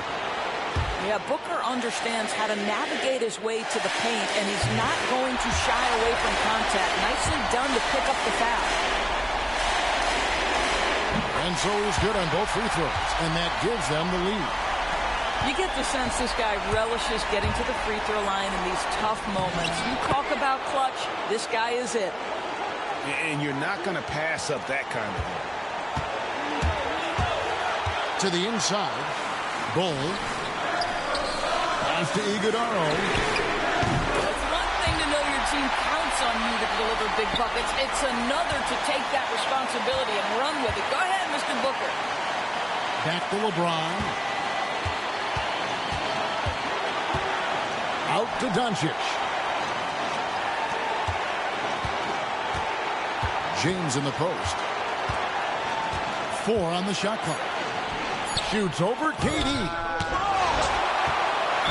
Yeah, Booker understands how to navigate his way to the paint, and he's not going to shy away from contact. Nicely done to pick up the foul. And so he's good on both free throws, and that gives them the lead. You get the sense this guy relishes getting to the free throw line in these tough moments. You talk about clutch, this guy is it. And you're not going to pass up that kind of thing. To the inside. Bull. To Iguodala. It's one thing to know your team counts on you to deliver big buckets. It's another to take that responsibility and run with it. Go ahead, Mr. Booker. Back to LeBron. Out to Doncic. James in the post. 4 on the shot clock. Shoots over KD.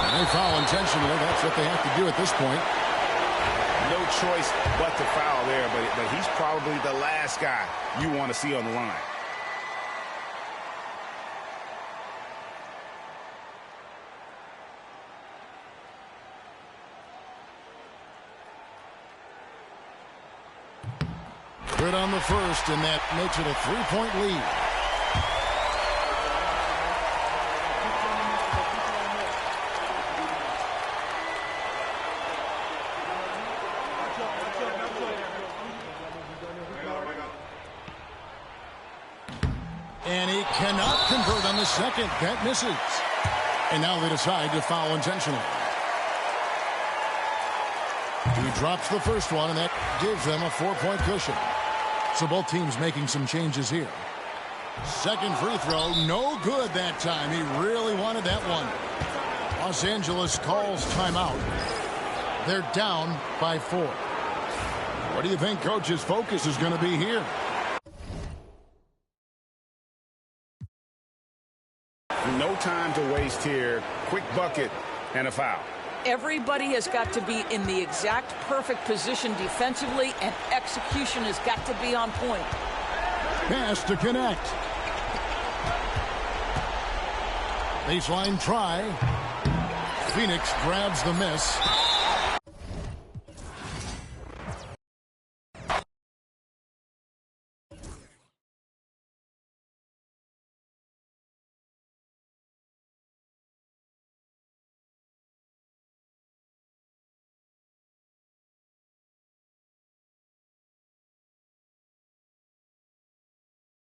And they foul intentionally. That's what they have to do at this point. No choice but to foul there, but he's probably the last guy you want to see on the line. Good on the first, and that makes it a 3-point lead. And he cannot convert on the second. That misses. And now they decide to foul intentionally. He drops the first one, and that gives them a 4-point cushion. So both teams making some changes here. Second free throw, no good that time. He really wanted that one. Los Angeles calls timeout. They're down by 4. What do you think Coach's focus is going to be here? No time to waste here. Quick bucket and a foul. Everybody has got to be in the exact perfect position defensively, and execution has got to be on point. Pass to connect. Baseline try. Phoenix grabs the miss.